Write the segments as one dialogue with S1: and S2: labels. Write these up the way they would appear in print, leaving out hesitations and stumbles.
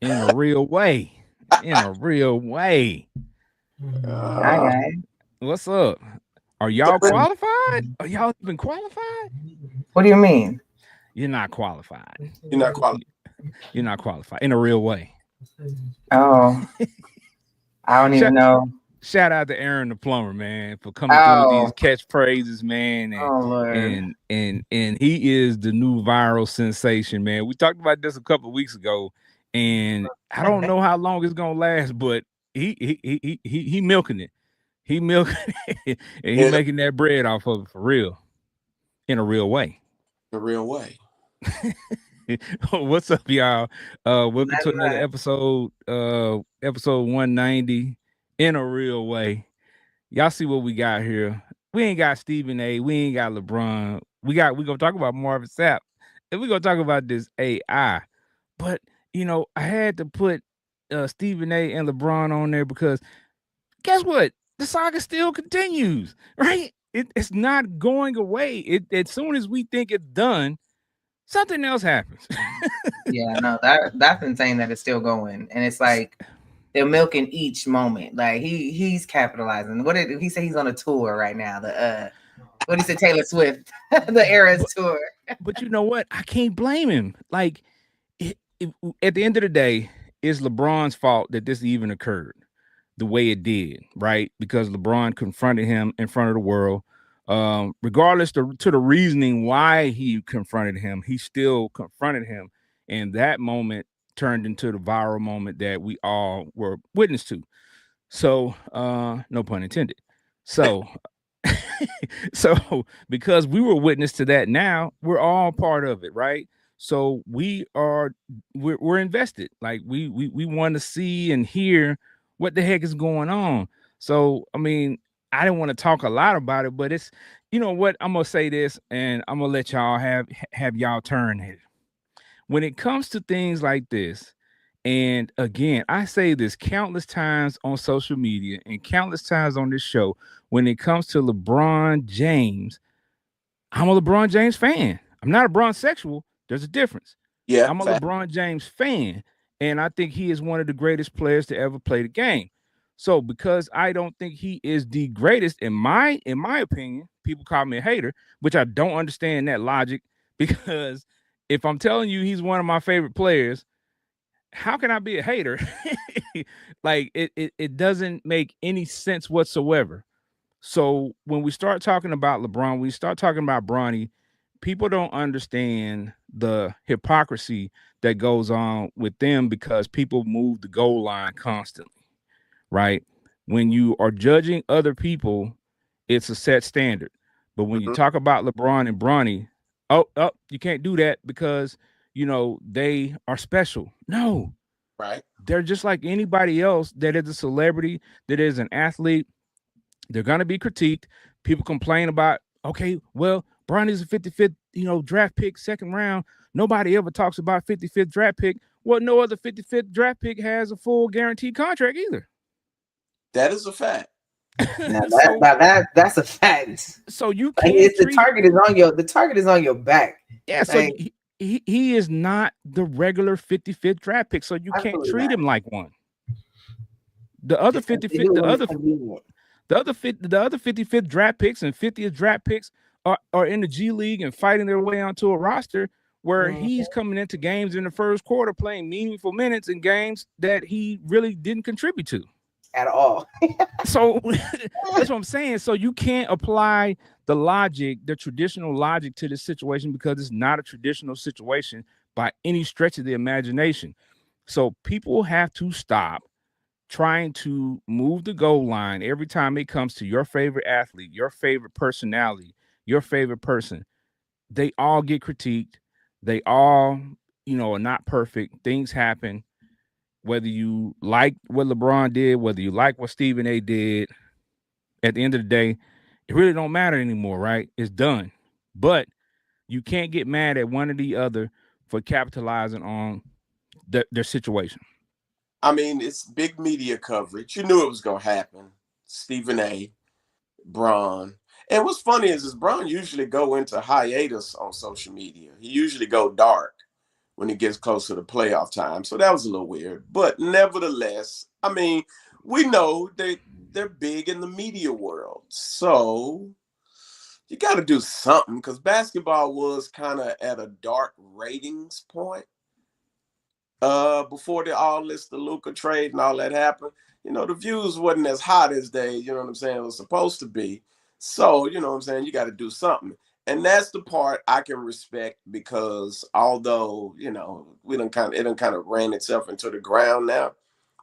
S1: In a real way. In a real way. What's up? Are y'all qualified? Are y'all even qualified?
S2: What do you mean?
S1: You're not qualified.
S3: You're not qualified.
S1: You're not qualified in a real way.
S2: Oh, I don't even know.
S1: Shout out to Aaron the plumber, man, for coming through with these catchphrases, man. And he is the new viral sensation, man. We talked about this a couple of weeks ago, and I don't know how long it's gonna last, but he milking it. He milking it, and he's making that bread off of it for real, in a real way.
S3: The real way.
S1: What's up, y'all? Welcome to another episode, episode 190, in a real way. Y'all see what we got here. We ain't got Stephen A. We ain't got LeBron. We're gonna talk about Marvin Sapp, and we're gonna talk about this AI. But you know, I had to put Stephen A. and LeBron on there because guess what? The saga still continues, right? It's not going away. As soon as we think it's done, something else happens.
S2: Yeah, no, that's insane that it's still going. And it's like they're milking each moment. Like he's capitalizing. What did he say? He's on a tour right now. What did he say? Taylor Swift, the Eras tour.
S1: But you know what? I can't blame him. Like at the end of the day, it's LeBron's fault that this even occurred the way it did, right? Because LeBron confronted him in front of the world. Regardless to the reasoning why he confronted him, he still confronted him. And that moment turned into the viral moment that we all were witness to. So, no pun intended. So, so because we were witness to that now, we're all part of it, right? So we're invested. Like we want to see and hear what the heck is going on. So, I mean, I didn't want to talk a lot about it, but it's, you know what, I'm gonna say this, and I'm gonna let y'all have y'all turn it. When it comes to things like this, and again, I say this countless times on social media and countless times on this show, when it comes to LeBron James, I'm a LeBron James fan. I'm not a Bron sexual. There's a difference.
S3: Yeah,
S1: I'm a LeBron James fan, and I think he is one of the greatest players to ever play the game. So because I don't think he is the greatest, in my opinion, people call me a hater, which I don't understand that logic, because if I'm telling you he's one of my favorite players, how can I be a hater? Like it doesn't make any sense whatsoever. So when we start talking about LeBron, we start talking about Bronny, people don't understand the hypocrisy that goes on with them because people move the goal line constantly. Right? When you are judging other people, it's a set standard. But when you talk about LeBron and Bronny, you can't do that because, you know, they are special. No.
S3: Right.
S1: They're just like anybody else that is a celebrity, that is an athlete. They're going to be critiqued. People complain about, okay, well, Bronny's a 55th, draft pick, second round. Nobody ever talks about 55th draft pick. Well, no other 55th draft pick has a full guaranteed contract either.
S3: That is a fact.
S2: That's a fact.
S1: So you can't.
S2: The target is on your back.
S1: Yeah. So he is not the regular 55th draft pick. So you can't treat him like one. The other 55th, the other 55th draft picks and 50th draft picks are in the G League and fighting their way onto a roster where he's coming into games in the first quarter playing meaningful minutes in games that he really didn't contribute to.
S2: At all.
S1: So that's what I'm saying. So you can't apply the traditional logic to this situation because it's not a traditional situation by any stretch of the imagination. So people have to stop trying to move the goal line every time it comes to your favorite athlete, your favorite personality, your favorite person. They all get critiqued. They all are not perfect. Things happen. Whether you like what LeBron did, whether you like what Stephen A did, at the end of the day, it really don't matter anymore, right? It's done. But you can't get mad at one or the other for capitalizing on their situation.
S3: I mean, it's big media coverage. You knew it was gonna happen. Stephen A, Bron. And what's funny is Bron usually go into hiatus on social media. He usually go dark when it gets closer to playoff time. So that was a little weird. But nevertheless, I mean, we know they're big in the media world. So you got to do something because basketball was kind of at a dark ratings point before all this, the Luka trade and all that happened. The views wasn't as hot as they, you know what I'm saying, it was supposed to be. So, you know what I'm saying, you got to do something. And that's the part I can respect because although, it done kind of ran itself into the ground now,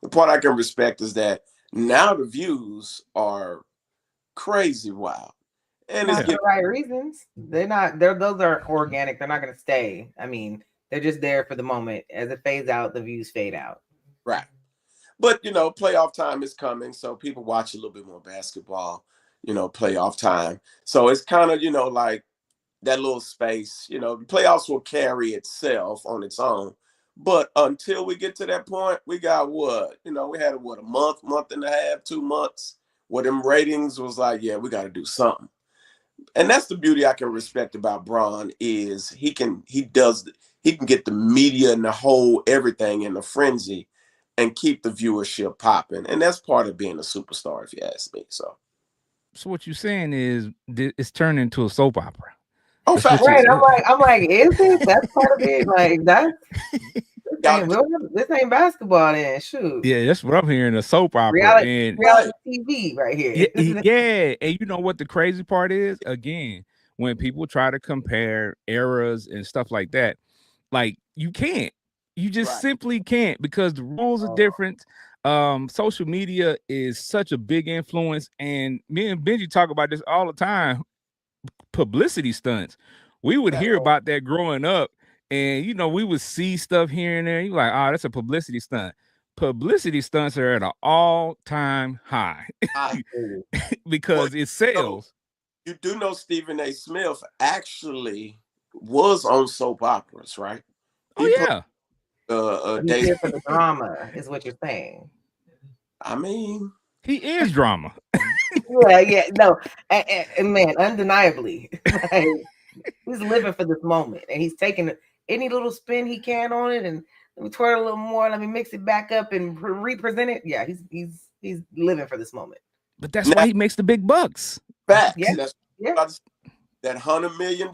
S3: the part I can respect is that now the views are crazy wild. And
S2: Not
S3: it's
S2: for
S3: getting
S2: the right reasons. Those are organic. They're not going to stay. I mean, they're just there for the moment. As it fades out, the views fade out.
S3: right. But, playoff time is coming. So people watch a little bit more basketball, playoff time. So it's kind of, like that little space, the playoffs will carry itself on its own. But until we get to that point, we got what? We had a month and a half, 2 months where them ratings was like, yeah, we got to do something. And that's the beauty I can respect about Bron is he can get the media and the whole everything in a frenzy and keep the viewership popping. And that's part of being a superstar, if you ask me. So
S1: what you're saying is it's turned into a soap opera.
S3: oh,
S1: That's what
S3: fact.
S1: you
S2: Right.
S1: said.
S2: I'm like, is it? That's part of it. Like that's this ain't basketball then. Shoot.
S1: Yeah, that's what I'm hearing, a soap opera.
S2: Reality
S1: And
S2: reality TV right
S1: yeah,
S2: here.
S1: yeah, and you know what the crazy part is? Again, when people try to compare eras and stuff like that, like you can't. You just
S3: Right.
S1: simply can't because the rules are
S2: Oh,
S1: different. Social media is such a big influence, and me and Benji talk about this all the time. Publicity stunts. We would
S3: Fact.
S1: hear about that growing up, and we would see stuff here and there. You're like, oh, that's a publicity stunt. Publicity stunts are at an all-time high
S2: absolutely.
S3: Well,
S1: because it sells.
S3: you do know Stephen A. Smith actually was on soap operas, right?
S1: Oh
S3: He played
S1: yeah,
S2: He's
S3: Days.
S2: here for the drama, is what you're saying.
S3: I mean,
S1: he is drama.
S2: Yeah, no, and man, undeniably, like he's living for this moment, and he's taking any little spin he can on it, and let me twirl a little more, let me mix it back up and represent it. Yeah, he's living for this moment.
S1: But that's why he makes the big bucks.
S3: facts.
S2: Yeah,
S3: That's
S2: yeah.
S3: that $100 million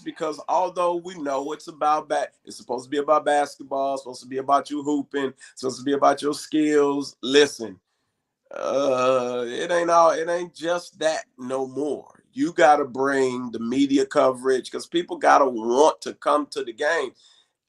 S3: because although we know it's supposed to be about basketball, it's supposed to be about you hooping, it's supposed to be about your skills. Listen, it ain't just that no more. You got to bring the media coverage because people got to want to come to the game.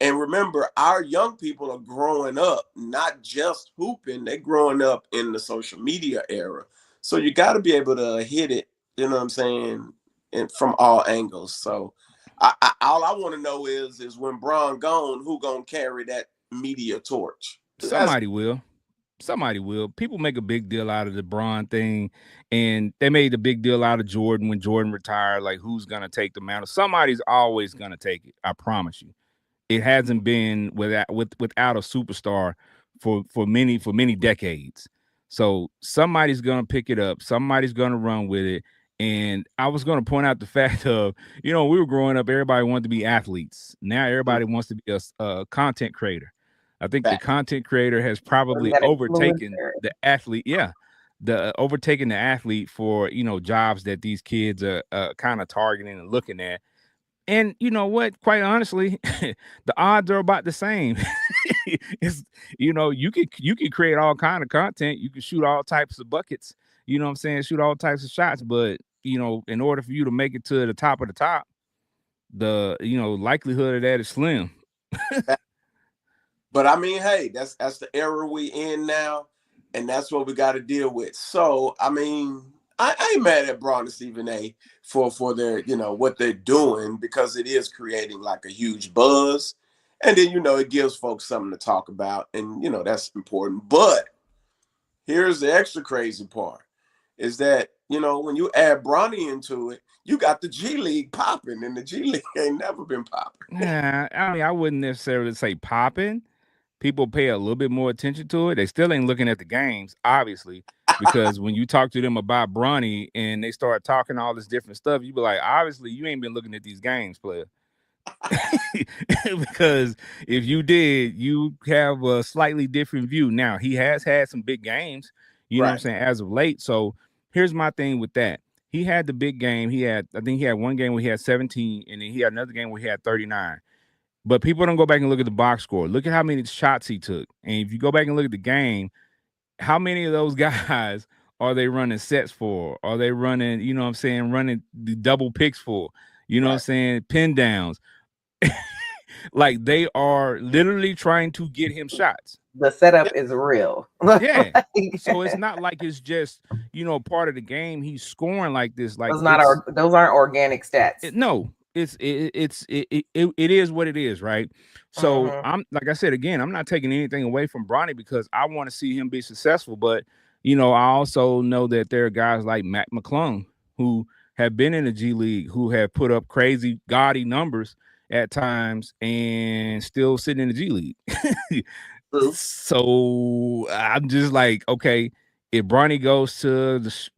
S3: And remember, our young people are growing up not just hooping, they're growing up in the social media era. So you got to be able to hit it, you know what I'm saying, and from all angles. So all I want to know is when Bron gone, who gonna carry that media torch?
S1: Somebody will. Somebody will. People make a big deal out of the Bron thing, and they made a big deal out of Jordan when Jordan retired. Like, who's gonna take the mantle? Somebody's always gonna take it. I promise you. It hasn't been without a superstar for many decades. So somebody's gonna pick it up. Somebody's gonna run with it. And I was gonna point out the fact of, we were growing up, everybody wanted to be athletes. Now everybody wants to be a content creator. I think the content creator has probably overtaken the athlete. Yeah, overtaking the athlete for jobs that these kids are kind of targeting and looking at. And you know what? Quite honestly, the odds are about the same. It's you can create all kind of content. You can shoot all types of buckets. You know what I'm saying? Shoot all types of shots. But in order for you to make it to the top of the top, the likelihood of that is slim.
S3: But I mean, hey, that's the era we in now, and that's what we got to deal with. So I mean, I ain't mad at Braun and Stephen A. for their what they're doing because it is creating like a huge buzz, And then, it gives folks something to talk about. And, that's important. But here's the extra crazy part is that, when you add Bronny into it, you got the G League popping, and the G League ain't never been popping.
S1: Yeah, I mean, I wouldn't necessarily say popping. People pay a little bit more attention to it. They still ain't looking at the games, obviously, because when you talk to them about Bronny and they start talking all this different stuff, you be like, obviously, you ain't been looking at these games, player. Because if you did, you have a slightly different view. Now, he has had some big games, you know what I'm saying, as of late. So here's my thing with that. He had the big game. I think he had one game where he had 17, and then he had another game where he had 39. But people don't go back and look at the box score. Look at how many shots he took. And if you go back and look at the game, how many of those guys are they running sets for? Are they running, you know what I'm saying, running the double picks for? You know what I'm saying? Pin downs. Like they are literally trying to get him shots.
S2: The setup is real.
S1: Yeah. So it's not like it's just, part of the game. He's scoring like this. Like
S2: those aren't organic stats.
S1: No, it is what it is, right? So I'm like I said again, I'm not taking anything away from Bronny because I want to see him be successful. But I also know that there are guys like Matt McClung who have been in the G League who have put up crazy gaudy numbers at times and still sitting in the G League. So I'm just like, okay, if Bronny goes to if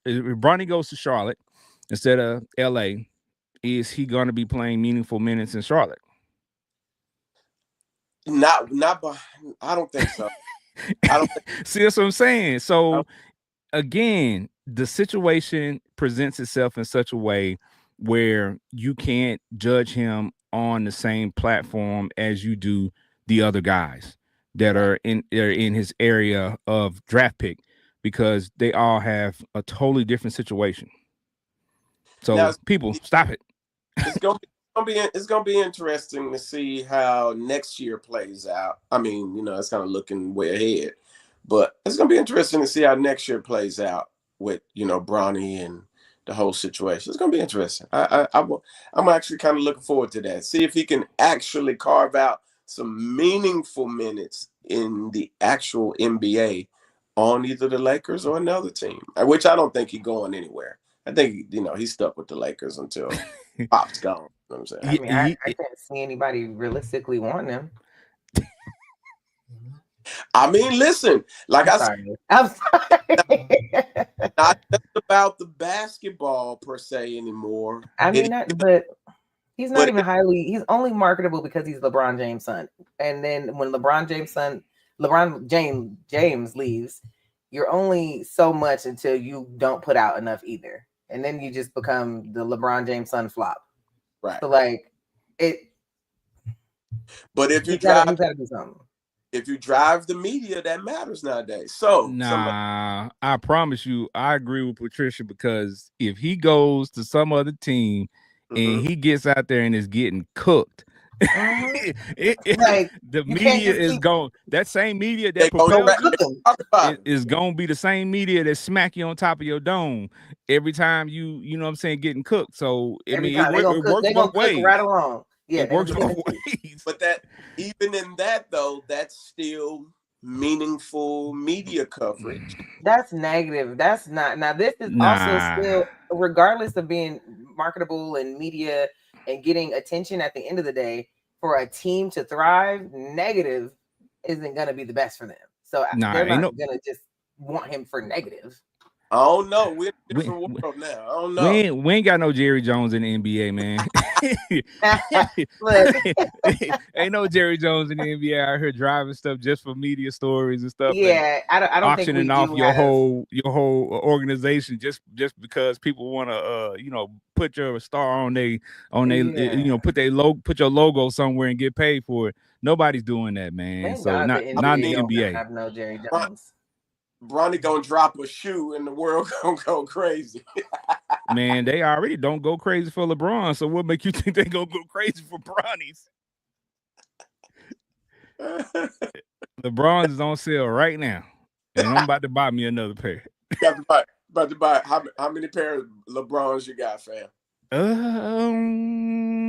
S1: Bronny goes to Charlotte instead of LA, is he going to be playing meaningful minutes in Charlotte?
S3: Not. I don't think so.
S1: See, that's what I'm saying. So again, the situation presents itself in such a way where you can't judge him on the same platform as you do the other guys that are in his area of draft pick because they all have a totally different situation. So now, people, stop it.
S3: It's gonna be interesting to see how next year plays out. I mean, it's kind of looking way ahead, but it's gonna be interesting to see how next year plays out with Bronny and the whole situation. It's gonna be interesting. I'm actually kind of looking forward to that. See if he can actually carve out some meaningful minutes in the actual NBA on either the Lakers or another team, which I don't think he's going anywhere. I think he's stuck with the Lakers until Pop's gone. You know what I'm saying?
S2: I mean, I can't see anybody realistically wanting him.
S3: I mean, listen,
S2: I'm sorry.
S3: Not just about the basketball per se anymore.
S2: I mean, but he's not even highly. He's only marketable because he's LeBron James' son. And then when LeBron James leaves, you're only so much until you don't put out enough either, and then you just become the LeBron James son flop.
S3: Right.
S2: So it.
S3: But if you gotta do something. If you drive the media, that matters nowadays. So
S1: I promise you, I agree with Patricia because if he goes to some other team and he gets out there and is getting cooked, the media is going. That same media that propels is going to be the same media that smack you on top of your dome every time you know what I'm saying, getting cooked. So it works both ways.
S2: Right along. Yeah,
S1: it works both ways.
S3: But that even in that though, that's still meaningful media coverage.
S2: That's negative. That's not. Now this is also still, regardless of being marketable and media and getting attention at the end of the day, for a team to thrive, negative isn't going to be the best for them. So they're not going to just want him for negative.
S3: I don't know. We're in a different world now. I don't know.
S1: We ain't got no Jerry Jones in the NBA, man. Ain't no Jerry Jones in the NBA out here driving stuff just for media stories and stuff.
S2: Yeah, I don't
S1: auctioning
S2: think
S1: off your whole organization just because people want to put your star on they put your logo somewhere and get paid for it. Nobody's doing that, man.
S2: Thank
S1: so
S2: God
S1: not
S2: the
S1: in the NBA.
S2: Have no Jerry Jones.
S3: Bronny gonna drop a shoe and the world gonna go crazy.
S1: Man, they already don't go crazy for LeBron. So what make you think they gonna go crazy for Bronny's? LeBron's is on sale right now, and I'm about to buy me another pair.
S3: About to buy. How many pairs of LeBrons you got, fam?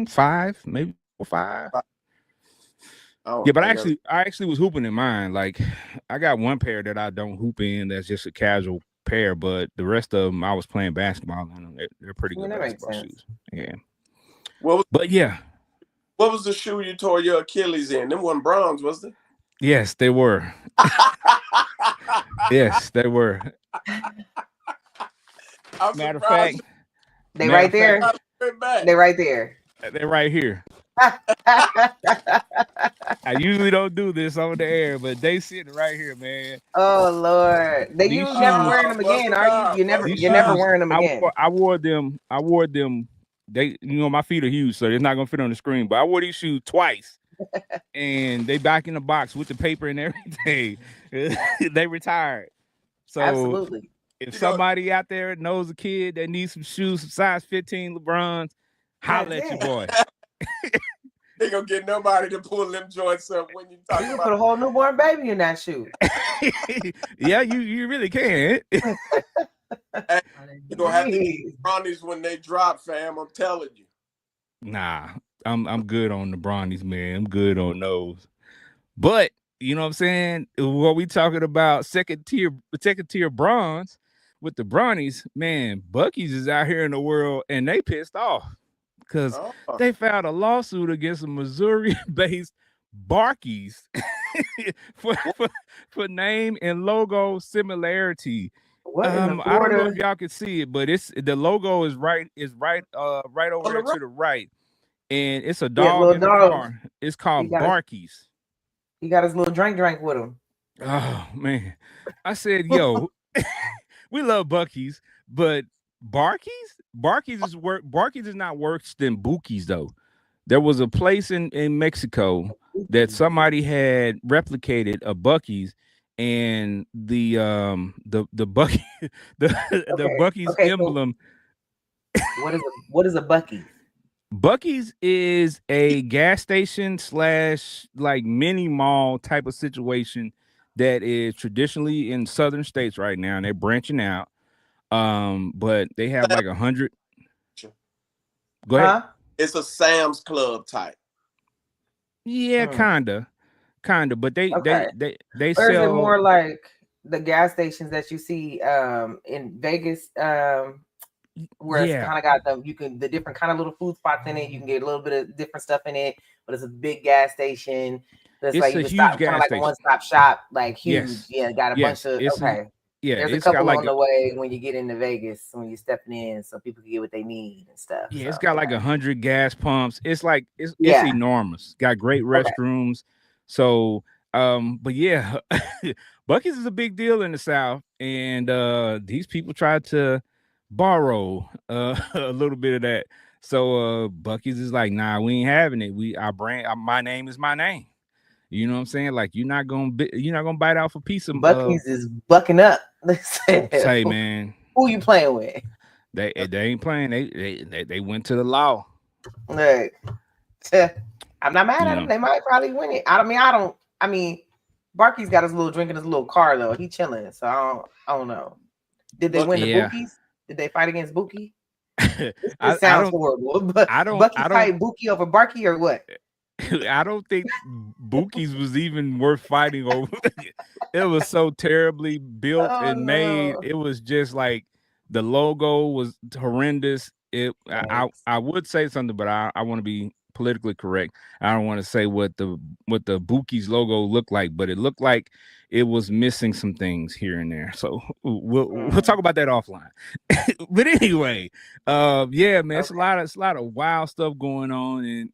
S1: 5, maybe 5. Yeah, but I actually was hooping in mine. Like, I got one pair that I don't hoop in. That's just a casual pair, but the rest of them I was playing basketball in them. They're pretty good
S2: That makes
S1: basketball
S2: sense.
S1: shoes. Yeah.
S3: What
S1: yeah,
S3: was the shoe you tore your Achilles in? Them wasn't bronze, was it?
S1: yes, they were. Yes, they were.
S3: I'm
S1: Matter of
S3: surprised.
S1: fact,
S2: They right there. They right there.
S1: They're right here. I usually don't do this on the air, but they sitting right here, man.
S2: Oh Lord,
S1: These
S2: you never
S1: shoes-
S2: wearing them again, are you?
S1: These
S2: You're never
S1: shoes,
S2: wearing them again.
S1: I wore them. They, my feet are huge, so they're not gonna fit on the screen. But I wore these shoes twice, and they back in the box with the paper and everything. They retired. So
S2: Absolutely.
S1: if somebody out there knows a kid that needs some shoes, some size 15 LeBrons, holla at your boy.
S3: They gonna get nobody to pull them joints up when you talk
S2: You
S3: about.
S2: put a whole newborn baby in that shoe.
S1: Yeah, you really can.
S3: Hey, you gonna have to get brownies when they drop, fam. I'm telling you.
S1: Nah, I'm good on the brownies, man. I'm good on those. But you know what I'm saying? What we talking about second tier bronze with the brownies, man, Buc-ee's is out here in the world and they pissed off because they filed a lawsuit against a Missouri-based Barkeys for name and logo similarity. I don't know if y'all can see it, but the logo is right over there to the right, and it's a dog in the car. It's called Barkeys.
S2: He got his little drink with him.
S1: Oh man, I said, yo, we love Buc-ee's, but Barkeys is not worse than Buc-ee's though. There was a place in Mexico that somebody had replicated a Buc-ee's, and the Buc-ee the Buc-ee's emblem.
S2: So what is a Buc-ee's?
S1: Buc-ee's is a gas station / like mini mall type of situation that is traditionally in southern states right now, and they're branching out. But they have like 100. Go ahead.
S3: It's a Sam's Club type.
S1: Yeah, kinda, but they
S2: or
S1: sell.
S2: Is it more like the gas stations that you see in Vegas, where it's kind of got the different kind of little food spots in it. You can get a little bit of different stuff in it, but it's a big gas station. It's like
S1: a huge gas station,
S2: like a one-stop shop, like huge. Yes. Yeah, got a bunch of there's a couple on the way when you get into Vegas when you're stepping in, so people can get what they need and stuff.
S1: Yeah, it's got like 100 gas pumps. It's like it's enormous. Got great restrooms. So, but yeah, Buc-ee's is a big deal in the South, and these people tried to borrow a little bit of that. So Buc-ee's is like, nah, we ain't having it. Our brand, my name is my name. You know what I'm saying? Like you're not gonna bite off a piece of
S2: Buc-ee's is bucking up.
S1: Say, man,
S2: who you playing with?
S1: They ain't playing. They went to the law.
S2: Look, I'm not mad at them. They might probably win it. I mean, Barkey's got his little drink in his little car though. He chilling. So I don't know. Did they win the Bookies? Did they fight against Buki? This sounds horrible. But Bucky fight Buki over Barkey or what?
S1: I don't think Buki's was even worth fighting over. It was so terribly built and made. It was just like the logo was horrendous. I would say something, but I want to be politically correct. I don't want to say what the Buki's logo looked like, but it looked like it was missing some things here and there. So we'll talk about that offline. But anyway, yeah, man, it's a lot of wild stuff going on, and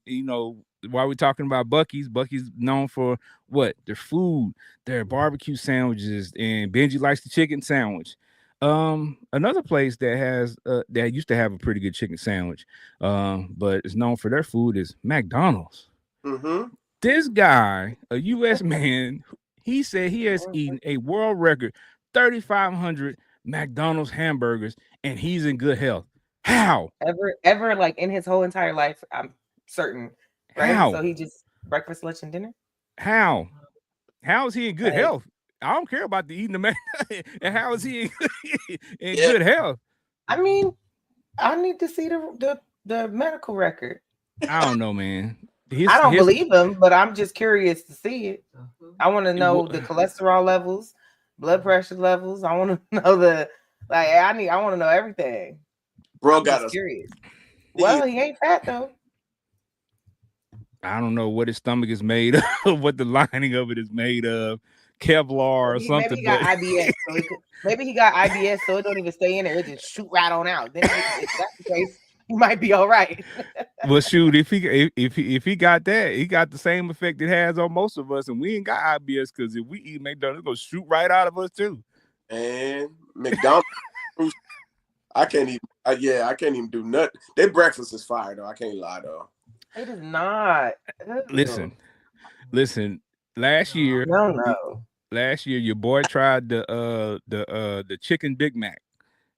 S1: while we're talking about Buc-ee's known for what? Their food, their barbecue sandwiches, and Benji likes the chicken sandwich. Another place that has that used to have a pretty good chicken sandwich, but is known for their food is McDonald's.
S3: Mm-hmm.
S1: This guy, a U.S. man, he said he has eaten a world record 3,500 McDonald's hamburgers, and he's in good health. How?
S2: Ever like in his whole entire life? I'm certain. Right?
S1: How?
S2: So he just breakfast, lunch, and dinner?
S1: How is he in good health? I don't care about the eating the man. And how is he in good health?
S2: I mean, I need to see the medical record.
S1: I don't know, man.
S2: I don't
S1: his
S2: believe him, but I'm just curious to see it. I want to know the cholesterol levels, blood pressure levels. I want to know I want to know everything.
S3: Bro
S2: I'm
S3: got
S2: just
S3: a
S2: curious. Well, he ain't fat though.
S1: I don't know what his stomach is made of, what the lining of it is made of, Kevlar or
S2: Maybe
S1: something.
S2: he got
S1: But
S2: IBS, so maybe he got IBS, so it don't even stay in there; it just shoot right on out. Then if that's the case, he might be all right.
S1: well, shoot, if he got that, he got the same effect it has on most of us, and we ain't got IBS because if we eat McDonald's, it's gonna shoot right out of us too.
S3: And McDonald's, I can't even. I can't even do nothing. Their breakfast is fire though. I can't lie though.
S2: It is not.
S1: Listen, listen. Last year,
S2: No.
S1: your boy tried the chicken Big Mac,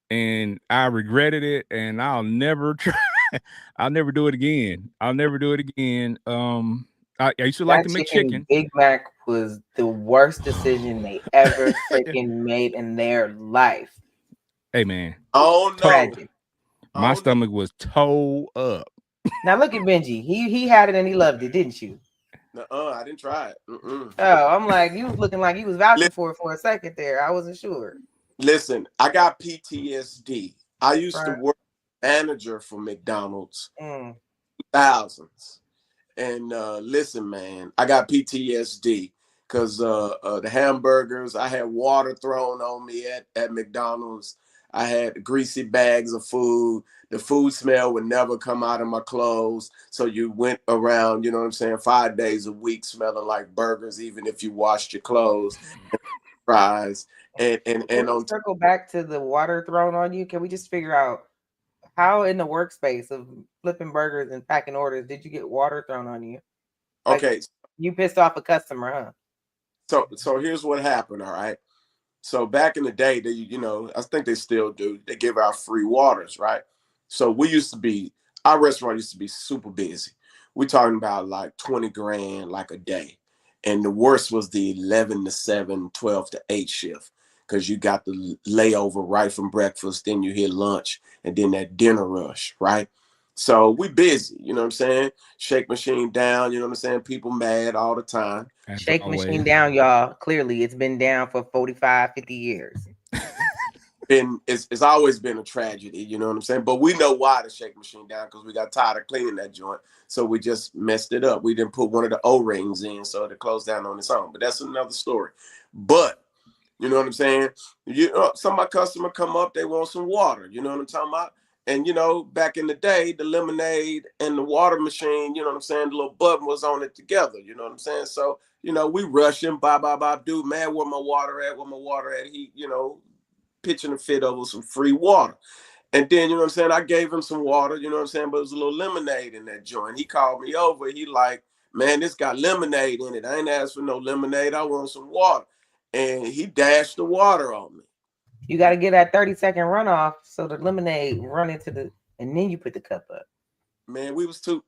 S1: and I regretted it, and I'll never try. I'll never do it again. I'll never do it again. I used to like
S2: That
S1: to make
S2: chicken
S1: chicken.
S2: Big Mac was the worst decision they ever freaking made in their life.
S1: Hey man,
S3: Oh no.
S2: Tragic.
S1: My stomach was toe up.
S2: Now look at Benji. He had it and he loved it, didn't you?
S3: I didn't try it.
S2: Oh, I'm like, you was looking like you was vouching for it for a second there. I wasn't sure.
S3: Listen, I got PTSD. I used to
S2: Right.
S3: work manager for McDonald's, thousands. And listen, man, I got PTSD because the hamburgers, I had water thrown on me at McDonald's. I had greasy bags of food. The food smell would never come out of my clothes. So you went around, you know what I'm saying, 5 days a week smelling like burgers, even if you washed your clothes and fries. And
S2: Can we circle back to the water thrown on you? Can we just figure out how in the workspace of flipping burgers and packing orders did you get water thrown on you? Like,
S3: okay.
S2: You pissed off a customer, huh?
S3: So here's what happened, all right? So back in the day, I think they still do. They give out free waters, right? So our restaurant used to be super busy. We're talking about like 20 grand like a day. And the worst was the 11 to 7, 12 to 8 shift because you got the layover right from breakfast, then you hit lunch, and then that dinner rush, right? So we busy, you know what I'm saying? Shake machine down, you know what I'm saying? People mad all the time.
S2: Shake machine down, y'all. Clearly, it's been down for 45, 50 years.
S3: It's always been a tragedy, you know what I'm saying? But we know why the shake machine down because we got tired of cleaning that joint. So we just messed it up. We didn't put one of the O-rings in so it closed down on its own. But that's another story. But you know what I'm saying? Some of my customer come up, they want some water. You know what I'm talking about? And back in the day, the lemonade and the water machine, you know what I'm saying? The little button was on it together. You know what I'm saying? So, we rushing, dude, man, where my water at? Where my water at? He, pitching a fit over some free water. And then, you know what I'm saying? I gave him some water, you know what I'm saying? But it was a little lemonade in that joint. He called me over. He like, man, this got lemonade in it. I ain't asked for no lemonade. I want some water. And he dashed the water on me.
S2: You got to get that 30-second runoff so the lemonade run into and then you put the cup up.
S3: Man, we was too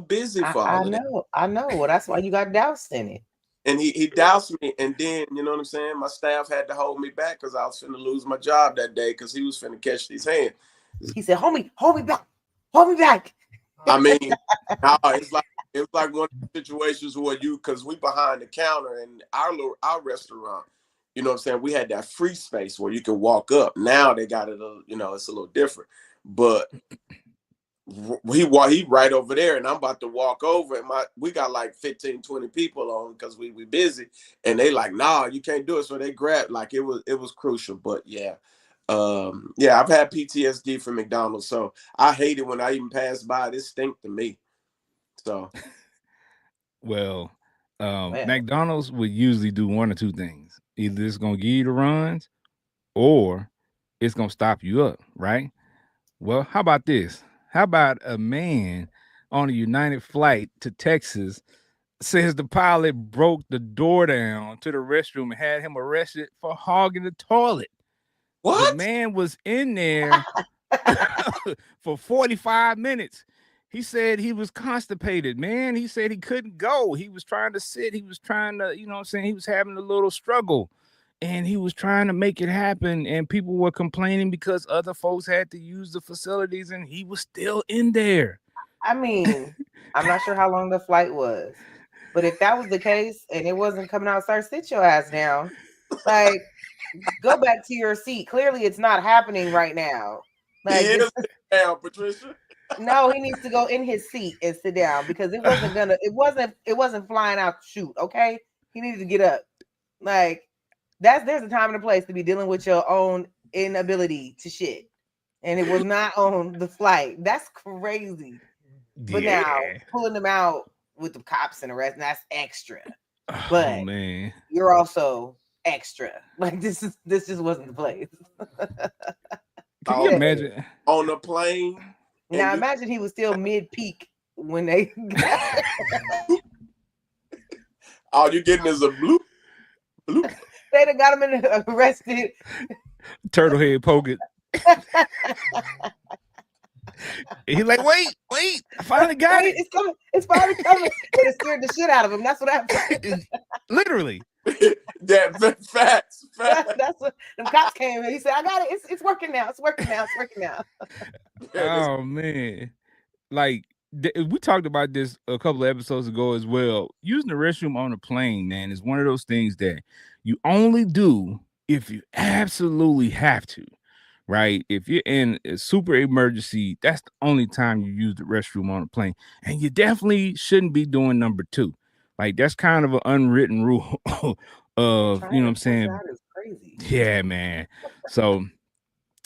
S3: busy for
S2: all
S3: of
S2: that.
S3: that.
S2: I know. Well, that's why you got doused in it.
S3: And he doused me, and then, you know what I'm saying? My staff had to hold me back because I was finna lose my job that day because he was finna catch these hands.
S2: He said, hold me back. Hold me back.
S3: I mean, it's like one of the situations where because we behind the counter in our restaurant, you know what I'm saying? We had that free space where you can walk up. Now they got it, it's a little different. But he right over there, and I'm about to walk over, and we got like 15, 20 people on because we busy, and they like, nah, you can't do it. So they grabbed, like, it was crucial. But yeah. I've had PTSD from McDonald's, so I hate it when I even pass by. This stink to me. So,
S1: well, McDonald's would usually do one or two things: either it's gonna give you the runs, or it's gonna stop you up, right? Well, how about this? How about a man on a United flight to Texas says the pilot broke the door down to the restroom and had him arrested for hogging the toilet?
S3: what?
S1: The man was in there for 45 minutes. He said he was constipated, man. He said he couldn't go. He was trying to sit. He was trying to, you know what I'm saying? He was having a little struggle and he was trying to make it happen. And people were complaining because other folks had to use the facilities and he was still in there.
S2: I mean, I'm not sure how long the flight was, but if that was the case and it wasn't coming out, sir, sit your ass down. Like, go back to your seat. Clearly, it's not happening right now.
S3: He
S2: Like,
S3: is
S2: this.
S3: down, Patricia.
S2: No, he needs to go in his seat and sit down because it wasn't flying out to shoot. Okay, he needed to get up. Like, there's a time and a place to be dealing with your own inability to shit, and it was not on the flight. That's crazy. But now pulling them out with the cops and arrest, that's extra. But
S1: Oh man,
S2: you're also extra. Like, this just wasn't the place.
S1: can you imagine
S3: on the plane?
S2: Now imagine he was still mid-peak when they
S3: all you getting is a bloop.
S2: They'd have got him arrested.
S1: Turtle head poking. He's like, wait, I finally got it.
S2: It's coming. It's finally coming. But it scared the shit out of him. That's what happened.
S1: Literally.
S3: That facts.
S2: That's what the cops came in. He said, I got it. It's working now. It's working now.
S1: Oh man. Like we talked about this a couple of episodes ago as well. Using the restroom on a plane, man, is one of those things that you only do if you absolutely have to, right? If you're in a super emergency, that's the only time you use the restroom on a plane. And you definitely shouldn't be doing number 2. Like, that's kind of an unwritten rule of, you know what I'm saying?
S2: That is crazy.
S1: Yeah, man. So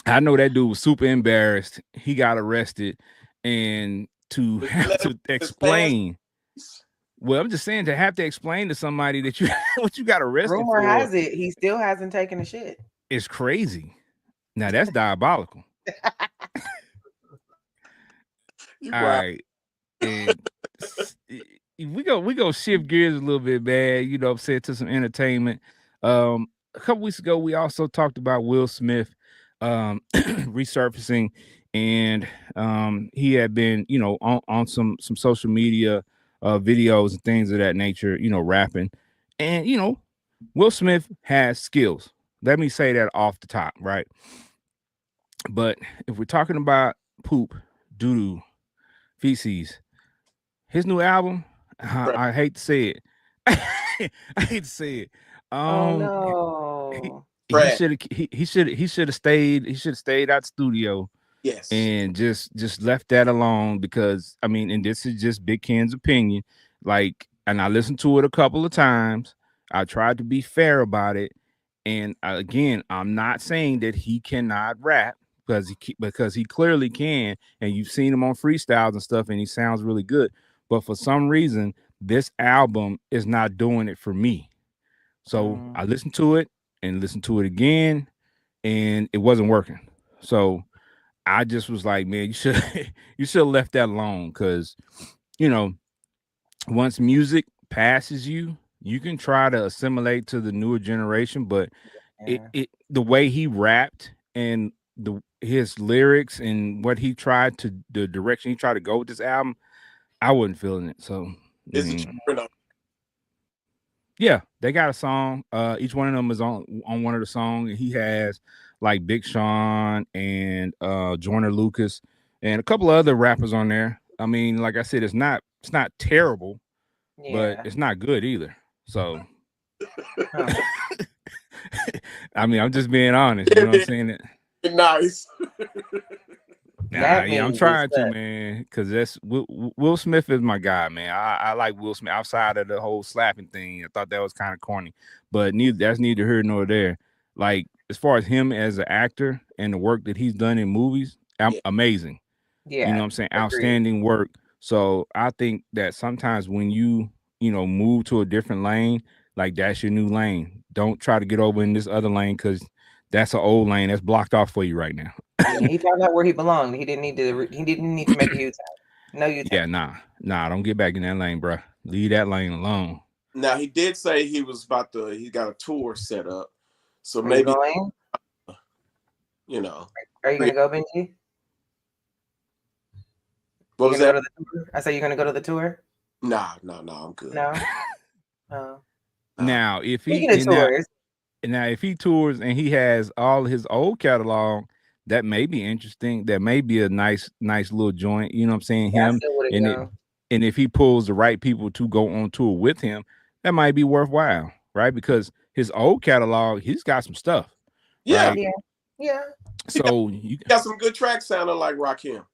S1: I know that dude was super embarrassed. He got arrested, and to have to explain. Well, I'm just saying, to have to explain to somebody that you what you got arrested
S2: Rumor
S1: for.
S2: has it he still hasn't taken a shit.
S1: It's crazy. Now that's diabolical. All right. And we go shift gears a little bit, man. You know what I'm saying, to some entertainment. A couple weeks ago, we also talked about Will Smith resurfacing, and he had been, you know, on some social media videos and things of that nature, you know, rapping. And, you know, Will Smith has skills. Let me say that off the top, right? But if we're talking about poop, doo-doo, feces, his new album, I hate to say it. I hate to say it.
S2: Oh no.
S1: He should have stayed out studio.
S3: Yes.
S1: And just left that alone, because I mean, and this is just Big Ken's opinion. Like, and I listened to it a couple of times. I tried to be fair about it. And again, I'm not saying that he cannot rap, because he clearly can, and you've seen him on freestyles and stuff, and he sounds really good. But for some reason, this album is not doing it for me. So I listened to it and listened to it again, and it wasn't working. So I just was like, man, you should have left that alone, because, you know, once music passes you, you can try to assimilate to the newer generation, but the way he rapped and his lyrics and what he tried to, the direction he tried to go with this album, I wasn't feeling it. So yeah, they got a song. Each one of them is on one of the songs, and he has like Big Sean and Joyner Lucas and a couple of other rappers on there. I mean, like I said, it's not terrible, but it's not good either. So I mean, I'm just being honest. You know what I'm saying?
S3: Nice.
S1: I'm trying to, man, because that's Will Smith is my guy, man. I like Will Smith outside of the whole slapping thing. I thought that was kind of corny, but that's neither here nor there. Like, as far as him as an actor and the work that he's done in movies, amazing.
S2: Yeah,
S1: you know what I'm saying? Outstanding work. So I think that sometimes when you move to a different lane, like, that's your new lane. Don't try to get over in this other lane, because that's an old lane that's blocked off for you right now.
S2: He found out where he belonged. He didn't need to make a U-turn. No U-turn.
S1: Yeah, nah. Don't get back in that lane, bro. Leave that lane alone.
S3: Now, he did say he got a tour set up. So
S2: Are
S3: maybe,
S2: you know. Are you going to go, Benji?
S3: What was that?
S2: I said, you're going to go to the tour?
S3: Nah, I'm good.
S2: No? Oh.
S1: Now, if he tours and he has all his old catalog, that may be interesting. That may be a nice little joint. You know what I'm saying? Him
S2: you
S1: and
S2: go.
S1: if he pulls the right people to go on tour with him, that might be worthwhile, right? Because his old catalog, he's got some stuff,
S3: Yeah,
S1: right?
S2: Yeah. Yeah.
S3: he got,
S1: So you,
S3: he got some good tracks sounding like Rakim.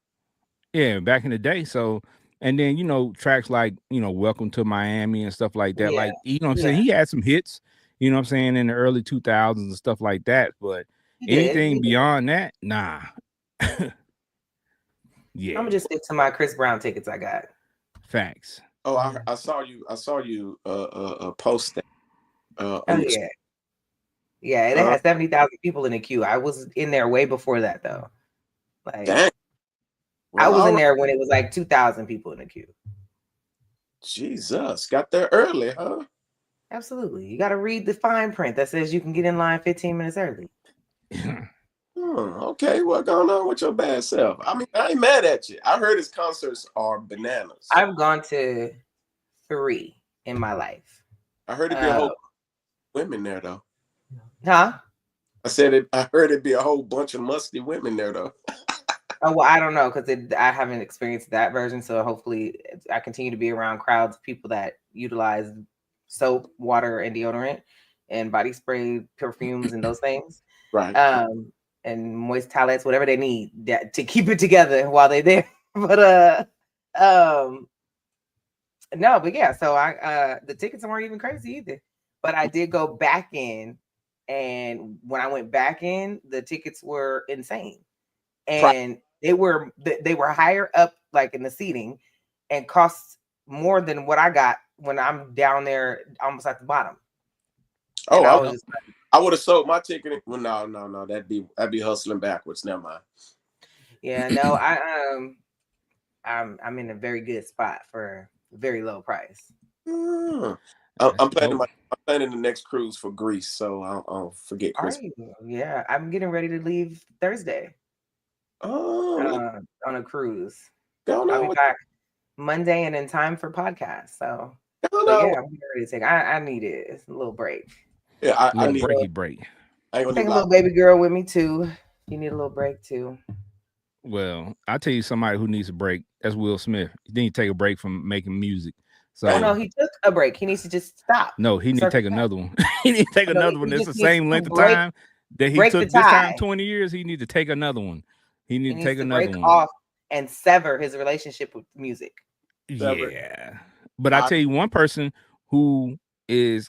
S1: yeah, back in the day. So, and then tracks like Welcome to Miami and stuff like that.
S2: Yeah.
S1: Like what I'm saying,
S2: Yeah.
S1: he had some hits. What I'm saying, in the early 2000s and stuff like that. But
S2: He did.
S1: anything
S2: He did.
S1: beyond that, nah.
S2: I'm
S1: Yeah,
S2: gonna just stick to my Chris Brown tickets I got.
S1: facts.
S3: Oh, I saw you post that
S2: Oh
S3: on your
S2: yeah. Yeah, they
S3: uh,
S2: had 70,000 people in the queue. I was in there way before that though. Like
S3: dang.
S2: I
S3: Well,
S2: was
S3: all
S2: in
S3: right.
S2: there when it was like 2,000 people in the queue.
S3: Jesus, got there early, huh?
S2: Absolutely. You got to read the fine print that says you can get in line 15 minutes early.
S3: Okay, what going on with your bad self? I mean, I ain't mad at you. I heard his concerts are bananas.
S2: I've gone to 3 in my life.
S3: I heard it be a
S2: Uh,
S3: whole women there though.
S2: huh?
S3: I said it. I heard it be a whole bunch of musty women there though.
S2: Oh, well, I don't know because I haven't experienced that version. So hopefully I continue to be around crowds of people that utilize soap, water, and deodorant and body spray, perfumes, and those things.
S3: Right.
S2: And moist towelettes, whatever they need to keep it together while they're there. But no, but yeah, so the tickets weren't even crazy either. But I did go back in, and when I went back in, the tickets were insane. And they were higher up like in the seating and cost more than what I got when I'm down there almost at the bottom. And I
S3: Oh,
S2: was just like,
S3: I would have sold my ticket. Well, no. That'd be hustling backwards. Never mind.
S2: yeah, no, I'm in a very good spot for a very low price.
S3: I'm
S1: That's
S3: planning
S1: dope.
S3: I'm planning the next cruise for Greece, so I'll forget
S2: Are
S3: Christmas.
S2: you? Yeah, I'm getting ready to leave Thursday
S3: Oh,
S2: on a cruise.
S3: going
S2: I'll
S3: on
S2: be
S3: with
S2: back Monday and in time for podcast. So,
S3: going
S2: but
S3: on
S2: yeah,
S3: with,
S2: I'm getting ready to take. I need it. It's a little break.
S3: yeah. I
S1: Little
S3: need.
S1: breaky break.
S3: I ain't gonna
S2: Take
S3: need
S2: a
S3: a lot.
S2: little baby girl with me too. You need a little break too.
S1: Well, I'll tell you somebody who needs a break. That's Will Smith. He need to take a break from making music.
S2: Oh no,
S1: So
S2: he took a break. He needs to just stop.
S1: no, he need to
S2: Circle
S1: take
S2: back.
S1: another one. He need to take
S2: No,
S1: another one.
S2: he
S1: That's
S2: just
S1: the
S2: needs
S1: same
S2: to
S1: length of time that he
S2: break the
S1: took this time,
S2: tie.
S1: 20 years. He need to take another one. He
S2: He
S1: need to
S2: needs
S1: take
S2: to
S1: another
S2: break
S1: one.
S2: off and sever his relationship with music.
S3: Sever.
S1: Yeah. But I
S3: I
S1: tell you one person who is,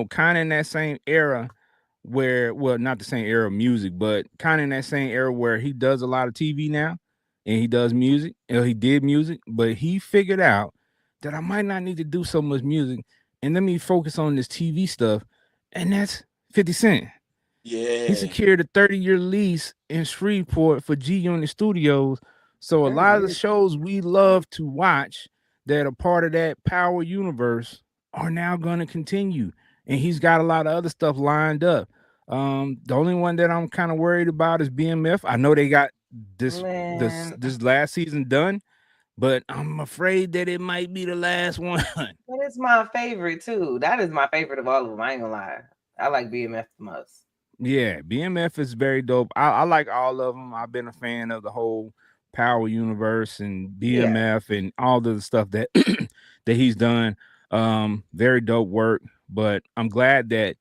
S1: kind of in that same era where, well, not the same era of music, but kind of in that same era where he does a lot of TV now and he does music. He did music, but he figured out that I might not need to do so much music and let me focus on this TV stuff. And that's 50 Cent. He
S3: yeah.
S1: secured a 30-year lease in Shreveport for G Unit Studios. So a
S2: 30
S1: lot of the
S2: years.
S1: shows we love to watch that are part of that Power universe are now going to continue. And he's got a lot of other stuff lined up. The only one that I'm kind of worried about is BMF. I know they got
S2: Man,
S1: this last season done, but I'm afraid that it might be the last one.
S2: that is my favorite too. That is my favorite of all of them. I ain't gonna lie. I like BMF the most.
S1: Yeah, BMF is very dope. I like all of them. I've been a fan of the whole Power universe and
S2: Yeah.
S1: BMF and all the stuff that that he's done. Very dope work. But I'm glad that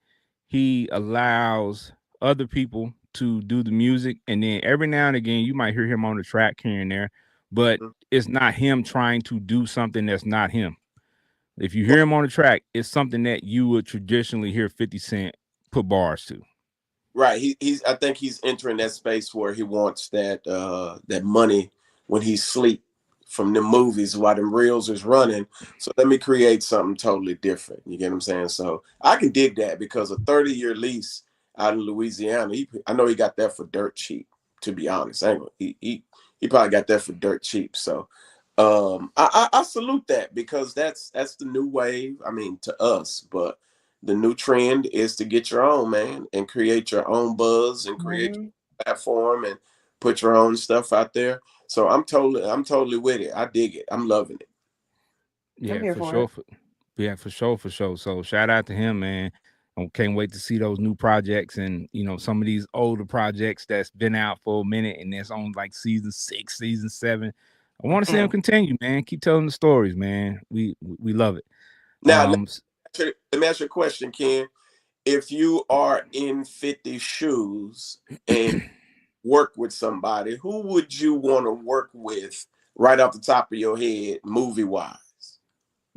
S1: he allows other people to do the music, and then every now and again you might hear him on the track here and there, but it's not him trying to do something that's not him. If you hear him on the track, it's something that you would traditionally hear 50 Cent put bars to.
S3: Right. He's I think he's entering that space where he wants that money when he's asleep from the movies while the reels is running. So let me create something totally different. You get what I'm saying? So I can dig that because a 30-year lease out in Louisiana, I know he got that for dirt cheap, to be honest. I ain't gonna, he probably got that for dirt cheap. So I salute that because that's the new wave. I mean, to us, but the new trend is to get your own, man, and create your own buzz and create
S2: Mhm.
S3: your platform and put your own stuff out there. So I'm totally with it. I dig it. I'm loving it.
S2: I'm
S1: Yeah,
S2: here
S1: for
S2: for it.
S1: sure. Yeah, for sure, for sure. So shout out to him, man. I can't wait to see those new projects and some of these older projects that's been out for a minute and that's on like season 6, season 7. I want to see him continue, man. Keep telling the stories, man. We love it.
S3: Now, let me ask you a question, Ken. If you are in 50 shoes and work with somebody, who would you want to work with right off the top of your head, movie wise?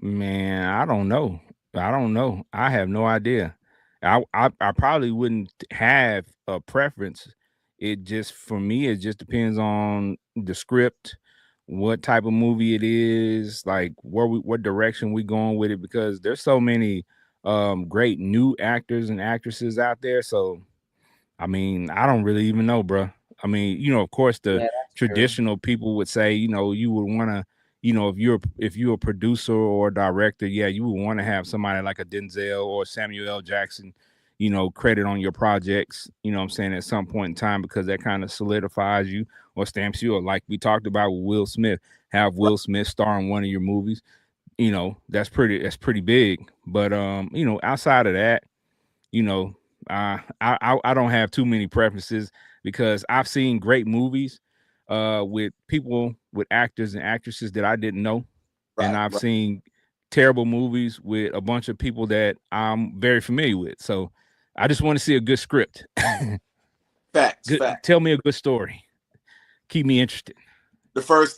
S1: Man, I don't know. I have no idea. I probably wouldn't have a preference. It just for me, it just depends on the script, what type of movie it is, like what direction we going with it, because there's so many great new actors and actresses out there. So I mean, I don't really even know, bro. I mean, of course, the
S2: Yeah, that's true.
S1: traditional people would say, you would want to, if you're a producer or a director, yeah, you would want to have somebody like a Denzel or Samuel L. Jackson, credit on your projects. What I'm saying, at some point in time, because that kind of solidifies you or stamps you. Or like we talked about with Will Smith, have Will Smith star in one of your movies. That's pretty big. But outside of that, you know, I don't have too many preferences because I've seen great movies with people with actors and actresses that I didn't know, and
S3: Right,
S1: I've
S3: right.
S1: seen terrible movies with a bunch of people that I'm very familiar with. So I just want to see a good script.
S3: Facts,
S1: Good,
S3: facts.
S1: tell me a good story. Keep me interested.
S3: The first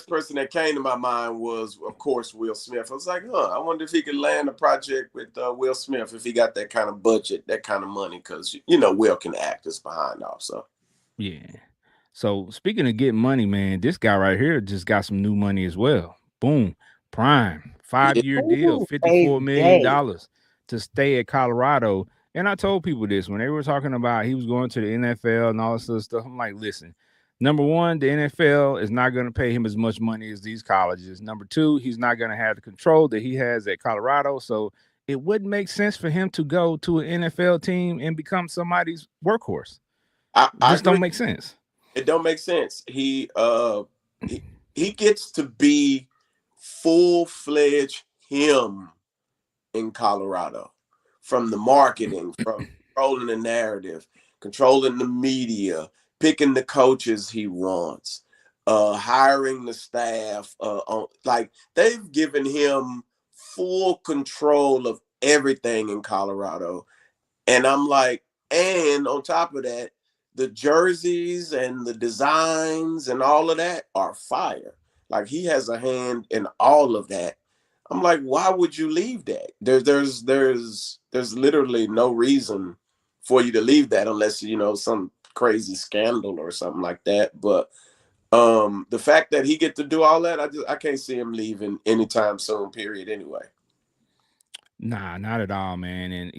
S3: person that came to my mind was, of course, Will Smith. I was like, I wonder if he could land a project with Will Smith if he got that kind of budget, that kind of money, because Will can act us behind also.
S1: Yeah. So speaking of getting money, man, this guy right here just got some new money as well. Boom. Prime.
S3: Yeah.
S1: 5-year deal,
S2: Ooh,
S1: $54 million
S2: baby.
S1: dollars to stay at Colorado. And I told people this when they were talking about he was going to the NFL and all this other stuff. I'm like, listen, number one, the NFL is not going to pay him as much money as these colleges. Number two, he's not going to have the control that he has at Colorado. So it wouldn't make sense for him to go to an NFL team and become somebody's workhorse.
S3: I
S1: Just don't
S3: agree.
S1: make sense.
S3: It don't make sense. He gets to be full-fledged him in Colorado, from the marketing, from controlling the narrative, controlling the media, picking the coaches he wants, hiring the staff. Like they've given him full control of everything in Colorado, and I'm like, and on top of that, the jerseys and the designs and all of that are fire. Like he has a hand in all of that. I'm like, why would you leave that? There's literally no reason for you to leave that unless some crazy scandal or something like that. But the fact that he get to do all that, I can't see him leaving anytime soon. Period. Anyway.
S1: Nah, not at all, man. And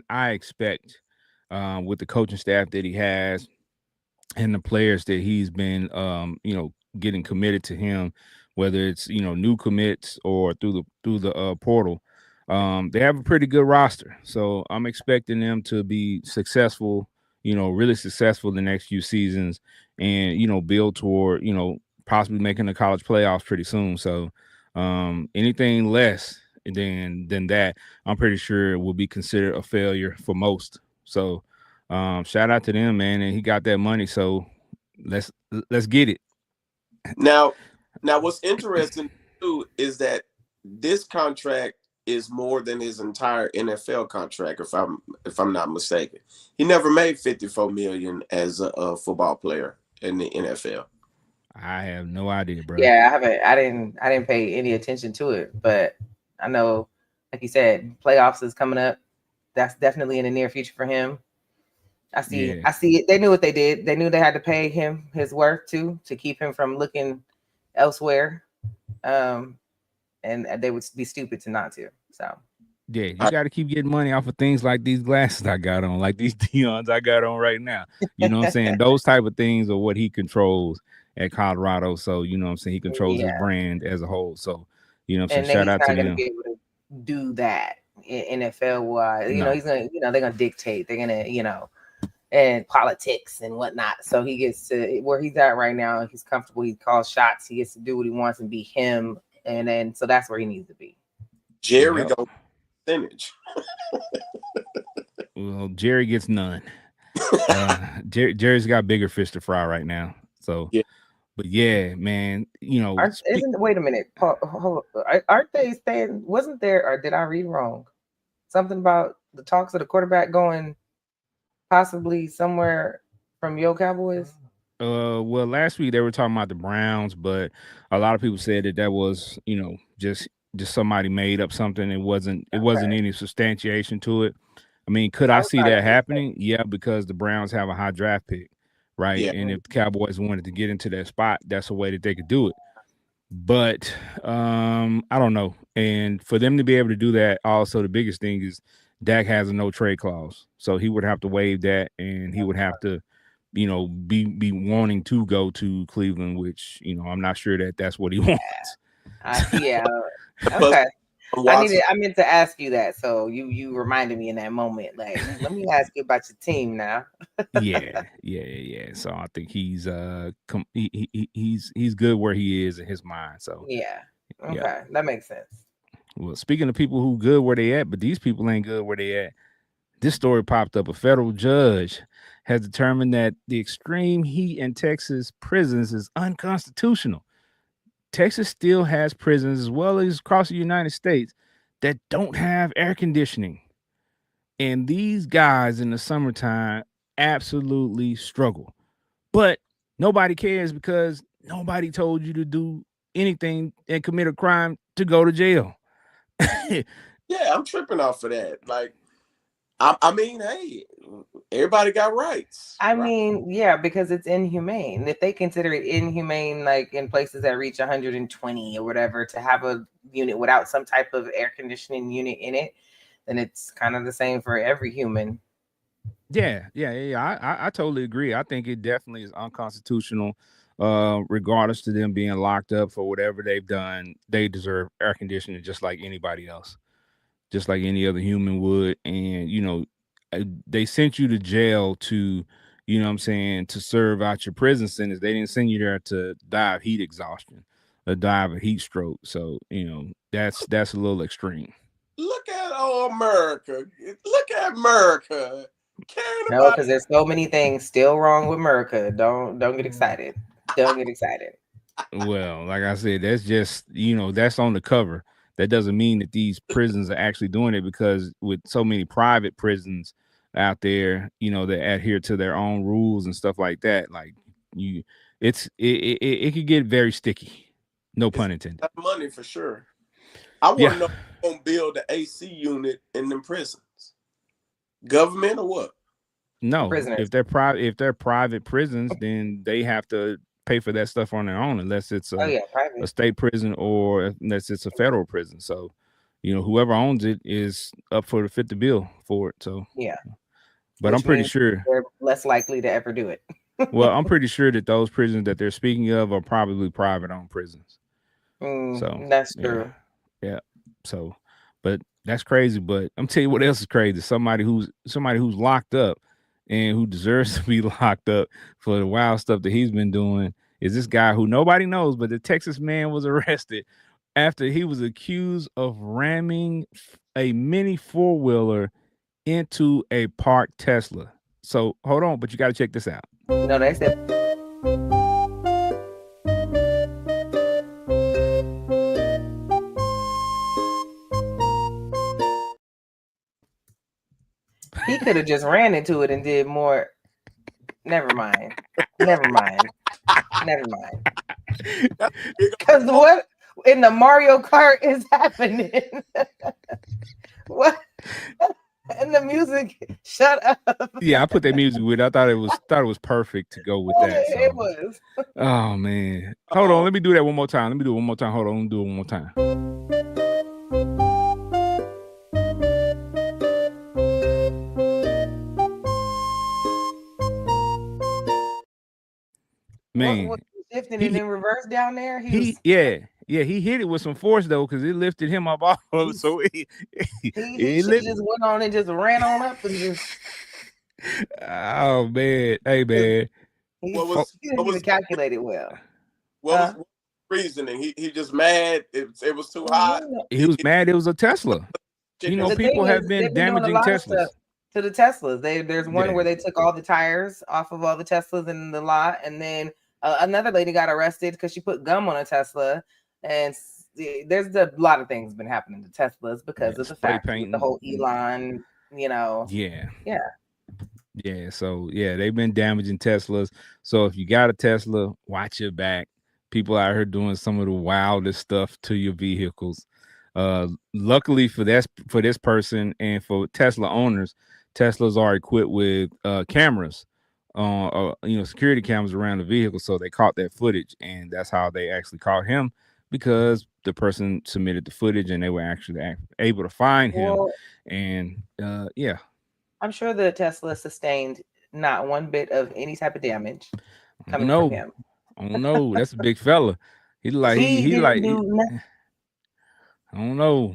S1: I expect with the coaching staff that he has and the players that he's been getting committed to him, whether it's new commits or through the portal. They have a pretty good roster. So I'm expecting them to be successful, really successful the next few seasons and build toward, possibly making the college playoffs pretty soon. So anything less than that, I'm pretty sure it will be considered a failure for most. So shout out to them, man. And he got that money. So let's get it.
S3: Now, what's interesting too is that this contract is more than his entire NFL contract. If I'm not mistaken, he never made 54 million as a football player in the NFL.
S1: I have no idea, bro.
S2: Yeah, I haven't. I didn't pay any attention to it, but I know, like you said, playoffs is coming up. That's definitely in the near future for him. I see.
S1: Yeah.
S2: I see it. They knew what they did. They knew they had to pay him his worth too to keep him from looking elsewhere. Um, and they would be stupid to not to. So
S1: Yeah, you got to keep getting money off of things like these glasses I got on, like these Dion's I got on right now. You know what I'm saying? Those type of things are what he controls at Colorado. So, you know what I'm saying? He controls his
S2: yeah,
S1: brand as a whole. So, you know what I'm saying?
S2: and then
S1: Shout
S2: he's
S1: out to
S2: not going to
S1: them.
S2: be able to do that in NFL wise.
S1: No.
S2: He's gonna, they're gonna dictate. They're gonna, and politics and whatnot. So he gets to where he's at right now. He's comfortable. He calls shots. He gets to do what he wants and be him. And then so that's where he needs to be.
S3: Jerry
S1: Yep.
S3: go percentage.
S1: Well, Jerry gets none. Jerry's got bigger fish to fry right now. So,
S3: Yeah.
S1: but yeah, man,
S2: Wait a minute. Aren't they staying? Wasn't there, or did I read wrong? Something about the talks of the quarterback going possibly somewhere from your Cowboys?
S1: well, last week they were talking about the Browns, but a lot of people said that was, just somebody made up something. It wasn't any substantiation to it. I mean, could I
S2: I was
S1: see
S2: trying to
S1: that happening? Yeah, because the Browns have a high draft pick, right?
S3: Yeah.
S1: And if the Cowboys wanted to get into that spot, that's a way that they could do it. But I don't know. And for them to be able to do that, also the biggest thing is Dak has a no trade clause, so he would have to waive that, and he would have to, be wanting to go to Cleveland, which I'm not sure that that's what he wants.
S2: Yeah.
S3: Plus,
S2: Okay.
S3: Watson,
S2: I meant to ask you that, so you reminded me in that moment. Like, let me ask you about your team now.
S1: Yeah. So I think he's he's good where he is in his mind. So
S2: Yeah. Okay,
S1: yeah.
S2: that makes sense.
S1: Well, speaking of people who good where they at, but these people ain't good where they at. This story popped up. A federal judge has determined that the extreme heat in Texas prisons is unconstitutional. Texas still has prisons, as well as across the United States, that don't have air conditioning. And these guys in the summertime absolutely struggle. But nobody cares because nobody told you to do anything and commit a crime to go to jail.
S3: yeah, I'm tripping off of that. Like, I mean, hey, everybody got rights.
S2: I
S3: right?
S2: mean, yeah, because it's inhumane. If they consider it inhumane, like in places that reach 120 or whatever, to have a unit without some type of air conditioning unit in it, then it's kind of the same for every human.
S1: Yeah. I totally agree. I think it definitely is unconstitutional. Regardless to them being locked up for whatever they've done, they deserve air conditioning just like anybody else, just like any other human would. And they sent you to jail to, what I'm saying, to serve out your prison sentence. They didn't send you there to die of heat exhaustion or die of a heat stroke. So that's a little extreme.
S3: Look at America. Look at America. Caring
S2: No,
S3: about
S2: because there's so many things still wrong with America. Don't get excited. Don't get excited.
S1: Well, like I said, that's just that's on the cover. That doesn't mean that these prisons are actually doing it, because with so many private prisons out there, that adhere to their own rules and stuff like that, like it could get very sticky. No
S3: it's
S1: pun intended.
S3: money for sure. I want
S1: Yeah.
S3: to know who's gonna build the AC unit in them prisons. Government or what?
S1: No,
S2: Prisoners.
S1: if they're private prisons, then they have to pay for that stuff on their own, unless it's
S2: Oh
S1: a
S2: yeah, private.
S1: state prison or unless it's a federal prison. So, whoever owns it is up for the fit the bill for it. So,
S2: Yeah,
S1: but I'm
S2: which
S1: pretty
S2: means
S1: sure.
S2: they're less likely to ever do it.
S1: Well, I'm pretty sure that those prisons that they're speaking of are probably private owned prisons. So,
S2: That's
S1: yeah,
S2: true.
S1: yeah. So, but that's crazy. But I'm telling you what else is crazy. Somebody who's locked up and who deserves to be locked up for the wild stuff that he's been doing is this guy who nobody knows, but the Texas man was arrested after he was accused of ramming a mini four-wheeler into a parked Tesla. So hold on, but you got to check this out.
S2: No, they said he could have just ran into it and did more. Never mind. Because what in the Mario Kart is happening? What? And the music, shut up.
S1: Yeah, I put that music with. I thought it was perfect to go with that. So.
S2: It was.
S1: Oh man, hold on. Let me do that one more time. Hold on. Let me do it one more time. Man,
S2: what shifting it in reverse down there?
S1: He hit it with some force though, because it lifted him up off of it. So he
S2: just went on and just ran on up and just.
S1: Oh man, hey man,
S2: he didn't even calculate it well.
S3: What was reasoning? He just mad. It was too hot.
S1: He was mad. It was a Tesla. People have been damaging Teslas.
S2: To the Teslas. There's one where they took all the tires off of all the Teslas in the lot, and then Another lady got arrested because she put gum on a Tesla, and there's a lot of things been happening to Teslas because of the
S1: spray
S2: fact with the
S1: painting.
S2: whole Elon,
S1: Yeah.
S2: yeah.
S1: Yeah, so yeah, they've been damaging Teslas. So if you got a Tesla, watch your back. People out here doing some of the wildest stuff to your vehicles. Luckily for this person and for Tesla owners, Teslas are equipped with cameras, security cameras around the vehicle. So they caught that footage, and that's how they actually caught him, because the person submitted the footage, and they were actually able to find him.
S2: Well,
S1: And yeah.
S2: I'm sure the Tesla sustained not one bit of any type of damage coming from
S1: No,
S2: him.
S1: I don't know. That's a big fella. He like
S2: He
S1: he
S2: didn't
S1: like
S2: do nothing.
S1: I don't know.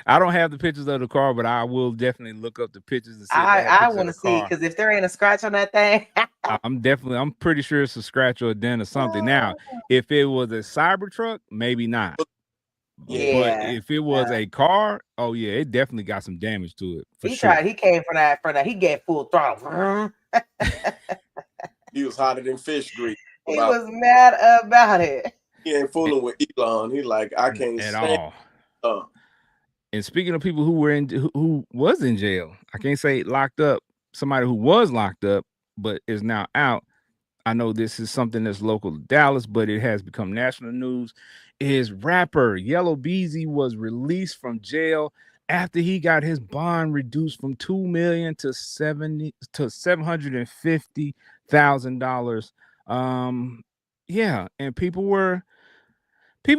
S1: I don't have the pictures of the car, but I will definitely look up the pictures and see if they have
S2: I
S1: pictures of
S2: want
S1: the
S2: to see,
S1: car.
S2: because if there ain't a scratch on that thing,
S1: I'm pretty sure it's a scratch or a dent or something. Now, if it was a Cybertruck, maybe not.
S3: Yeah.
S1: But
S2: yeah.
S1: if it was a car, oh yeah, it definitely got some damage to it for
S2: He
S1: sure.
S2: tried. He came for that. He gave full throttle.
S3: He was hotter than fish grease.
S2: He was mad about it.
S3: He ain't fooling with Elon. He like, I can't
S1: At
S3: stand.
S1: all. And speaking of people who was in jail, I can't say locked up. Somebody who was locked up but is now out. I know this is something that's local to Dallas, but it has become national news. Is rapper Yellow Beezy was released from jail after he got his bond reduced from $2 million to $750,000. Yeah, and people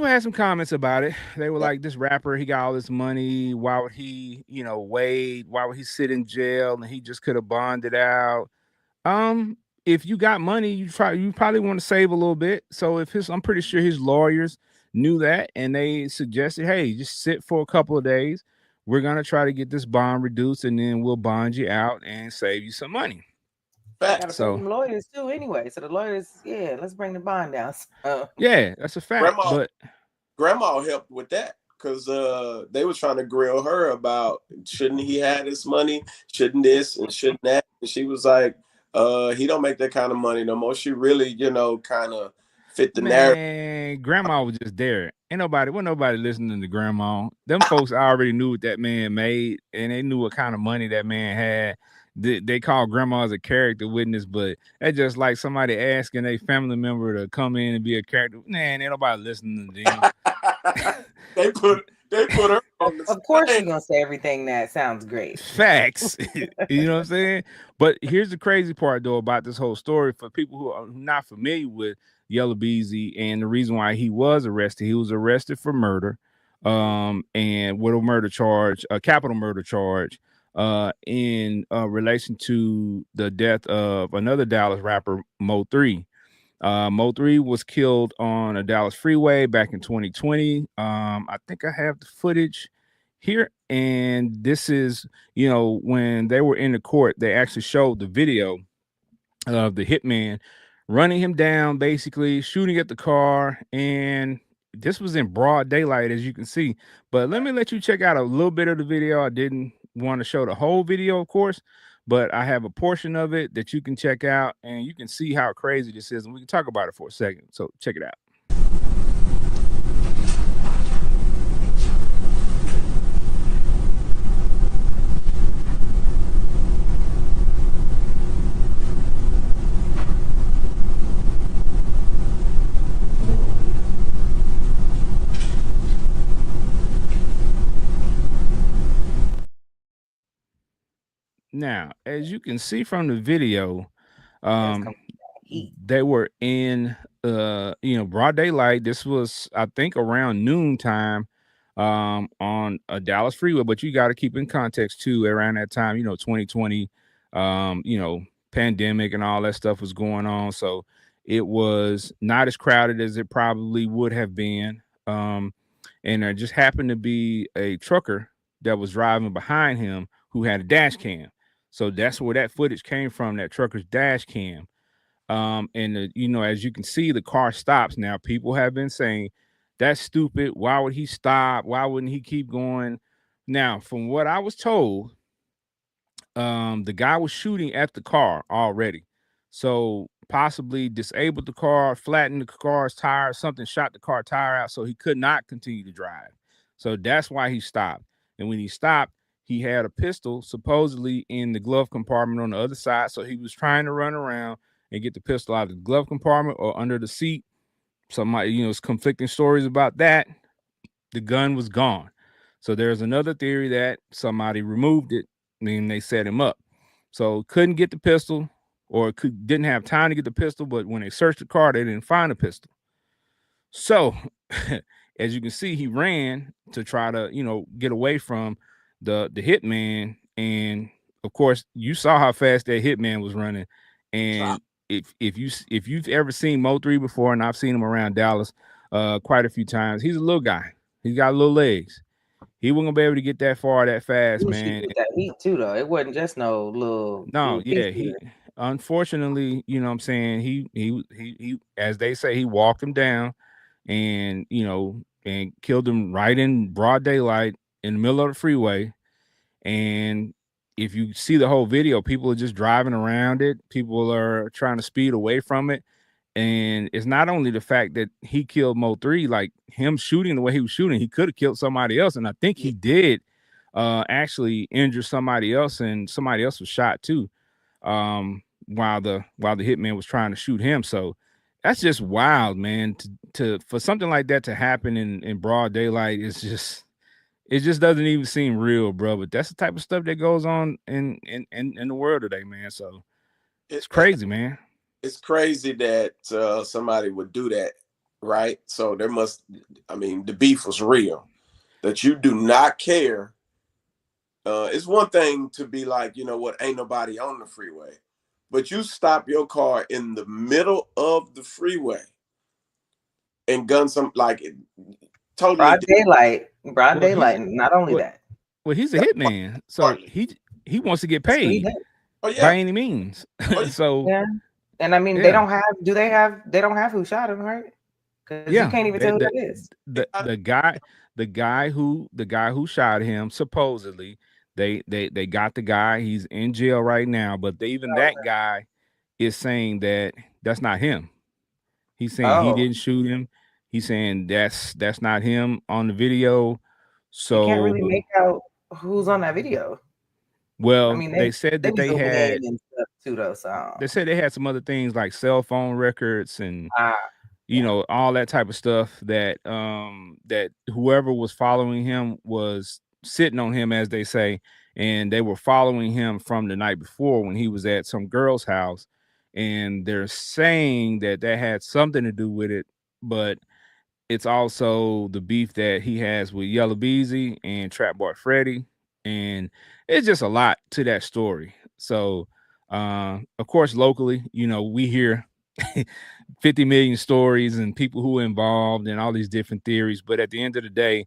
S1: had some comments about it. They were like, this rapper, he got all this money. Why would he, wait? Why would he sit in jail? And he just could have bonded out. If you got money, you probably want to save a little bit. So I'm pretty sure his lawyers knew that, and they suggested, hey, just sit for a couple of days. We're gonna try to get this bond reduced, and then we'll bond you out and save you some money.
S2: Got to pay them lawyers too, anyway. So the lawyers, let's bring the bond down.
S1: Yeah, that's a fact.
S3: Grandma helped with that, because they were trying to grill her about, shouldn't he have this money? Shouldn't this and shouldn't that? And she was like, he don't make that kind of money no more. She really, kind of fit the narrative.
S1: Grandma was just there. Wasn't nobody listening to grandma. Them folks already knew what that man made, and they knew what kind of money that man had. They call grandma as a character witness, but that's just like somebody asking a family member to come in and be a character. Man, ain't nobody listening to them.
S3: They put her on the
S2: Of course, you're gonna say everything that sounds great.
S1: Facts. You know what I'm saying? But here's the crazy part, though, about this whole story for people who are not familiar with Yellow Beezy and the reason why he was arrested. He was arrested for murder, and with a capital murder charge, in relation to the death of another Dallas rapper, Mo 3. Mo 3 was killed on a Dallas freeway back in 2020. I think I have the footage here, and this is, when they were in the court, they actually showed the video of the hitman running him down, basically shooting at the car, and this was in broad daylight, as you can see. But let me let you check out a little bit of the video. I didn't want to show the whole video, of course, but I have a portion of it that you can check out, and you can see how crazy this is, and we can talk about it for a second. So check it out. Now, as you can see from the video, they were in broad daylight. This was, I think, around noon time on a Dallas freeway, but you got to keep in context too, around that time, 2020, pandemic and all that stuff was going on. So it was not as crowded as it probably would have been. And there just happened to be a trucker that was driving behind him who had a dash cam. So that's where that footage came from, that trucker's dash cam. And as you can see, the car stops. Now, people have been saying, that's stupid. Why would he stop? Why wouldn't he keep going? Now, from what I was told, the guy was shooting at the car already. So possibly disabled the car, flattened the car's tire, something shot the car tire out, so he could not continue to drive. So that's why he stopped. And when he stopped, he had a pistol supposedly in the glove compartment on the other side. So he was trying to run around and get the pistol out of the glove compartment or under the seat. Somebody, it's conflicting stories about that. The gun was gone. So there's another theory that somebody removed it, and they set him up. So couldn't get the pistol, or didn't have time to get the pistol. But when they searched the car, they didn't find the pistol. So, as you can see, he ran to try to, get away from the hitman. And of course, you saw how fast that hitman was running. And if you've ever seen Mo3 before, and I've seen him around Dallas quite a few times, he's a little guy. He's got little legs. He wasn't gonna be able to get that far that fast, man.
S2: That heat too, though. It wasn't just no little.
S1: No,
S2: little
S1: yeah, he unfortunately, what I'm saying, he as they say, he walked him down and and killed him right in broad daylight in the middle of the freeway. And if you see the whole video, people are just driving around it. People are trying to speed away from it. And it's not only the fact that he killed Mo3, like him shooting the way he was shooting, he could have killed somebody else. And I think he did actually injure somebody else, and somebody else was shot too. While the hitman was trying to shoot him. So that's just wild, man. To for something like that to happen in broad daylight, it just doesn't even seem real, bro. But that's the type of stuff that goes on in the world today, man. So it's crazy, man.
S3: It's crazy that somebody would do that, right? So the beef was real. That you do not care. It's one thing to be like, you know what, ain't nobody on the freeway. But you stop your car in the middle of the freeway and gun totally
S2: broad daylight. Not only that.
S1: Well, he's a hitman, so he wants to get paid by any means. So
S2: yeah, and I mean they don't have. Do they have? They don't have who shot him, right? Because you can't even tell who that is.
S1: The guy who shot him, supposedly they got the guy. He's in jail right now, but that guy is saying that that's not him. He's saying he didn't shoot him. He's saying that's not him on the video. So
S2: you can't really make out who's on that video.
S1: Well, I mean, they said that they had
S2: stuff too, though. So
S1: they said they had some other things like cell phone records and all that type of stuff that that whoever was following him was sitting on him, as they say, and they were following him from the night before when he was at some girl's house, and they're saying that had something to do with it, but it's also the beef that he has with Yellow Beezy and Trap Boy Freddy, and it's just a lot to that story. So of course locally, we hear 50 million stories and people who are involved and all these different theories, but at the end of the day,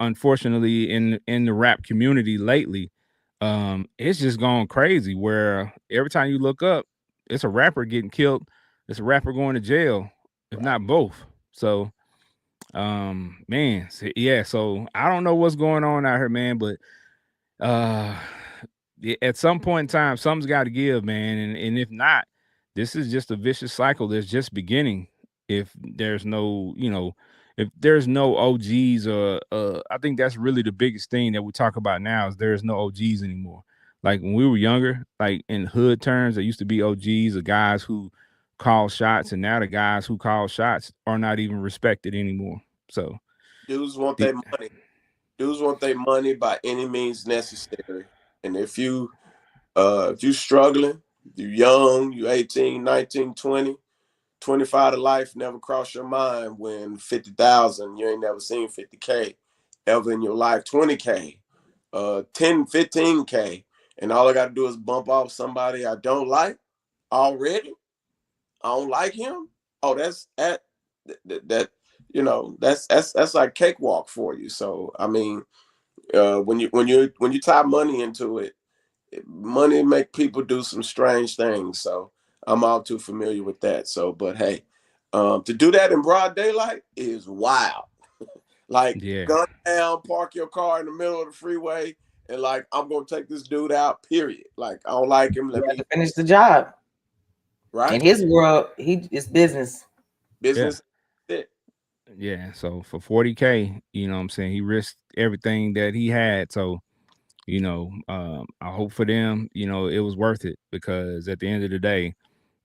S1: unfortunately in the rap community lately, it's just gone crazy where every time you look up, it's a rapper getting killed, it's a rapper going to jail, if not both. So man, so I don't know what's going on out here, man, but at some point in time something's got to give, man, and if not, this is just a vicious cycle that's just beginning. If there's no, if there's no OGs, or I think that's really the biggest thing that we talk about now is there's no OGs anymore. Like when we were younger, like in hood terms, there used to be OGs, the guys who call shots, and now the guys who call shots are not even respected anymore. So
S3: dudes want their money. Dudes want their money by any means necessary. And if you struggling, you young, you 18, 19, 20, 25 to life, never cross your mind when 50,000, you ain't never seen 50K ever in your life, 20K, 10, 15K. And all I got to do is bump off somebody I don't like already. I don't like him. Oh, that's like cakewalk for you. So, I mean, when you tie money into it, money make people do some strange things. So I'm all too familiar with that. So, but hey, to do that in broad daylight is wild. Gun down, park your car in the middle of the freeway, and I'm gonna take this dude out. Period. Like I don't like him. Let me
S2: finish the job.
S3: Right.
S2: In his world, it's business.
S1: Yeah.
S3: Business. It.
S1: Yeah. So for 40K, you know what I'm saying, he risked everything that he had. So, I hope for them, it was worth it, because at the end of the day,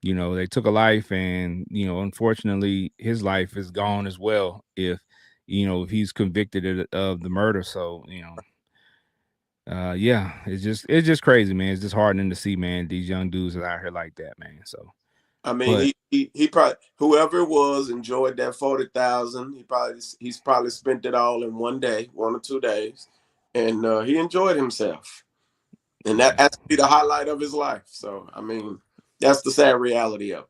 S1: they took a life, and, unfortunately his life is gone as well if he's convicted of the murder. So, yeah, it's just crazy, man. It's just hardening to see, man, these young dudes are out here like that, man. So,
S3: I mean,
S1: but
S3: he probably, whoever it was, enjoyed that 40,000. He's probably spent it all in one day, 1 or 2 days, and he enjoyed himself, and
S1: yeah,
S3: that's be the highlight of his life. So I mean, that's the sad reality of it.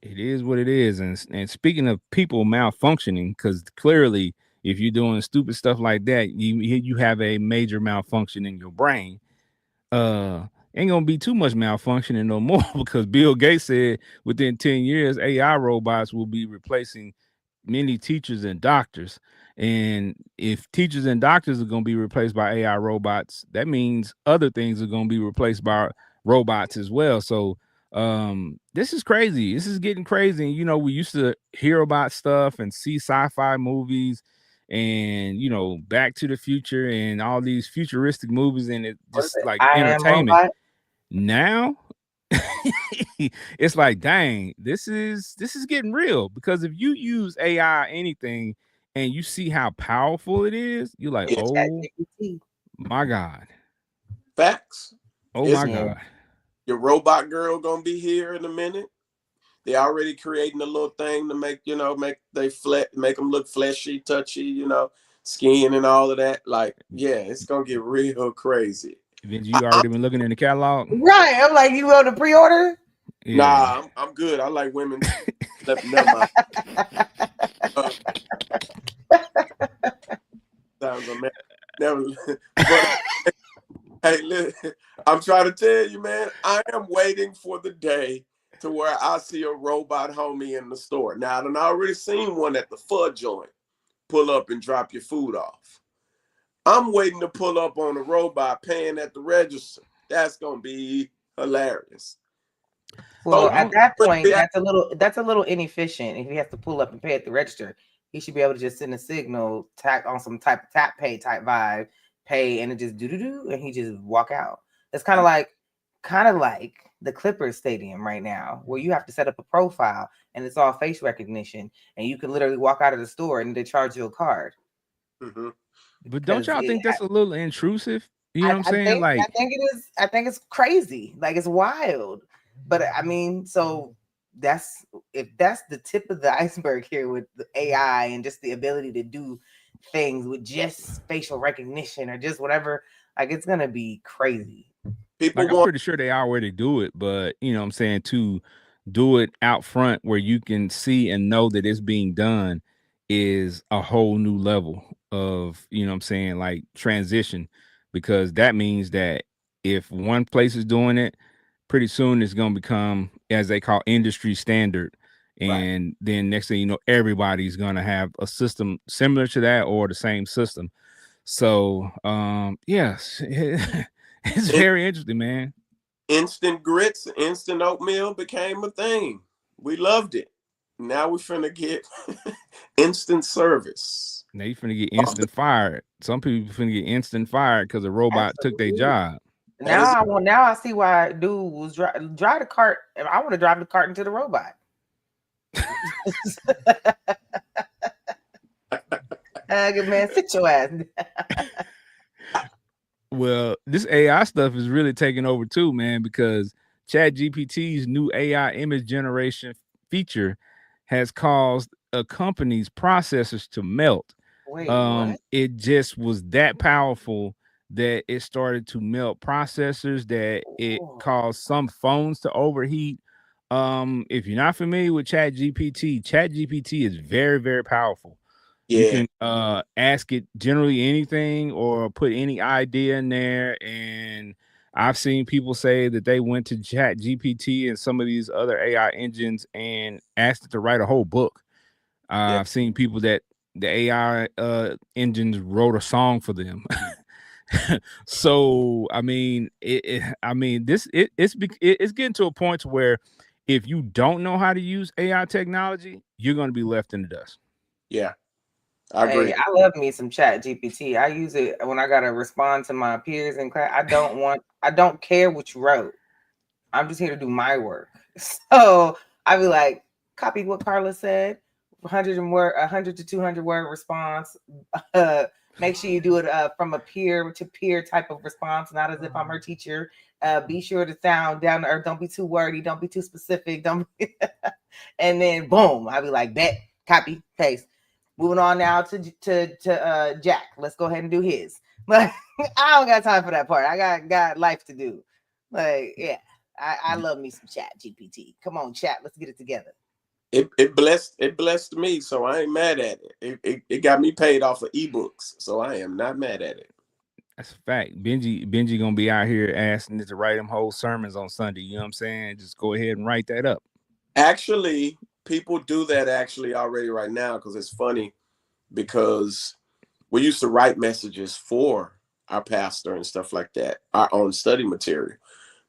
S1: it is what it is. And speaking of people malfunctioning, because clearly, if you're doing stupid stuff like that, you have a major malfunction in your brain. Ain't gonna be too much malfunctioning no more, because Bill Gates said within 10 years AI robots will be replacing many teachers and doctors. And if teachers and doctors are going to be replaced by AI robots, that means other things are going to be replaced by robots as well. So this is crazy. This is getting crazy. And we used to hear about stuff and see sci-fi movies and Back to the Future and all these futuristic movies, and it
S2: What is
S1: just
S2: it?
S1: like
S2: I am
S1: entertainment.
S2: robot.
S1: Now it's like, dang, this is getting real, because if you use AI anything and you see how powerful it is, you're like,
S3: Yeah,
S1: oh
S2: ChatGPT.
S1: my God.
S3: facts.
S1: Oh
S3: It's
S1: my
S2: Yeah.
S1: God.
S3: your robot girl gonna be here in a minute. They already creating a little thing to make make them look fleshy, touchy, skin and all of that. Like, yeah, it's gonna get real crazy.
S1: Vince,
S3: I,
S1: you
S3: I'm
S1: already been looking in the catalog?
S2: Right. I'm like, you want to pre-order?
S1: Yeah.
S3: nah, I'm good. I like women. Never mind. Uh, sounds amazing. Never, but hey, listen, I'm trying to tell you, man. I am waiting for the day to where I see a robot homie in the store. Now, I done already seen one at the pho joint. Pull up and drop your food off. I'm waiting to pull up on a robot paying at the register. That's gonna be hilarious.
S2: Well,
S3: So,
S1: I
S2: at
S1: don't
S2: that
S3: but
S2: point,
S3: yeah,
S2: that's a little inefficient. If he has to pull up and pay at the register, he should be able to just send a signal, tap on some type of tap pay type vibe, pay, and it just do do do, and he just walk out. It's kind of like the Clippers stadium right now, where you have to set up a profile and it's all face recognition, and you can literally walk out of the store and they charge you a card.
S3: mm-hmm.
S1: but don't
S2: Because
S1: y'all think that's a little intrusive? You know
S2: I,
S1: what I'm
S2: I
S1: saying?
S2: think I
S1: Like,
S2: think it is. I think it's crazy. Like it's wild. But I mean, so that's if that's the tip of the iceberg here with the AI and just the ability to do things with just facial recognition or just whatever. Like it's gonna be crazy.
S3: People
S1: Like, I'm
S3: want,
S1: pretty sure they already do it, but what I'm saying, to do it out front where you can see and know that it's being done is a whole new level of, what I'm saying, like transition, because that means that if one place is doing it, pretty soon it's going to become, as they call, industry standard.
S2: Right.
S1: And then next thing you know, everybody's going to have a system similar to that or the same system. So, yes, it's
S3: in,
S1: very interesting, man.
S3: instant grits, instant oatmeal became a thing. We loved it. Now we're finna get instant service.
S1: Now you finna get instant fired. Some people finna get instant fired because a robot took their
S2: Absolutely.
S1: job.
S3: As
S2: Now I see why dude was drive the cart. I want to drive the cart into the robot. Good man, sit your ass.
S1: Well, this AI stuff is really taking over too, man, because ChatGPT's new AI image generation feature has caused a company's processors to melt.
S2: Wait, what?
S1: It just was that powerful that it started to melt processors, that it
S2: Oh,
S1: caused some phones to overheat. If you're not familiar with ChatGPT is very, very powerful. You
S3: yeah,
S1: can ask it generally anything or put any idea in there. And I've seen people say that they went to Chat GPT and some of these other AI engines and asked it to write a whole book.
S3: yeah.
S1: I've seen people that the AI engines wrote a song for them. So I mean, I mean, it's getting to a point to where if you don't know how to use AI technology, you're going to be left in the dust.
S3: Yeah, I agree.
S2: Hey, I love me some Chat GPT. I use it when I gotta respond to my peers in class. I don't care what you wrote. I'm just here to do my work. So I be like, copy what Carla said, 100 to 200 word response. Make sure you do it from a peer to peer type of response, not as if I'm her teacher. Be sure to sound down to earth. Don't be too wordy. Don't be too specific. Don't. Be and then boom, I be like, bet, copy, paste. Moving on now to Jack. Let's go ahead and do his. Like I don't got time for that part. I got life to do. Like yeah. I love me some Chat GPT. Come on, chat. Let's get it together.
S3: It blessed me, so I ain't mad at it. It got me paid off of ebooks, so I am not mad at it.
S1: That's a fact. Benji gonna be out here asking it to write them whole sermons on Sunday. You know what I'm saying? Just go ahead and write that up.
S3: Actually, people do that actually already right now because it's funny because we used to write messages for our pastor and stuff like that, our own study material.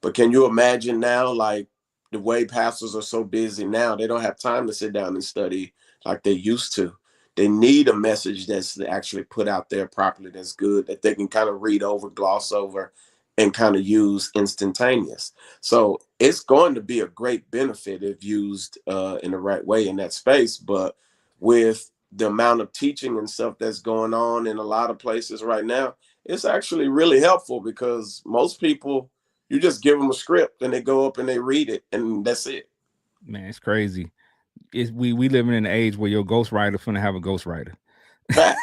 S3: But can you imagine now, like the way pastors are so busy now, they don't have time to sit down and study like they used to. They need a message that's actually put out there properly, that's good, that they can kind of read over, gloss over, and kind of use instantaneous. So it's going to be a great benefit if used in the right way in that space. But with the amount of teaching and stuff that's going on in a lot of places right now, it's actually really helpful because most people, you just give them a script and they go up and they read it and that's it.
S1: Man, it's crazy. We living in an age where your ghostwriter finna have a ghostwriter.
S3: Fact.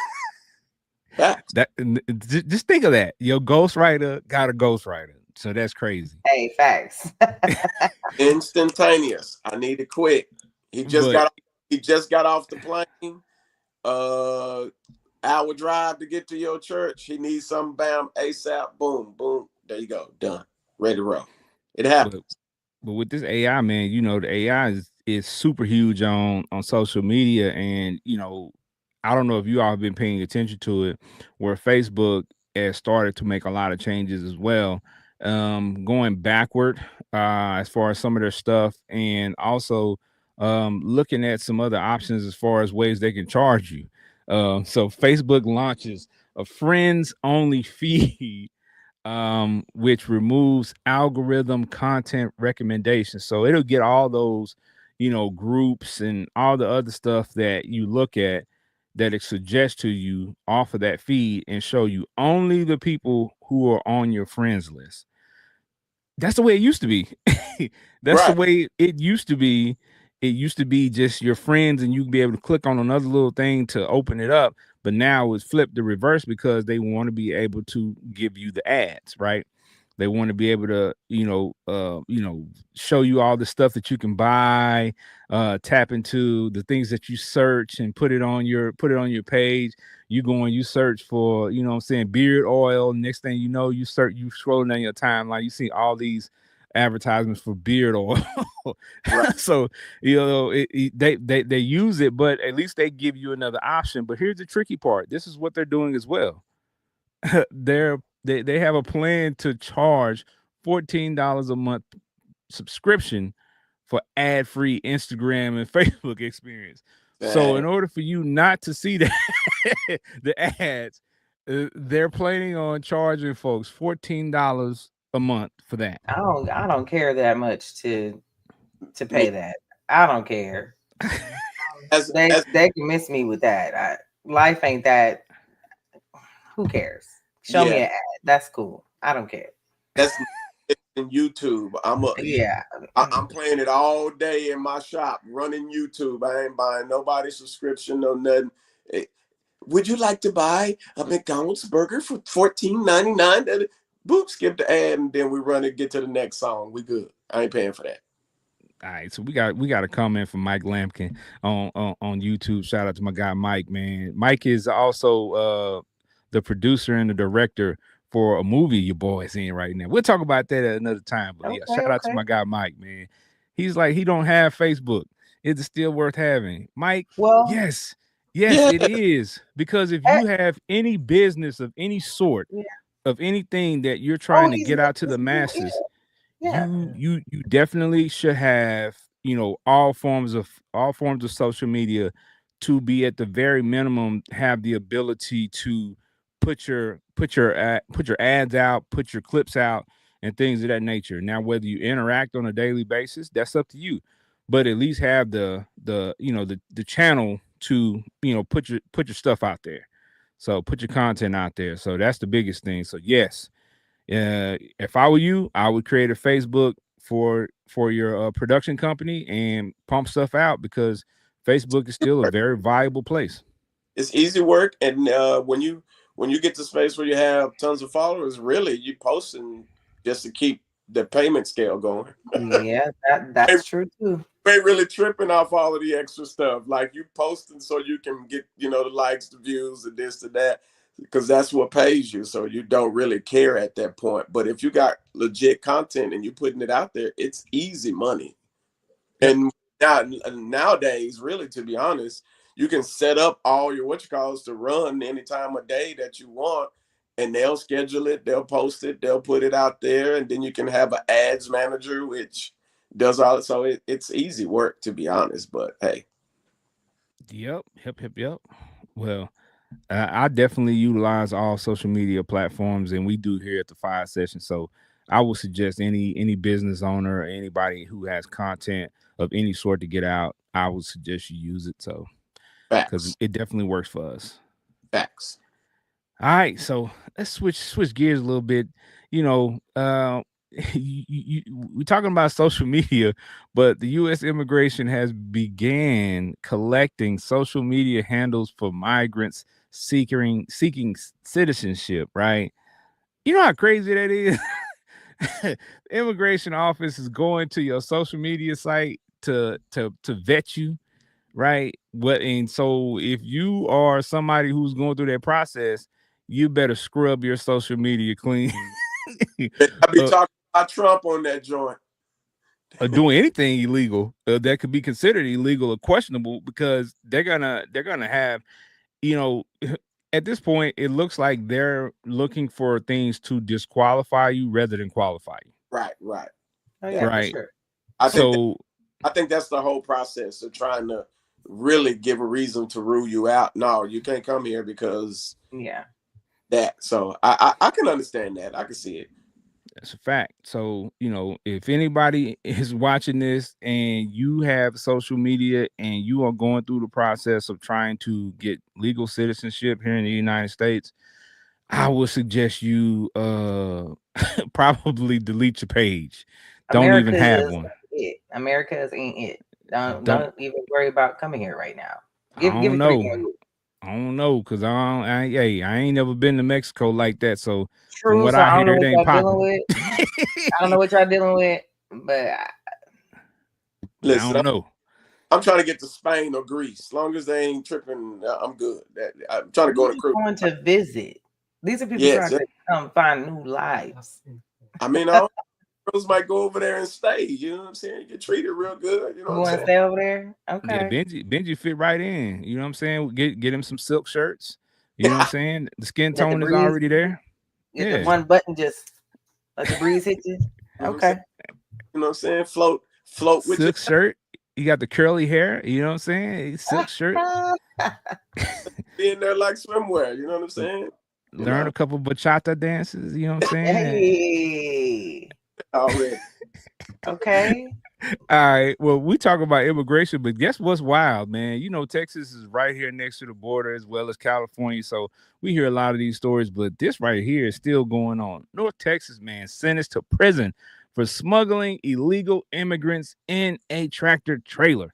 S3: Facts.
S1: That just think of that. Your ghostwriter got a ghostwriter. So that's crazy.
S2: Hey, facts.
S3: Instantaneous. I need to quit. He just got off the plane. Hour drive to get to your church. He needs some bam ASAP. Boom, boom. There you go. Done. Ready to roll. It happens.
S1: But with this AI, man, you know, the AI is super huge on social media. And, you know, I don't know if you all have been paying attention to it, where Facebook has started to make a lot of changes as well. Going backward as far as some of their stuff, and also looking at some other options as far as ways they can charge you. So Facebook launches a friends only feed, which removes algorithm content recommendations. So it'll get all those, you know, groups and all the other stuff that you look at that it suggests to you off of that feed and show you only the people who are on your friends list. That's the way it used to be. That's the way it used to be. It used to be just your friends, and you'd be able to click on another little thing to open it up. But now it's flipped the reverse because they want to be able to give you the ads, right? They want to be able to, show you all the stuff that you can buy, tap into the things that you search and put it on your page. You go and you search for, you know what I'm saying, beard oil. Next thing you know, you scrolling down your timeline, you see all these advertisements for beard oil. So, you know, they use it, but at least they give you another option. But here's the tricky part. This is what they're doing as well. They have a plan to charge $14 a month subscription for ad-free Instagram and Facebook experience. So in order for you not to see that the ads, they're planning on charging folks $14 a month for that.
S2: I don't care that much to pay that. I don't care. They can miss me with that. Life ain't that. Who cares? Show me an ad. That's cool. I don't care.
S3: That's in YouTube. I'm playing it all day in my shop, running YouTube. I ain't buying nobody's subscription or nothing. Would you like to buy a McDonald's burger for $14.99? Boop, skip the ad, and then we run and get to the next song. We good. I ain't paying for that.
S1: All right, so we got a comment from Mike Lampkin on YouTube. Shout out to my guy Mike, man. Mike is also the producer and the director for a movie your boy's in right now. We'll talk about that at another time. But shout out to my guy Mike, man. He's like, he don't have Facebook. Is it still worth having? Mike,
S2: well,
S1: yes, it is. Because if you have any business of any sort, of anything that you're trying to get out to the masses,
S2: Yeah.
S1: You definitely should have, all forms of social media to be at the very minimum have the ability to put your ads out, put your clips out, and things of that nature. Now, whether you interact on a daily basis, that's up to you, but at least have the channel to put your stuff out there. So put your content out there. So that's the biggest thing. So yes, if I were you, I would create a Facebook for your production company and pump stuff out, because Facebook is still a very viable place.
S3: It's easy work, and when you get to space where you have tons of followers, really you posting just to keep the payment scale going.
S2: Yeah, that's true too.
S3: We ain't really tripping off all of the extra stuff. Like you posting so you can get, the likes, the views, and this, and that, because that's what pays you. So you don't really care at that point. But if you got legit content and you putting it out there, it's easy money.
S1: Yep.
S3: And nowadays, really, to be honest, you can set up all your to run any time of day that you want, and they'll schedule it, they'll post it, they'll put it out there, and then you can have an ads manager which does all. So it's easy work, to be honest. But hey,
S1: Yep. Well, I definitely utilize all social media platforms, and we do here at the Fiyah Session. So I would suggest any business owner or anybody who has content of any sort to get out, I would suggest you use it. So because
S3: facts,
S1: it definitely works for us.
S3: facts.
S1: All right, so let's switch gears a little bit. You know, we're talking about social media, but the U.S. immigration has began collecting social media handles for migrants seeking citizenship. Right? You know how crazy that is. The immigration office is going to your social media site to vet you, right? What and so if you are somebody who's going through that process, you better scrub your social media clean.
S3: I be
S1: uh,
S3: talking about Trump on that joint.
S1: doing anything illegal that could be considered illegal or questionable, because they're gonna have, you know at this point it looks like they're looking for things to disqualify you rather than qualify you.
S3: Right, right.
S2: Oh
S3: Yeah.
S2: yeah, for
S1: Right.
S2: sure.
S3: I think
S1: So
S3: I think that's the whole process of trying to really give a reason to rule you out. No, you can't come here because
S2: Yeah.
S3: that. So I can understand that. I can see it.
S1: that's a fact. So, if anybody is watching this and you have social media and you are going through the process of trying to get legal citizenship here in the United States, I would suggest you probably delete your page. Don't even
S2: America
S1: have
S2: is
S1: one.
S2: it. America's ain't it. Don't
S1: Don't
S2: don't even worry about coming here right now.
S1: I
S2: Give
S1: don't
S2: it 3
S1: know.
S2: more years.
S1: I don't know, because I ain't never been to Mexico like that. So from
S2: True.
S1: what
S2: So
S1: I
S2: I don't know
S1: hear, it
S2: what
S1: ain't
S2: y'all dealing
S1: popping.
S2: with. I don't know what y'all dealing with, but
S1: I
S3: Listen,
S1: don't know.
S3: I'm trying to get to Spain or Greece. As long as they ain't tripping, I'm good. I'm trying to go
S2: you
S3: on a
S2: just
S3: cruise.
S2: going to visit. These are people
S3: Yes,
S2: trying to come find new lives.
S3: I mean, all girls might go over there and stay. You know what I'm saying? Get treated real good. You know
S2: You
S3: what I'm
S2: want to
S3: saying?
S2: stay over there?
S1: Yeah,
S2: Okay.
S1: Benji fit right in. You know what I'm saying? Get him some silk shirts. You know what I'm saying? The skin
S2: Let the
S1: tone is
S2: breeze
S1: already there.
S2: get the
S1: Yeah.
S2: one button, just let the breeze hit you.
S3: You know what I'm saying?
S2: Okay.
S3: You know what I'm saying? Float with you.
S1: Silk shirt. You got the curly hair. You know what I'm saying? Silk shirt.
S3: Be in there like swimwear. You know what I'm
S1: l-
S3: saying? You
S1: Learn
S3: know,
S1: a couple bachata dances. You know what I'm saying?
S2: Hey.
S3: already.
S2: Okay.
S1: All right. Well, we talk about immigration, but guess what's wild, man? Texas is right here next to the border as well as California. So we hear a lot of these stories, but this right here is still going on. North Texas man sentenced to prison for smuggling illegal immigrants in a tractor trailer.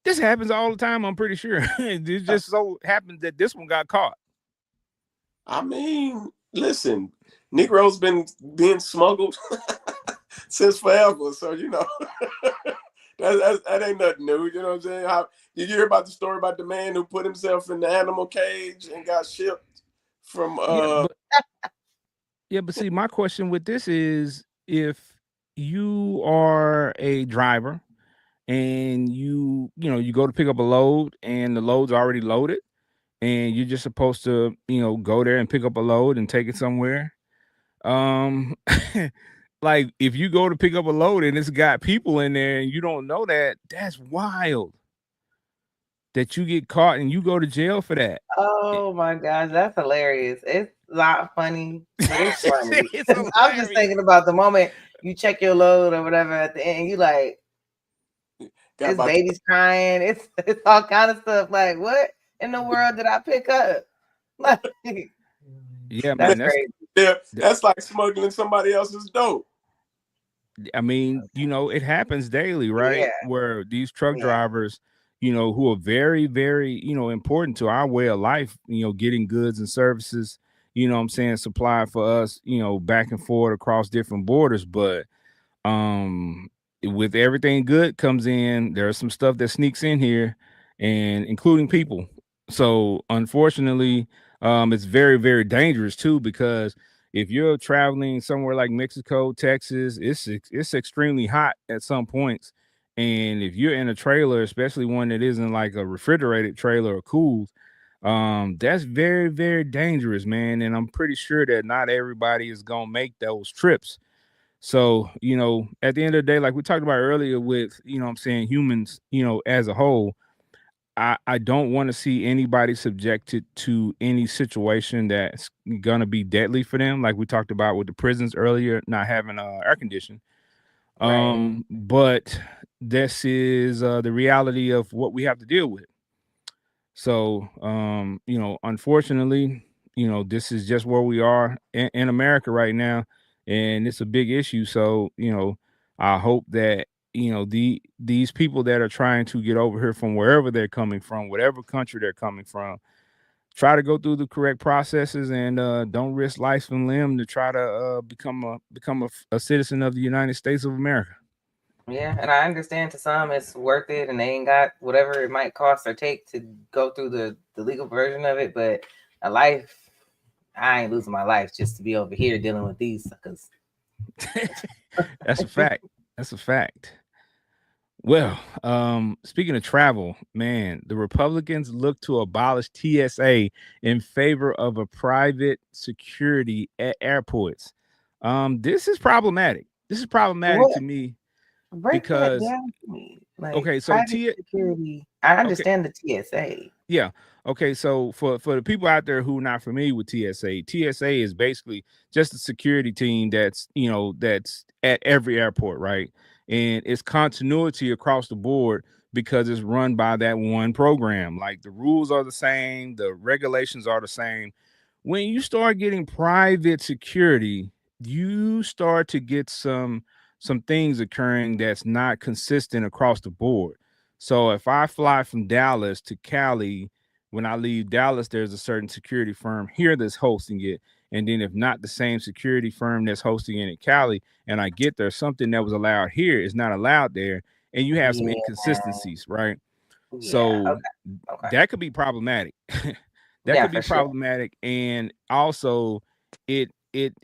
S1: This happens all the time, I'm pretty sure. It just so happens that this one got caught.
S3: I mean, listen, Negroes been being smuggled since forever. So that ain't nothing new. You know what I'm saying? How did you hear about the story about the man who put himself in the animal cage and got shipped from?
S1: Yeah, but see, my question with this is, if you are a driver and you go to pick up a load and the load's already loaded and you're just supposed to go there and pick up a load and take it somewhere, um like if you go to pick up a load and it's got people in there and you don't know that, that's wild. That you get caught and you go to jail for that.
S2: Oh my gosh, that's hilarious. It's not funny, but it's funny.
S1: It's
S2: I'm just
S1: hilarious.
S2: thinking about the moment you check your load or whatever at the end, you like,
S3: Got
S2: it's
S3: about
S2: babies crying, it's all kind of stuff. Like, what in the world did I pick up? Like,
S1: Yeah, man,
S2: that's crazy.
S3: that's like smuggling somebody else's dope.
S1: I mean, it happens daily,
S2: Yeah,
S1: right? Where these truck
S2: yeah,
S1: drivers, who are very, very, important to our way of life, getting goods and services, what I'm saying, supplied for us, back and forth across different borders. But with everything good comes in, there's some stuff that sneaks in here, and including people. So unfortunately, it's very, very dangerous too, because if you're traveling somewhere like Mexico, Texas, it's extremely hot at some points. And if you're in a trailer, especially one that isn't like a refrigerated trailer or cooled, that's very, very dangerous, man. And I'm pretty sure that not everybody is gonna make those trips. So, at the end of the day, like we talked about earlier with, what I'm saying, humans, as a whole, I don't want to see anybody subjected to any situation that's gonna be deadly for them. Like we talked about with the prisons earlier, not having air conditioning.
S2: right.
S1: But this is the reality of what we have to deal with. So, unfortunately, this is just where we are in America right now, and it's a big issue. So, I hope that these people that are trying to get over here from wherever they're coming from, whatever country they're coming from, try to go through the correct processes and don't risk life and limb to try to become a citizen of the United States of America.
S2: Yeah, and I understand to some it's worth it, and they ain't got whatever it might cost or take to go through the legal version of it. But a life, I ain't losing my life just to be over here dealing with these suckers.
S1: That's a fact. That's a fact. Well, speaking of travel, man, the Republicans look to abolish TSA in favor of a private security at airports. This is problematic. This is problematic
S2: What?
S1: to me
S2: Break that
S1: because
S2: down to me. Like
S1: okay, so
S2: private security. I
S1: okay,
S2: understand the TSA.
S1: yeah. Okay, so for the people out there who are not familiar with TSA, TSA is basically just a security team that's at every airport, right? And it's continuity across the board because it's run by that one program. Like the rules are the same, the regulations are the same. When you start getting private security, you start to get some things occurring that's not consistent across the board. So if I fly from Dallas to Cali, when I leave Dallas, there's a certain security firm here that's hosting it. And then if not the same security firm that's hosting it in Cali, and I get there, something that was allowed here is not allowed there. And you have some
S2: Yeah,
S1: inconsistencies, right?
S2: yeah.
S1: So
S2: Okay, okay.
S1: that could be problematic. That
S2: Yeah,
S1: could be
S2: for sure.
S1: problematic. And also it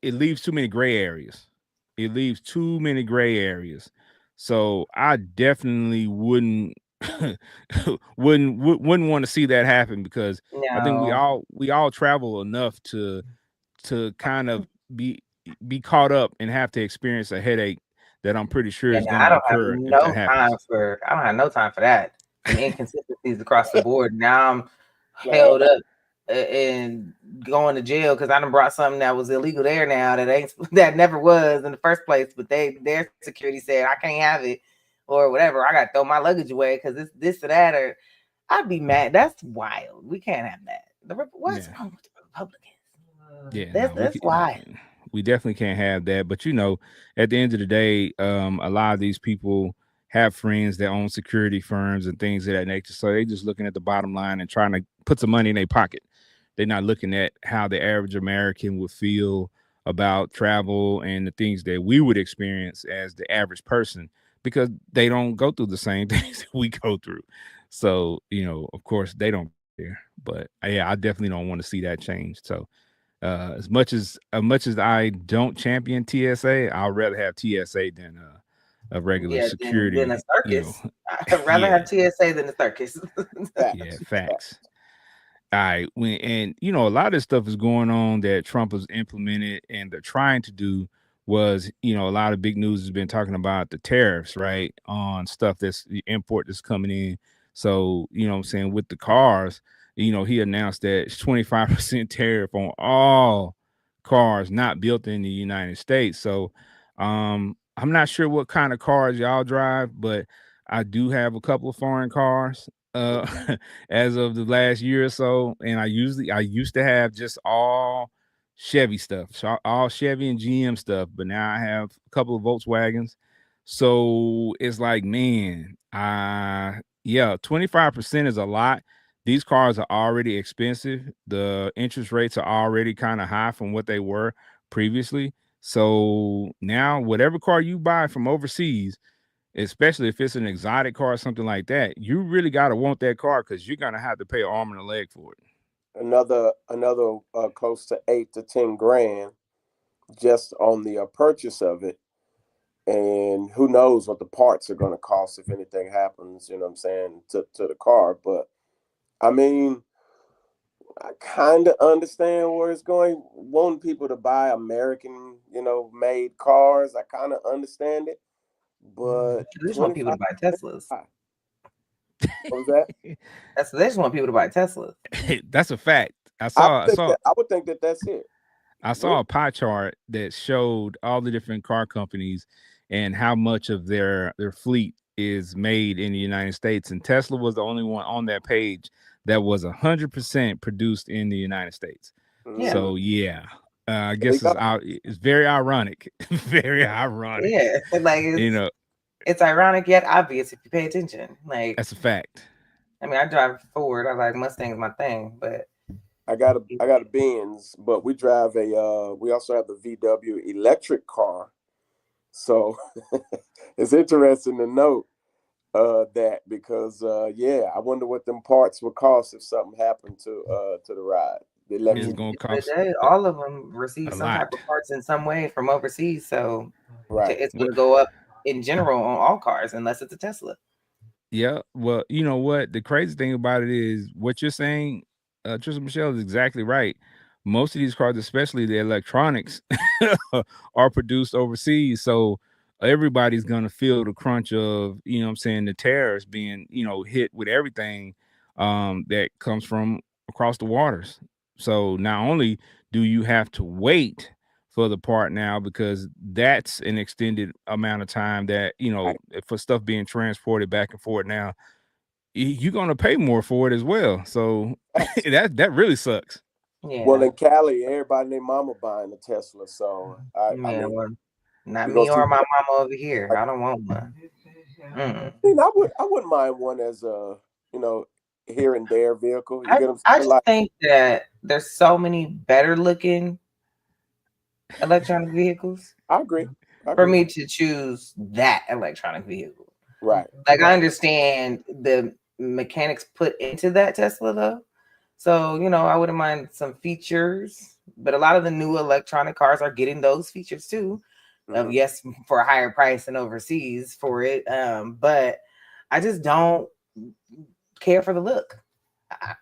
S1: leaves too many gray areas. It leaves too many gray areas. So I definitely wouldn't want to see that happen because I think we
S2: No.
S1: all we all travel enough to kind of be be caught up and have to experience a headache that I'm pretty sure
S2: Yeah,
S1: is
S2: no,
S1: going
S2: I
S1: to
S2: don't have
S1: occur if that
S2: no time
S1: happens.
S2: for I don't have no time for that. Some inconsistencies across the board. Now I'm held up and going to jail because I done brought something that was illegal there now that ain't that never was in the first place. But their security said I can't have it or whatever. I got to throw my luggage away because it's this or that or I'd be mad. That's wild. We can't have that. What's
S1: Yeah.
S2: wrong with the Republicans?
S1: Yeah,
S2: That's
S1: no,
S2: that's wild.
S1: we definitely can't have that. But at the end of the day, a lot of these people have friends that own security firms and things of that nature. So they just looking at the bottom line and trying to put some money in their pocket. They're not looking at how the average American would feel about travel and the things that we would experience as the average person because they don't go through the same things that we go through. So, of course they don't care. But yeah, I definitely don't want to see that change. So as much as I don't champion TSA, I'd rather have TSA than a regular
S2: Yeah, than a
S1: security.
S2: circus. I'd rather
S1: Yeah,
S2: have TSA than a circus.
S1: yeah, facts. All right, a lot of this stuff is going on that Trump has implemented and they're trying to do was, a lot of big news has been talking about the tariffs, right, on stuff that's the import that's coming in. So, what I'm saying, with the cars, he announced that it's 25% tariff on all cars not built in the United States. So, I'm not sure what kind of cars y'all drive, but I do have a couple of foreign cars as of the last year or so, and I used to have just all Chevy stuff, so all Chevy and GM stuff, but now I have a couple of Volkswagens. So it's like, man, yeah, 25% is a lot. These cars are already expensive. The interest rates are already kind of high from what they were previously. So now whatever car you buy from overseas, especially if it's an exotic car or something like that, you really gotta want that car because you're gonna have to pay an arm and a leg for it.
S3: Another close to 8 to 10 grand just on the purchase of it, and who knows what the parts are going to cost if anything happens. You know what I'm saying, to the car. But I mean, I kind of understand where it's going. Wanting people to buy American, made cars, I kind of understand it. But
S2: They just want people to
S3: 25,
S2: buy Teslas.
S3: what was that?
S2: They just want people to buy Teslas.
S1: That's a fact.
S3: I would think that that's it.
S1: I saw a pie chart that showed all the different car companies and how much of their fleet is made in the United States, and Tesla was the only one on that page that was 100% produced in the United States.
S2: Yeah.
S1: So yeah, I guess it's very ironic, very ironic.
S2: Yeah, like it's ironic yet obvious if you pay attention. Like
S1: that's a fact.
S2: I mean, I drive Ford. I like Mustang's my thing, but
S3: I got a Benz, but we drive we also have the VW electric car. So it's interesting to note that because I wonder what them parts would cost if something happened to the ride. The electric,
S1: it's gonna cost
S2: all of them receive some type of parts in some way from overseas, so it's going to go up in general on all cars unless it's a Tesla.
S1: Yeah, well, you know what? The crazy thing about it is what you're saying, Tristan Michelle is exactly right. Most of these cars, especially the electronics, are produced overseas. So everybody's gonna feel the crunch of, what I'm saying, the tariffs being, hit with everything that comes from across the waters. So not only do you have to wait for the part now because that's an extended amount of time that for stuff being transported back and forth now, you're gonna pay more for it as well. So that really sucks.
S2: Yeah.
S3: Well, in Cali, everybody and their mama buying a Tesla. So I mean,
S2: well, not me or my mama over here. I don't want one.
S3: I mean, I wouldn't mind one as a here and there vehicle. You get them?
S2: I just think that there's so many better looking electronic vehicles.
S3: I agree.
S2: For me to choose that electronic vehicle.
S3: Right.
S2: Like I understand the mechanics put into that Tesla though. So, I wouldn't mind some features, but a lot of the new electronic cars are getting those features too. Yes, for a higher price than overseas for it. But I just don't care for the look. I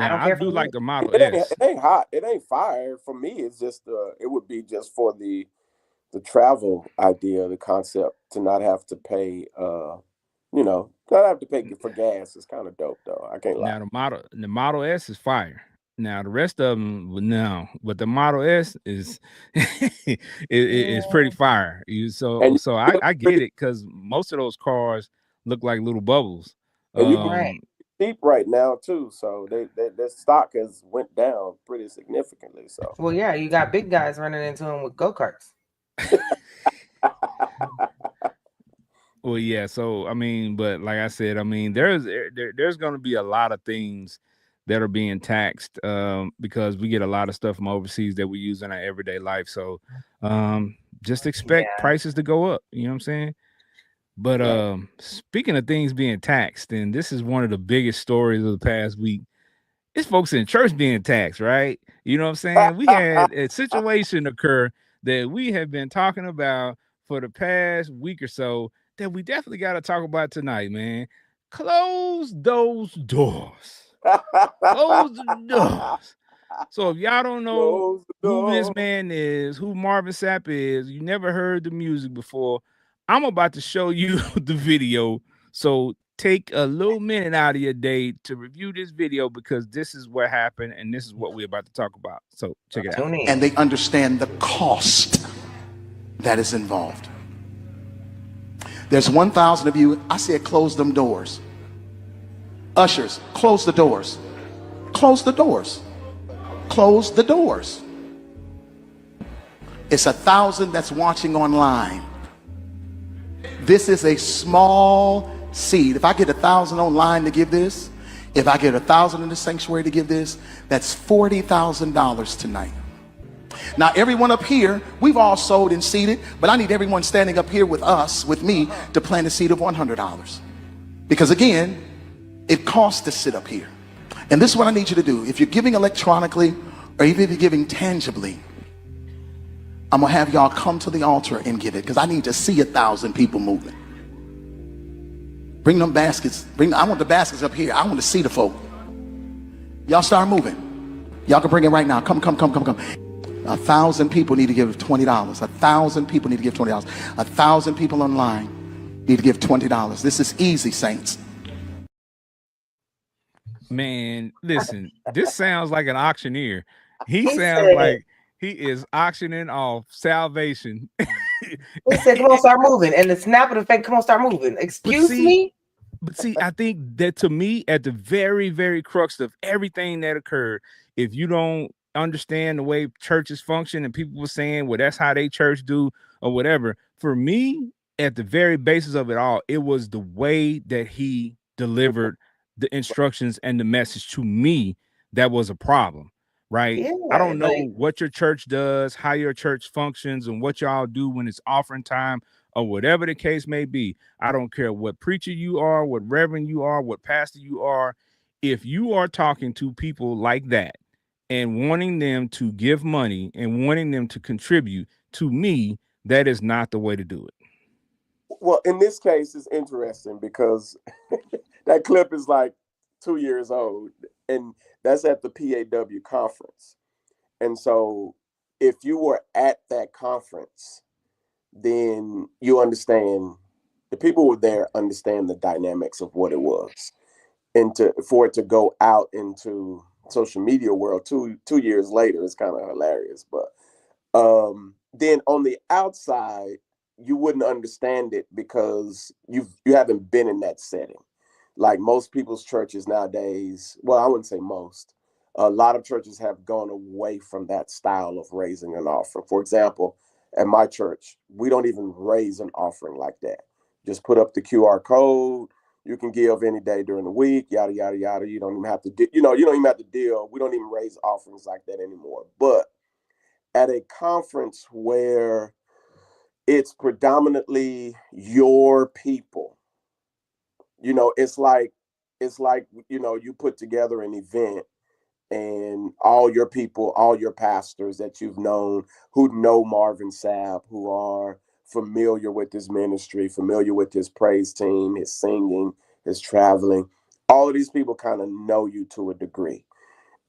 S2: don't care.
S1: I do like the Model
S3: S. It ain't hot. It ain't fire. For me, it's just it would be just for the travel idea, the concept to not have to pay not have to pay for gas is kind of dope though. I can't lie.
S1: Now the Model S is fire. Now the rest of them, no, but the Model S is it's pretty fire. I get it because most of those cars look like little bubbles.
S3: And you can cheap right now too, so their stock has went down pretty significantly. So
S2: well, yeah, you got big guys running into them with go-karts.
S1: Well, yeah. So I mean, but like I said, I mean, there's going to be a lot of things that are being taxed because we get a lot of stuff from overseas that we use in our everyday life. So just expect prices to go up. You know what I'm saying? But speaking of things being taxed, and this is one of the biggest stories of the past week. It's folks in church being taxed, right? You know what I'm saying? We had a situation occur that we have been talking about for the past week or so that we definitely got to talk about tonight, man. Close those doors. Close the doors. So if y'all don't know
S3: Close the
S1: who this
S3: door.
S1: man is, who Marvin Sapp is, you never heard the music before, I'm about to show you the video. So take a little minute out of your day to review this video because this is what happened and this is what we're about to talk about. So check it out.
S2: Tune in.
S4: And they understand the cost that is involved. There's 1,000 of you. I said close them doors. Ushers, close the doors. Close the doors. Close the doors. It's 1,000 that's watching online. This is a small seed. If I get 1,000 online to give this, if I get 1,000 in the sanctuary to give this, that's $40,000 tonight. Now, everyone up here, we've all sold and seeded, but I need everyone standing up here with us, with me, to plant a seed of $100. Because again, it costs to sit up here. And this is what I need you to do. If you're giving electronically, or even if you're giving tangibly, I'm gonna have y'all come to the altar and give it, because I need to see 1,000 people moving. Bring them baskets. I want the baskets up here. I want to see the folk. Y'all start moving. Y'all can bring it right now. Come. 1,000 people need to give $20. 1,000 people need to give $20. 1,000 people online need to give $20. This is easy, saints.
S1: Man, listen, this sounds like an auctioneer. He sounds
S2: said-
S1: like he is auctioning off salvation.
S2: He said, "Come on, start moving." And the snap of the fake, "Come on, start moving." Excuse me.
S1: But see, I think that to me, at the very, very crux of everything that occurred, if you don't understand the way churches function and people were saying, well, that's how they church do or whatever, for me, at the very basis of it all, it was the way that he delivered the instructions and the message to me that was a problem, right?
S2: Yeah,
S1: I don't know
S2: like-
S1: what your church does, how your church functions, and what y'all do when it's offering time or whatever the case may be. I don't care what preacher you are, what reverend you are, what pastor you are. If you are talking to people like that and wanting them to give money and wanting them to contribute, to me, that is not the way to do it.
S3: Well, in this case, it's interesting because that clip is like 2 years old, and that's at the PAW conference. And so if you were at that conference, then you understand, the people who were there understand the dynamics of what it was. And for it to go out into social media world two years later is kind of hilarious. But then on the outside, you wouldn't understand it because you haven't been in that setting. Like most people's churches nowadays, well, I wouldn't say most, a lot of churches have gone away from that style of raising an offering. For example, at my church, we don't even raise an offering like that. Just put up the QR code. You can give any day during the week, yada, yada, yada. You don't even have to, you don't even have to deal. We don't even raise offerings like that anymore. But at a conference where it's predominantly your people, it's like, you put together an event and all your people, all your pastors that you've known, who know Marvin Sapp, who are familiar with his ministry, familiar with his praise team, his singing, his traveling, all of these people kind of know you to a degree.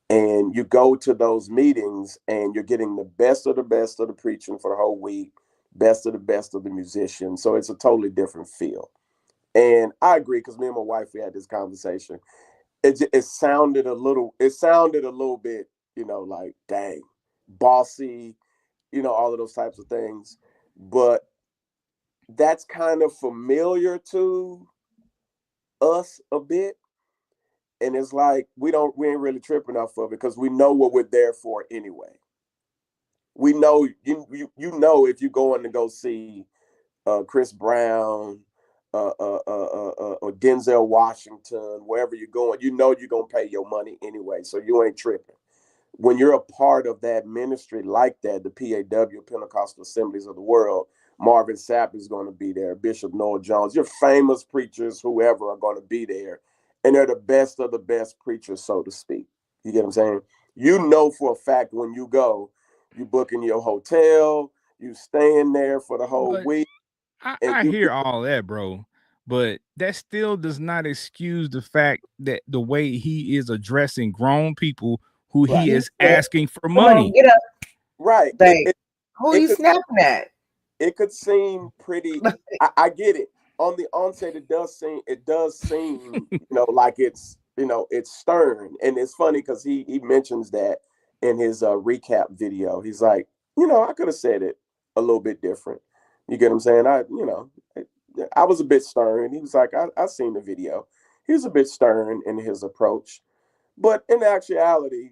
S3: And you go to those meetings and you're getting the best of the preaching for the whole week, best of the musicians. So it's a totally different feel. And I agree, because me and my wife, we had this conversation. It sounded a little bit, like, dang, bossy, all of those types of things. But that's kind of familiar to us a bit. And it's like, we ain't really tripping off of it because we know what we're there for anyway. We know, if you're going to go see Chris Brown, or Denzel Washington, wherever you're going, you're going to pay your money anyway. So you ain't tripping. When you're a part of that ministry like that, the PAW, Pentecostal Assemblies of the World, Marvin Sapp is going to be there, Bishop Noel Jones, your famous preachers, whoever, are going to be there. And they're the best of the best preachers, so to speak. You get what I'm saying? You know for a fact when you go, you booking your hotel, you staying there for the whole week.
S1: I hear all that, bro, but that still does not excuse the fact that the way he is addressing grown people who
S3: Right.
S1: he is asking for
S2: Come on,
S1: money.
S2: get up.
S3: Right.
S2: Like, who are
S3: it
S2: you
S3: could-
S2: snapping at?
S3: It could seem pretty. I get it. On the onset, it does seem, like it's, it's stern. And it's funny because he mentions that in his recap video. He's like, I could have said it a little bit different. You get what I'm saying? I was a bit stern. And he was like, I seen the video. He was a bit stern in his approach. But in actuality,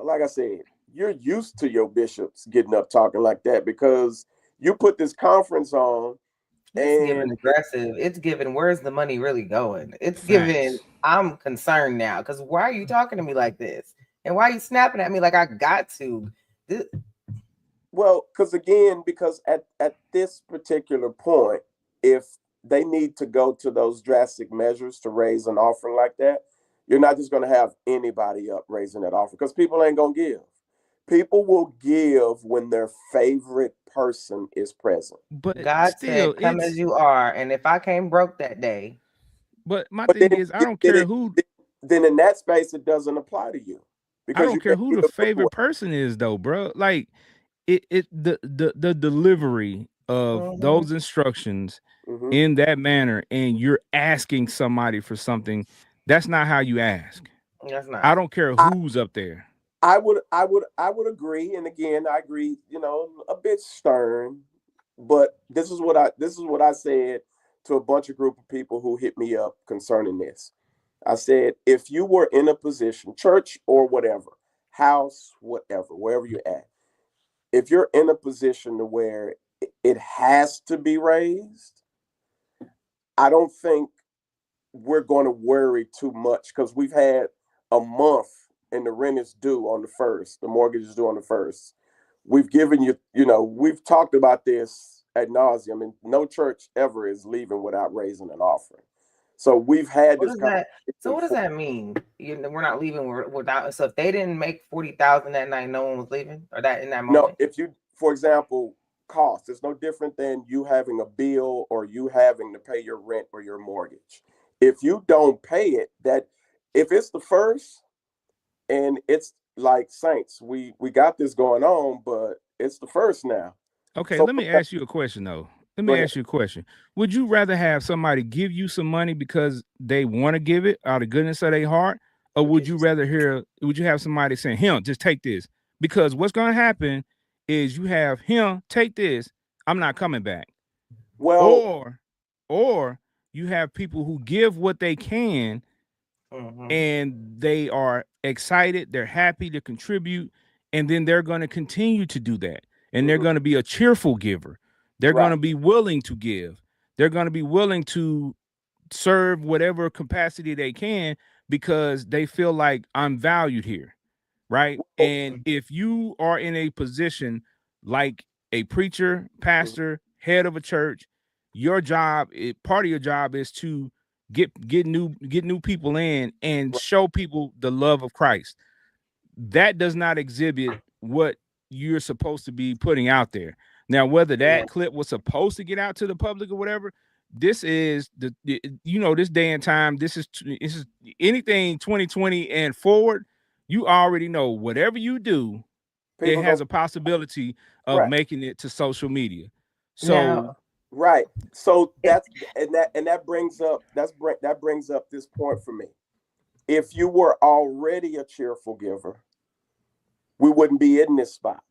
S3: like I said, you're used to your bishops getting up talking like that because you put this conference on.
S2: It's giving
S3: And
S2: aggressive. It's giving, where's the money really going? It's
S1: Facts.
S2: giving, I'm concerned now because why are you talking to me like this? And why are you snapping at me like I got to?
S3: well, because at this particular point, if they need to go to those drastic measures to raise an offering like that, you're not just going to have anybody up raising that offering because people ain't going to give. People will give when their favorite person is present.
S1: But
S2: God
S1: still,
S2: said, come as you are. And if I came broke that day,
S1: but my
S3: But
S1: thing
S3: then,
S1: is, I don't care who.
S3: Then in that space, it doesn't apply to you
S1: I
S3: because
S1: don't
S3: you
S1: care
S3: can't
S1: who
S3: be
S1: the
S3: the
S1: favorite person is, though, bro. Like the delivery of those instructions
S3: Mhm.
S1: in that manner, and you're asking somebody for something. That's not how you ask.
S2: that's not.
S1: I don't care who's up there.
S3: I would agree, and again, I agree. A bit stern, but this is what I said to a bunch of group of people who hit me up concerning this. I said, if you were in a position, church or whatever, house, whatever, wherever you're at, if you're in a position to where it has to be raised, I don't think we're going to worry too much because we've had a month and the rent is due on the 1st. The mortgage is due on the 1st. We've given you, we've talked about this ad nauseum, and no church ever is leaving without raising an offering. So we've had
S2: What
S3: this
S2: is that? So what does
S3: conversation.
S2: that mean? We're not leaving without. So if they didn't make 40,000 that night, no one was leaving, or that in that
S3: No,
S2: moment.
S3: if you, for example, cost, it's no different than you having a bill or you having to pay your rent or your mortgage. If you don't pay it, if it's the 1st and it's like saints, we got this going on, but it's the 1st now.
S1: Okay,
S3: So
S1: let me ask you a question though. Let
S3: go
S1: me
S3: ahead.
S1: ask you a question. Would you rather have somebody give you some money because they want to give it out of goodness of their heart, or would you have somebody saying, "Him, just take this"? Because what's going to happen is you have him take this. I'm not coming back.
S3: Well,
S1: Or you have people who give what they can and they are excited, they're happy to contribute, and then they're going to continue to do that. And they're going to be a cheerful giver. They're going to
S3: right.
S1: be willing to give. They're going to be willing to serve whatever capacity they can because they feel like I'm valued here. Right.
S3: Well,
S1: And if you are in a position like a preacher, pastor, head of a church, your job, part of your job is to get new people in and
S3: right.
S1: show people the love of Christ. That does not exhibit what you're supposed to be putting out there. Now, whether that clip was supposed to get out to the public or whatever, this is this day and time. This is anything 2020 and forward. You already know whatever you do, it
S3: People
S1: has
S3: go
S1: a possibility of
S3: right.
S1: making it to social media. So
S2: Now,
S3: Right. So that brings up that brings up this point for me. If you were already a cheerful giver, we wouldn't be in this spot.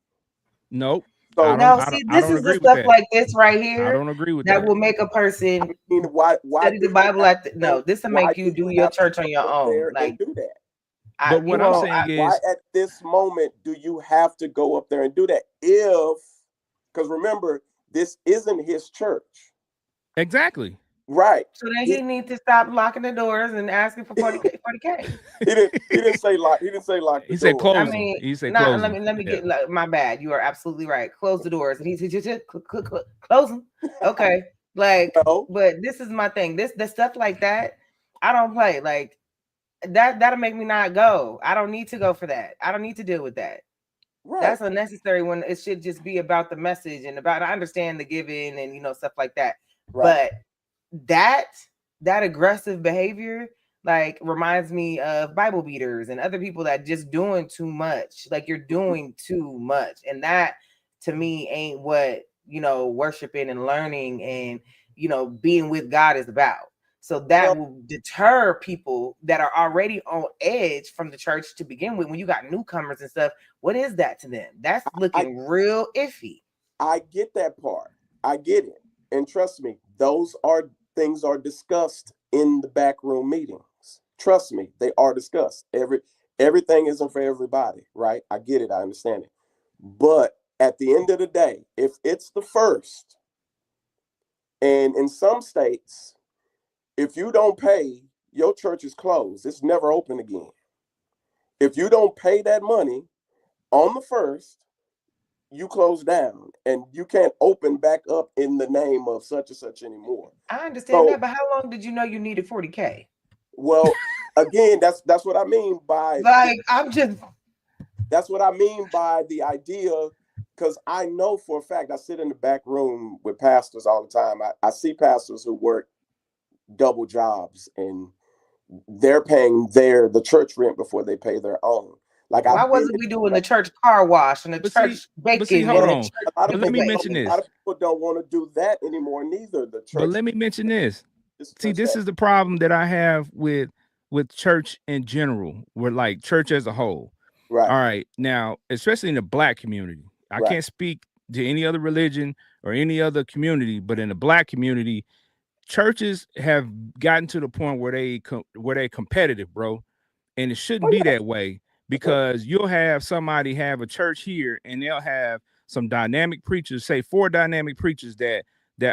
S1: nope.
S3: So
S2: now, see,
S1: I
S2: this
S1: don't
S2: is the
S1: agree with
S2: stuff
S1: that.
S2: like this right
S1: I
S2: here
S1: don't agree with
S2: that
S1: that.
S2: will make a person
S3: I mean, why
S2: study the
S3: do you
S2: Bible
S3: have
S2: at
S3: to,
S2: this will
S3: why
S2: make you
S3: do
S2: do
S3: you
S2: your
S3: have to
S2: church on
S3: go
S2: your
S3: up
S2: own.
S3: there
S2: Like
S3: and do that?
S1: But what I'm saying
S3: Why
S1: is,
S3: at this moment do you have to go up there and do that? Because remember, this isn't his church.
S1: exactly.
S3: Right.
S2: so then he needs to stop locking the doors and asking for 40K.
S3: He didn't say lock. He didn't say lock the
S1: He said
S3: door.
S2: I
S1: close them.
S2: mean,
S1: He said
S2: not
S1: close
S2: let
S1: them.
S2: me
S1: Yeah.
S2: get my bad. You are absolutely right. Close the doors, and he said, just close them. Okay, like,
S3: No.
S2: but this is my thing. The stuff like that, I don't play. Like that'll make me not go. I don't need to go for that. I don't need to deal with that.
S3: Right.
S2: That's unnecessary when it should just be about the message and about. I understand the giving and stuff like that,
S3: Right.
S2: but that aggressive behavior, like reminds me of Bible beaters and other people that just doing too much. Like you're doing too much. And that to me ain't what, worshiping and learning and, being with God is about. So that
S3: Well,
S2: will deter people that are already on edge from the church to begin with. When you got newcomers and stuff, what is that to them? That's looking real iffy.
S3: I get that part. I get it. And trust me, those are things are discussed in the backroom meetings. Trust me, they are discussed. Everything isn't for everybody, right? I get it. I understand it. But at the end of the day, if it's the first, and in some states, if you don't pay, your church is closed. It's never open again. If you don't pay that money on the first, you close down and you can't open back up in the name of such and such anymore.
S2: I understand
S3: So,
S2: that, but how long did you know you needed 40K?
S3: well, again, that's what I mean by
S2: Like, I'm just
S3: that's what I mean by the idea, because I know for a fact I sit in the back room with pastors all the time. I see pastors who work double jobs and they're paying the church rent before they pay their own. Like
S2: why
S3: I've been
S2: wasn't we doing the church car wash and the
S1: But see,
S2: church
S1: but see,
S2: baking
S1: hold
S2: and the
S1: on.
S2: church
S3: a lot
S1: But
S3: of
S1: let me
S3: people
S1: mention
S3: a lot
S1: this.
S3: of people don't want to do that anymore neither. The
S1: But
S3: church
S1: let me mention this.
S3: just
S1: See,
S3: touch
S1: this
S3: that.
S1: is the problem that I have with church in general, with like church as a whole.
S3: Right,
S1: All right. Now, especially in the black community, I
S3: right.
S1: can't speak to any other religion or any other community, but in the black community, churches have gotten to the point where they're competitive, bro, and it shouldn't
S3: Oh
S1: be
S3: yeah,
S1: that way
S3: that's right.
S1: because you'll have somebody have a church here and they'll have some dynamic preachers, say 4 dynamic preachers that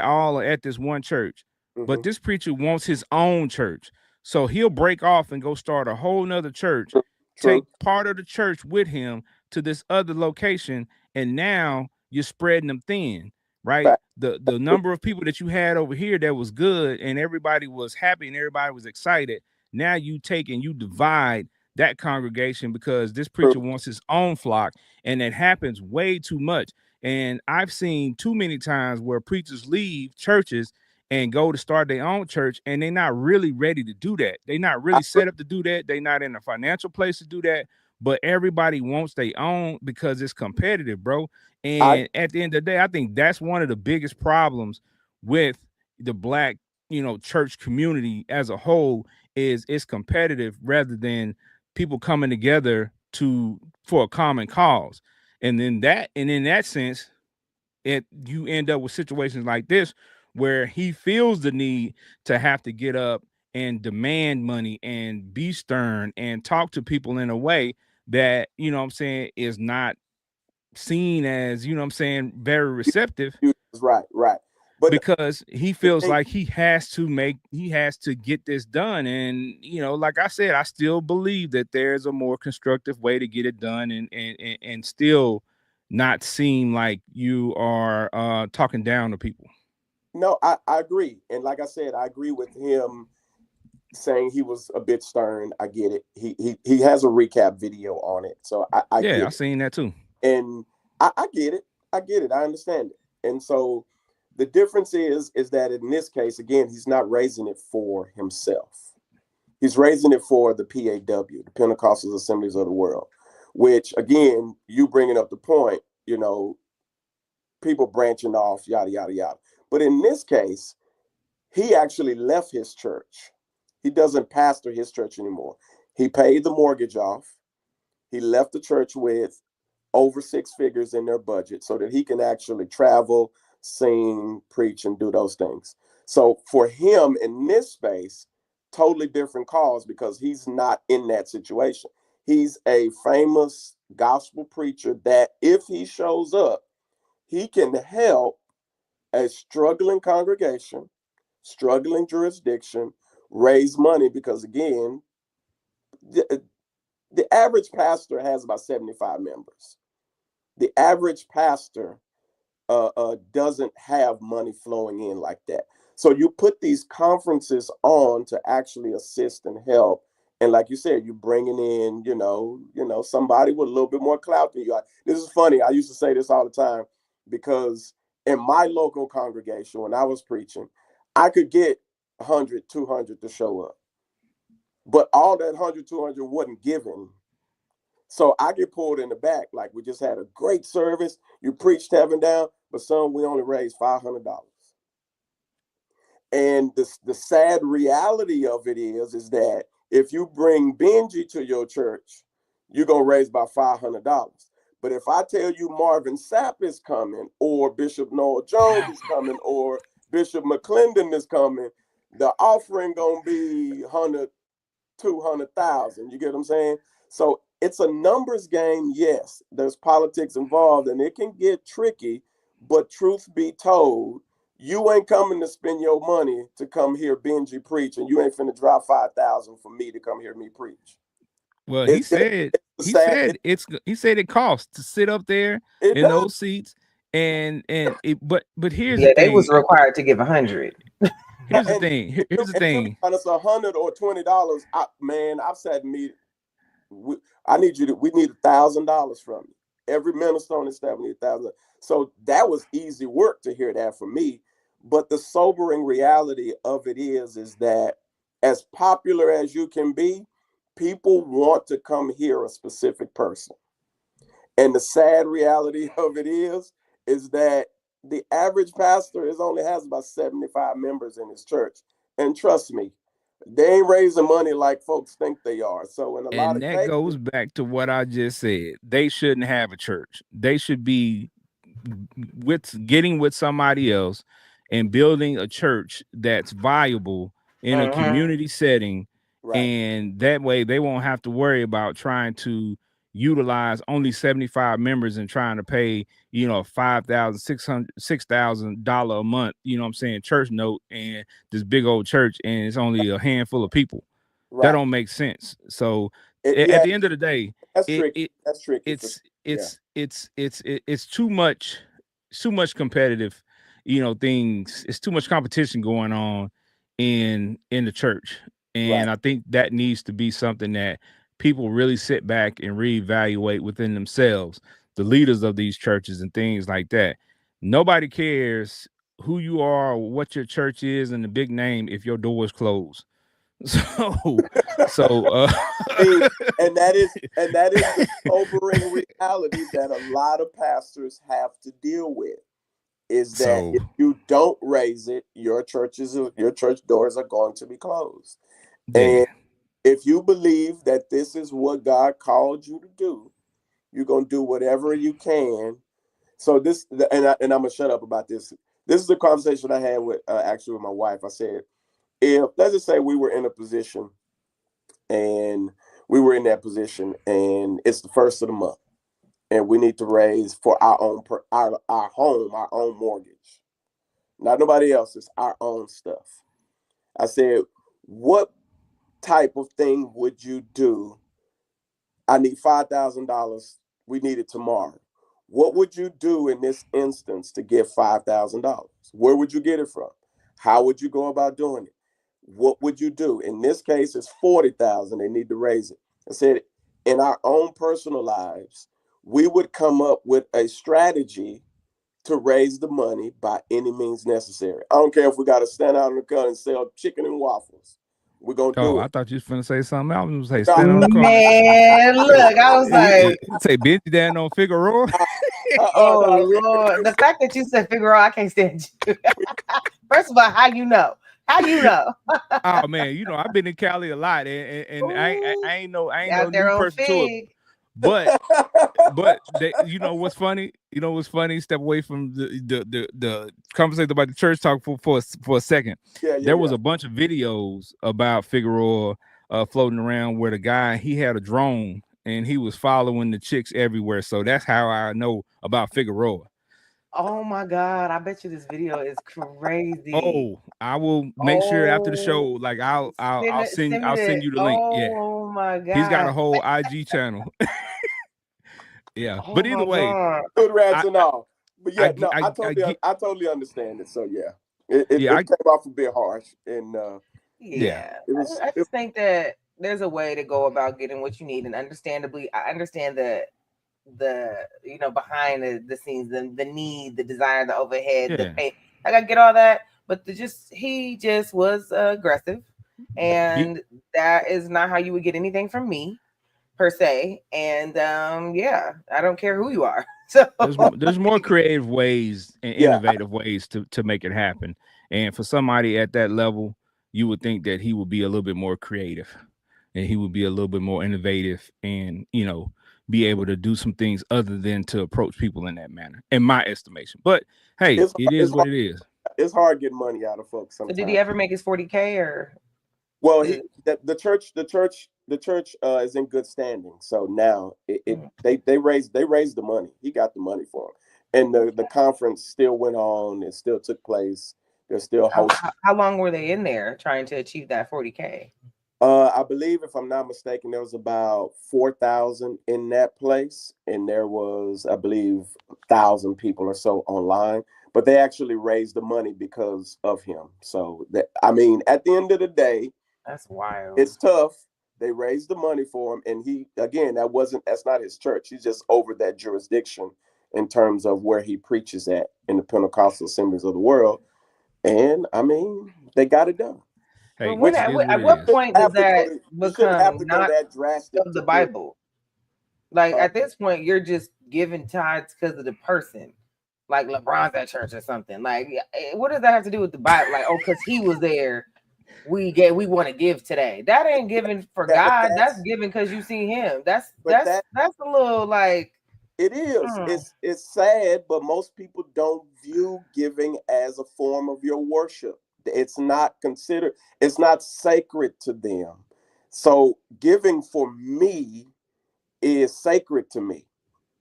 S1: all are at this one church, but
S3: Mm-hmm.
S1: this preacher wants his own church, so he'll break off and go start a whole nother church,
S3: True,
S1: take
S3: true.
S1: part of the church with him to this other location, and now you're spreading them thin, right?
S3: Fact.
S1: The number of people that you had over here that was good and everybody was happy and everybody was excited, now you take and you divide that congregation because this
S3: True.
S1: preacher wants his own flock, and it happens way too much. And I've seen too many times where preachers leave churches and go to start their own church, and they're not really ready to do that. They're not
S3: I
S1: really
S3: agree.
S1: set up to do that. They're not in a financial place to do that. But everybody wants their own because it's competitive, bro.
S3: I
S1: And at the end of the day, I think that's one of the biggest problems with the black, church community as a whole is it's competitive rather than people coming together to for a common cause. And in that sense, you end up with situations like this where he feels the need to have to get up and demand money and be stern and talk to people in a way that, what I'm saying, is not seen as, what I'm saying, very receptive
S3: you right, right. But
S1: because he
S3: the
S1: feels
S3: thing,
S1: like he has to get this done. And like I said, I still believe that there's a more constructive way to get it done and still not seem like you are talking down to people.
S3: no, I agree. And like I said, I agree with him saying he was a bit stern. I get it. He has a recap video on it. So I
S1: Yeah, I
S3: get it.
S1: seen that too.
S3: And I get it. I get it. I understand it. And so the difference is that in this case, again, he's not raising it for himself. He's raising it for the PAW, the Pentecostal Assemblies of the World, which again, you bringing up the point, people branching off, yada, yada, yada. But in this case, he actually left his church. He doesn't pastor his church anymore. He paid the mortgage off. He left the church with over 6 figures in their budget so that he can actually travel, sing, preach, and do those things. So for him in this space, totally different cause because he's not in that situation. He's a famous gospel preacher that if he shows up, he can help a struggling congregation, struggling jurisdiction, raise money because again, the average pastor has about 75 members. The average pastor doesn't have money flowing in like that. So you put these conferences on to actually assist and help. And like you said, you're bringing in, somebody with a little bit more clout than you. This is funny. I used to say this all the time because in my local congregation, when I was preaching, I could get 100, 200 to show up. but all that 100, 200 wasn't given. So I get pulled in the back. Like, we just had a great service. You preached heaven down, but son, we only raised $500. And the sad reality of it is that if you bring Benji to your church, you're gonna raise about $500. But if I tell you Marvin Sapp is coming, or Bishop Noel Jones is coming, or Bishop McClendon is coming, the offering gonna be 100, 200,000. You get what I'm saying? So it's a numbers game. Yes, there's politics involved, and it can get tricky. But truth be told, you ain't coming to spend your money to come hear Benji preach, and you ain't finna drop 5,000 for me to come hear me preach.
S1: Well,
S3: It, it, it's sad.
S1: he said it costs to sit up there
S3: It
S1: in
S3: does.
S1: those seats, but here's
S2: Yeah,
S1: the
S2: they
S1: thing.
S2: was required to give 100.
S1: Here's the
S3: And
S1: thing. Here's the
S3: and
S1: thing.
S3: it's $100 or $20. Man, I've said to me, I need you to. We need $1,000 from you. Every minister on the staff need 1,000. So that was easy work to hear that from me. But the sobering reality of it is that as popular as you can be, people want to come hear a specific person. And the sad reality of it is that the average pastor only has about 75 members in his church. And trust me, they ain't raising money like folks think they are. So in a lot
S1: And
S3: of
S1: that
S3: cases,
S1: goes back to what I just said. They shouldn't have a church. They should be getting with somebody else and building a church that's viable in a community setting.
S3: right.
S1: And that way they won't have to worry about trying to utilize only 75 members and trying to pay, $5,000 a month, church note, and this big old church, and it's only a handful of people. That
S3: Right.
S1: don't make sense. So
S3: Yeah,
S1: at the end of the day,
S3: that's tricky. That's tricky.
S1: it's too much competitive, things. It's too much competition going on in the church, and
S3: Right.
S1: I think that needs to be something that people really sit back and reevaluate within themselves, the leaders of these churches and things like that. Nobody cares who you are or what your church is and the big name if your door is closed. So,
S3: and that is the sobering reality that a lot of pastors have to deal with. Is that if you don't raise it, your church doors are going to be closed. And if you believe that this is what God called you to do, you're gonna do whatever you can. So and I'm gonna shut up about this. This is a conversation I had with actually with my wife. I said, if let's just say we were in a position, and we were in that position, and it's the first of the month, and we need to raise for our own our home, our own mortgage, not nobody else's, our own stuff. I said, what type of thing would you do? I need $5,000. We need it tomorrow. What would you do in this instance to get $5,000? Where would you get it from? How would you go about doing it? What would you do? In this case, it's 40,000. They need to raise it. I said, in our own personal lives, we would come up with a strategy to raise the money by any means necessary. I don't care if we got to stand out in the cut and sell chicken and waffles. We're gonna do it.
S1: I thought you was finna say something else. I was gonna say stand on the corner.
S2: Man, look, I was like,
S1: say Benji down on Figueroa.
S2: oh Lord, the fact that you said Figueroa, I can't stand you. First of all, how you know? How you know?
S1: Oh man, I've been in Cali a lot, and I ain't no new person to it. But what's funny? What's funny? Step away from the conversation about the church talk for a second. There was a bunch of videos about Figueroa floating around where the guy, he had a drone and he was following the chicks everywhere. So that's how I know about Figueroa.
S2: Oh my God, I bet you this video is crazy.
S1: Oh, I will make sure after the show, like I'll send you the link.
S2: Oh my God.
S1: He's got a whole IG channel. Yeah.
S2: Oh
S1: But either way,
S3: good rats and all. But yeah, I totally understand it. So yeah. It came off a bit harsh. And
S2: I just think that there's a way to go about getting what you need, and understandably, I understand the behind the scenes, the need, the desire, the overhead, the pay. I gotta get all that, but he just was aggressive, and that is not how you would get anything from me per se. And yeah, I don't care who you are. So
S1: there's more creative ways and
S3: Yeah,
S1: innovative ways to make it happen. And for somebody at that level, you would think that he would be a little bit more creative and he would be a little bit more innovative and, be able to do some things other than to approach people in that manner, in my estimation. But hey,
S3: it's
S1: it is what it is.
S3: it's hard getting money out of folks
S2: so did he
S3: sometimes.
S2: ever make his 40K or
S3: Well,
S2: did
S3: the church is in good standing. So now they raised the money. He got the money for him, and the conference still went on. It still took place. They're still hosting.
S2: how long were they in there trying to achieve that 40K?
S3: I believe, if I'm not mistaken, there was about 4,000 in that place, and there was, I believe, 1,000 people or so online. But they actually raised the money because of him. So that, I mean, at the end of the day,
S2: That's wild.
S3: it's tough. They raised the money for him, and he, again, that's not his church. He's just over that jurisdiction in terms of where he preaches at in the Pentecostal assemblies of the world. And I mean, they got it done.
S1: Hey,
S2: But
S1: it is what
S2: at
S1: it
S2: what
S1: is.
S2: point does that
S3: You shouldn't have
S2: become
S3: to go
S2: not
S3: that drastic
S2: of
S3: to
S2: the
S3: give.
S2: Bible? Like
S3: Uh,
S2: at this point, you're just giving tithes because of the person, like LeBron's at church or something. Like, what does that have to do with the Bible? Like, oh, because he was there, we want to give today. That ain't giving for
S3: yeah, but
S2: God. That's giving because you see him. That's
S3: but that
S2: that's a little like.
S3: it is.
S2: hmm.
S3: It's sad, but most people don't view giving as a form of your worship. It's not considered. It's not sacred to them. So giving for me is sacred to me.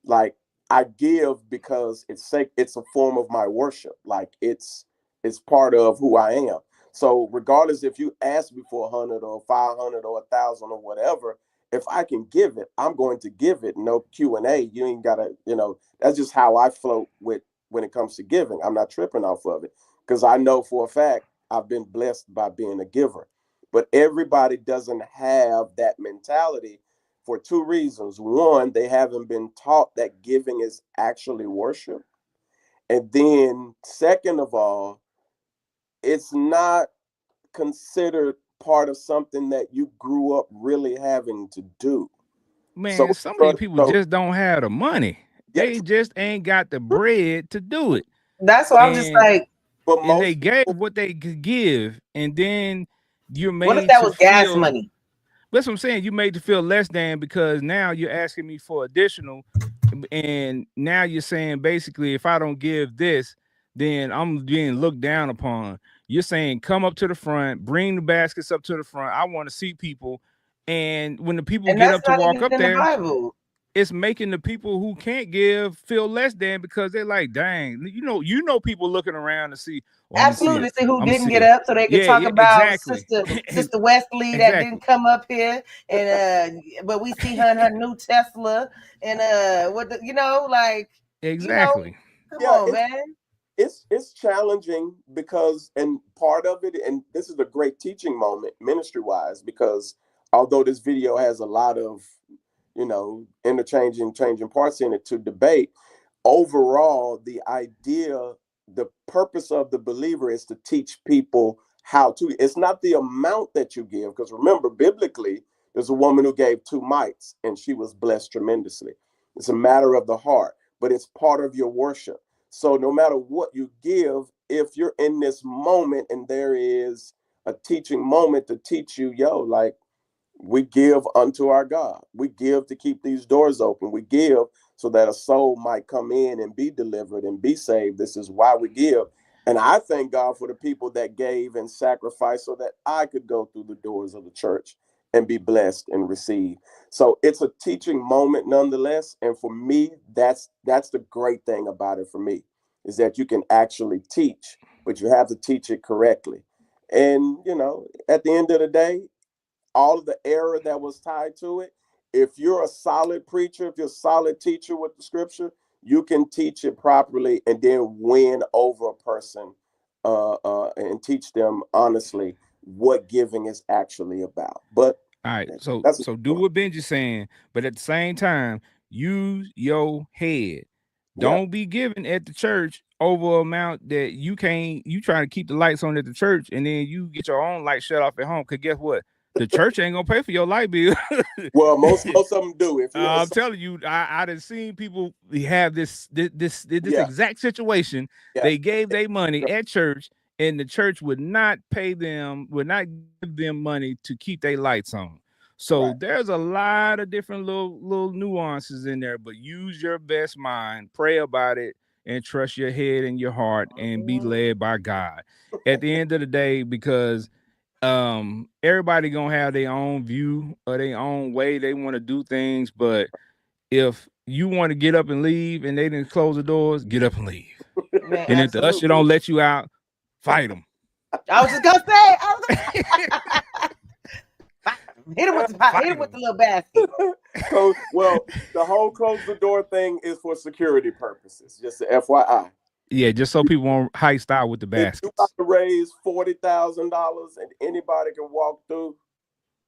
S3: Like, I give because it's a form of my worship. Like, it's part of who I am. So regardless if you ask me for 100 or 500 or 1,000 or whatever, if I can give it, I'm going to give it. No Q&A. You ain't gotta, that's just how I float with when it comes to giving. I'm not tripping off of it because I know for a fact I've been blessed by being a giver. But everybody doesn't have that mentality for two reasons. One, they haven't been taught that giving is actually worship. And then, second of all, it's not considered part of something that you grew up really having to do. So,
S1: Man, some of these people
S3: so
S1: just don't have the money.
S3: yeah,
S1: They just ain't got the bread to do it.
S2: That's why I'm just
S1: And
S2: like,
S3: but
S1: and they
S3: most
S1: gave
S3: people,
S1: what they could give, and then you're
S2: what if
S1: made
S2: that
S1: to
S2: was gas
S1: feel.
S2: money?
S1: That's what I'm saying. You made to feel less than because now you're asking me for additional, and now you're saying basically if I don't give this, then I'm being looked down upon. You're saying come up to the front, bring the baskets up to the front. I want to see people, and when the people
S2: And
S1: get
S2: that's
S1: up to
S2: not
S1: walk
S2: even
S1: up
S2: in the
S1: there,
S2: Bible.
S1: it's making the people who can't give feel less than because they're like, dang, people looking around to see. Oh, I'm gonna see
S2: Absolutely.
S1: it.
S2: See who
S1: I'm gonna
S2: didn't
S1: see
S2: get
S1: it.
S2: up so they could
S1: Yeah,
S2: talk
S1: yeah,
S2: about
S1: exactly,
S2: Sister Wesley that didn't
S1: exactly,
S2: come up here. And but we see her in her new Tesla. And like, you know,
S1: exactly.
S2: come
S3: yeah,
S2: on, man.
S3: it's challenging because, and part of it, and this is a great teaching moment ministry wise, because although this video has a lot of interchanging changing parts in it to debate, overall the idea, the purpose of the believer is to teach people how to. It's not the amount that you give, because remember, biblically, there's a woman who gave 2 mites and she was blessed tremendously. It's a matter of the heart, but it's part of your worship. So no matter what you give, if you're in this moment and there is a teaching moment to teach you, like, we give unto our God. We give to keep these doors open. We give so that a soul might come in and be delivered and be saved. This is why we give. And I thank God for the people that gave and sacrificed so that I could go through the doors of the church and be blessed and receive. So it's a teaching moment nonetheless. And for me, that's the great thing about it for me, is that you can actually teach, but you have to teach it correctly. And at the end of the day, all of the error that was tied to it. If you're a solid preacher, if you're a solid teacher with the scripture, you can teach it properly and then win over a person and teach them honestly what giving is actually about. But
S1: All right, so
S3: that's
S1: so do what Benji's saying, but at the same time, use your head. Don't be giving at the church over amount that you can't. You trying to keep the lights on at the church, and then you get your own light shut off at home. Cause guess what? The church ain't gonna pay for your light bill.
S3: Well, most of them do. If you're
S1: I'm telling you, I done seen people have this
S3: Yeah.
S1: exact situation.
S3: Yeah.
S1: They gave their money at church, and the church would not pay them, would not give them money to keep their lights on. So
S3: Right.
S1: there's a lot of different little nuances in there, but use your best mind, pray about it, and trust your head and your heart, and be led by God. At the end of the day, because everybody gonna have their own view or their own way they want to do things, but if you want to get up and leave and they didn't close the doors, get up and leave.
S2: Man,
S1: And if the usher don't let you out, fight them.
S2: I was just gonna say, hit him with the little basket.
S3: So, well, the whole close the door thing is for security purposes. Just a FYI.
S1: Yeah, just so people won't heist out with the
S3: If you
S1: baskets.
S3: about to raise $40,000 and anybody can walk through,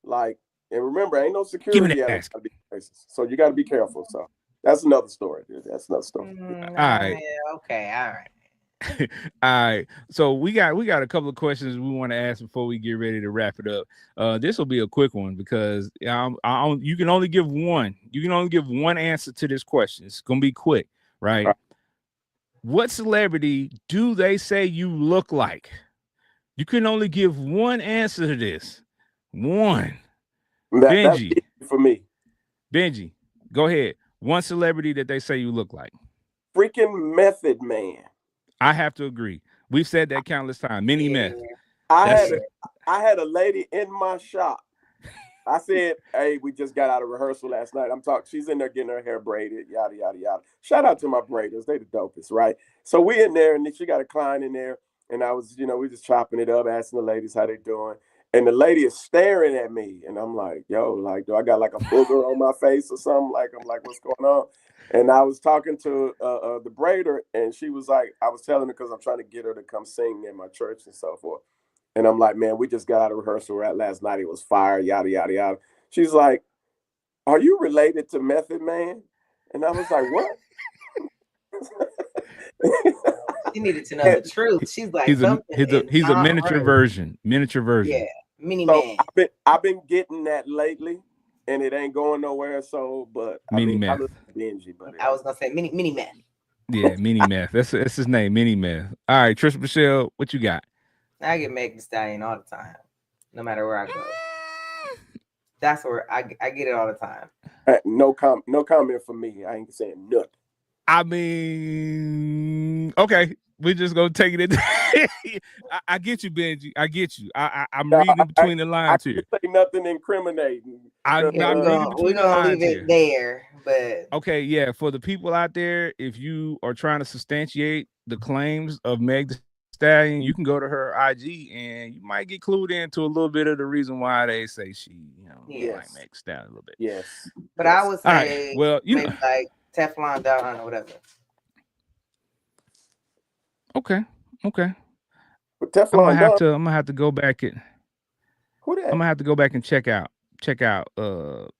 S3: like, and remember, ain't no security at these places, so you got to be careful. So that's another story. That's another story.
S1: All right.
S2: Okay. All right.
S1: All right. So we got a couple of questions we want to ask before we get ready to wrap it up. This will be a quick one because you can only give one. You can only give one answer to this question. It's gonna be quick, right? What celebrity do they say you look like? You can only give one answer to this. One. Benji.
S3: For me.
S1: Benji, go ahead. One celebrity that they say you look like.
S3: Freaking Method Man.
S1: I have to agree. We've said that countless times. Mini Meth.
S3: I had a lady in my shop. I said, hey, we just got out of rehearsal last night. She's in there getting her hair braided, yada, yada, yada. Shout out to my braiders. They the dopest, right? So we in there, and then she got a client in there, and I was, we just chopping it up, asking the ladies how they doing. And the lady is staring at me, and I'm like, yo, like, do I got like a booger on my face or something? I'm like, what's going on? And I was talking to the braider, and she was like, I was telling her because I'm trying to get her to come sing in my church and so forth. And I'm like, man, we just got out of rehearsal last night. It was fire, yada, yada, yada. She's like, are you related to Method Man? And I was like, what?
S2: She needed to know the truth. She's like,
S1: he's a miniature version. Miniature version.
S2: Yeah, mini man.
S3: I've been getting that lately, and it ain't going nowhere. So, but
S1: Mini Meth.
S2: I was gonna say mini Meth.
S1: Yeah, Mini Meth. That's his name, Mini Meth. All right, Trish Michelle, what you got?
S2: I get Meg Thee Stallion all the time, no matter where I go. That's where I get it all the time.
S3: No comment from me. I ain't saying nothing.
S1: I mean, okay, we're just gonna take it. I get you, Benji. I get you. I'm reading between the lines here.
S3: Say nothing incriminating.
S1: I'm not reading between the lines
S2: leave it there, but
S1: okay, yeah. For the people out there, if you are trying to substantiate the claims of Meg Thee Stallion, you can go to her IG and you might get clued into a little bit of the reason why they say she, like Meg Thee Stallion a little bit.
S3: Yes,
S2: but I would say,
S1: right. Well,
S2: maybe like Teflon Don or whatever.
S1: Okay.
S3: But Teflon
S1: I'm gonna have to go back and
S3: who that?
S1: I'm gonna have to go back and check out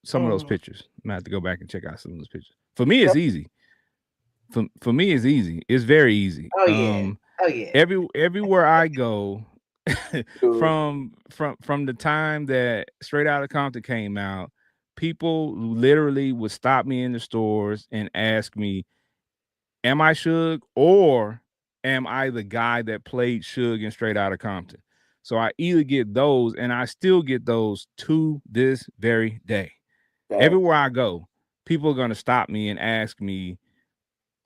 S1: some of those pictures. I'm gonna have to go back and check out some of those pictures. For me, it's easy. For me, it's easy. It's very easy.
S2: Oh yeah.
S1: Everywhere I go, from the time that Straight Outta Compton came out, people literally would stop me in the stores and ask me, am I Suge or am I the guy that played Suge in Straight Outta Compton? So I either get those, and I still get those to this very day. Dang. Everywhere I go, people are going to stop me and ask me,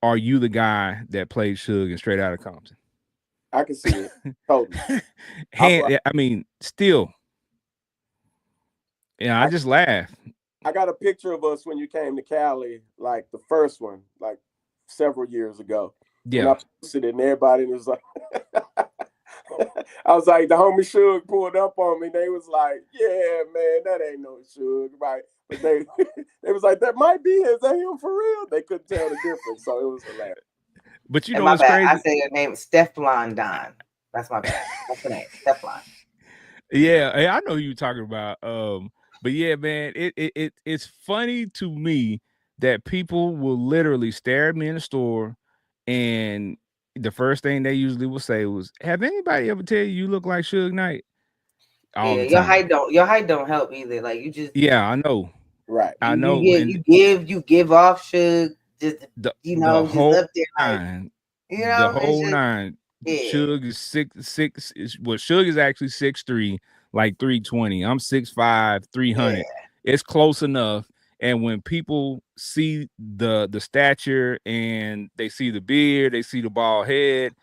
S1: are you the guy that played Suge in Straight Outta Compton?
S3: I can see it. Totally.
S1: I mean, still. Yeah, I just laugh.
S3: I got a picture of us when you came to Cali, like the first one, like several years ago. Yeah. And I posted it and everybody was like, I was like, the homie Suge pulled up on me. They was like, yeah, man, that ain't no Suge, right? But they was like, that might be his. That him for real? They couldn't tell the difference. So it was hilarious.
S1: But you know what's crazy?
S2: I say your name is Teflon Don. That's my bad. That's the name, Teflon.
S1: Yeah, I know who you're talking about. But yeah, man, it's funny to me that people will literally stare at me in the store, and the first thing they usually will say was, "Have anybody ever tell you look like Suge Knight?" All
S2: Yeah,
S1: the time.
S2: your height don't help either. Like you just
S1: Yeah, I know.
S3: Right.
S1: I
S2: you
S1: know.
S2: get
S1: And
S2: you give off Suge just
S1: the
S2: just
S1: whole
S2: up there like
S1: nine, the
S2: it's
S1: whole
S2: just
S1: nine.
S2: yeah.
S1: Suge is six. Well, Suge is actually 6'3", like 320. I'm 6'5",
S2: Yeah.
S1: 300. It's close enough. And when people see the stature and they see the beard, they see the bald head,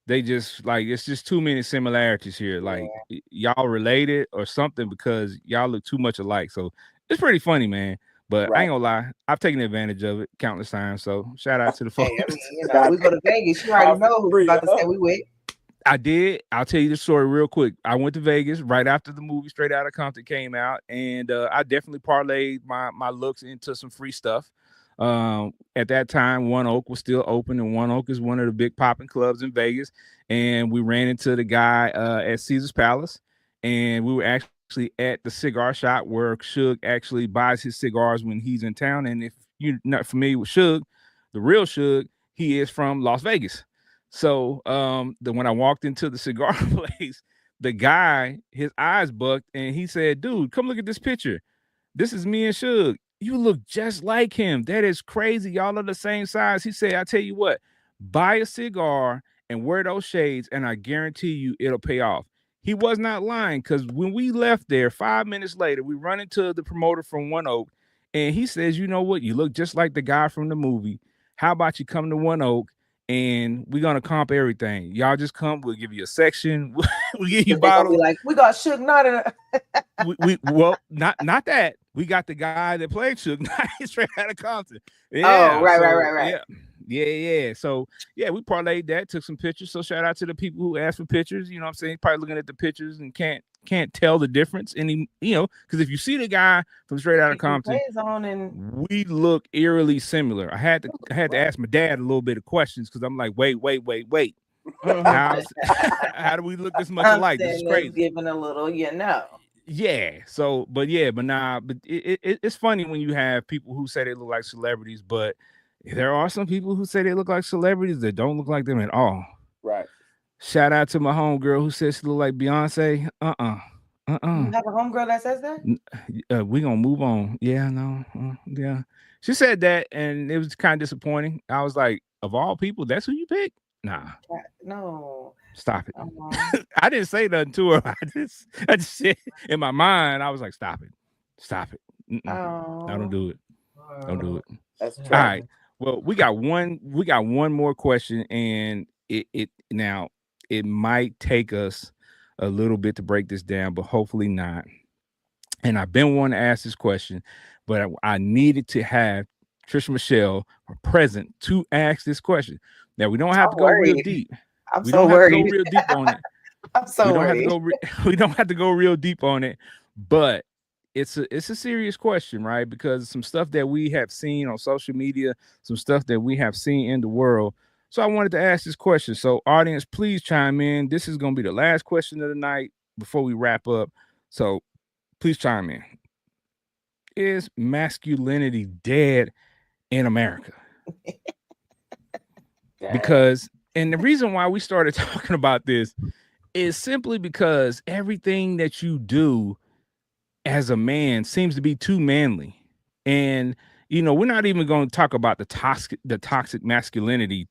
S1: they just like, it's just too many similarities here. Like
S2: Yeah.
S1: y'all related or something because y'all look too much alike. So it's pretty funny, man. But I
S3: Right.
S1: ain't gonna lie, I've taken advantage of it countless times. So shout out to the
S2: Hey,
S1: folks.
S2: I mean,
S3: Got
S2: we go to Vegas. You already know who we
S3: free,
S2: about to
S3: huh?
S2: say we with.
S1: I did. I'll tell you the story real quick. I went to Vegas right after the movie Straight Outta Compton came out, and I definitely parlayed my looks into some free stuff. At that time, One Oak was still open, and One Oak is one of the big popping clubs in Vegas. And we ran into the guy at Caesar's Palace, and we were actually at the cigar shop where Suge actually buys his cigars when he's in town. And if you're not familiar with Suge, the real Suge, he is from Las Vegas. So when I walked into the cigar place, the guy, his eyes bucked, and he said, "Dude, come look at this picture. This is me and Suge. You look just like him. That is crazy. Y'all are the same size." He said, "I tell you what, buy a cigar and wear those shades, and I guarantee you it'll pay off." He was not lying, because when we left there 5 minutes later, we run into the promoter from One Oak, and he says, "You know what? You look just like the guy from the movie. How about you come to One Oak and we're gonna comp everything? Y'all just come. We'll give you a section. We'll give you
S2: But they gonna be
S1: bottles.
S2: like, we got Suge Knight in it.
S1: We well, not that. We got the guy that played Suge Knight straight out of Compton.
S2: Oh,
S1: Yeah.
S2: right.
S1: So yeah. So yeah, we parlayed that, took some pictures. So shout out to the people who asked for pictures. You know what I'm saying? Probably looking at the pictures and can't tell the difference. Any, because if you see the guy from Straight Outta Compton,
S2: On and
S1: we look eerily similar. I had to ask my dad a little bit of questions, because I'm like, wait. How how do we look this much
S2: I'm
S1: alike? This is
S2: saying
S1: crazy.
S2: giving a little,
S1: Yeah. So, but nah. But it's funny when you have people who say they look like celebrities, but there are some people who say they look like celebrities that don't look like them at all.
S3: Right.
S1: Shout out to my homegirl who says she look like Beyonce.
S2: You have a homegirl that says that?
S1: We gonna move on. Yeah, no, yeah. She said that, and it was kind of disappointing. I was like, of all people, that's who you pick? Nah,
S2: No.
S1: stop it. I didn't say nothing to her. I just said in my mind, I was like, stop it.
S2: Oh.
S1: I don't do it. Don't do it.
S3: That's
S1: All right. Well, we got one more question, and it now it might take us a little bit to break this down, but hopefully not. And I've been wanting to ask this question, but I needed to have Trisha Michelle present to ask this question. Now, we don't have to go real deep.
S2: I'm so worried.
S1: Have to go real deep on it.
S2: I'm so worried.
S1: We don't have to go real deep on it, but it's a serious question, right? Because some stuff that we have seen on social media, some stuff that we have seen in the world. So I wanted to ask this question. So audience, please chime in. This is going to be the last question of the night before we wrap up. So please chime in. Is masculinity dead in America? Because, and the reason why we started talking about this is simply because everything that you do as a man seems to be too manly. And, we're not even going to talk about the toxic masculinity,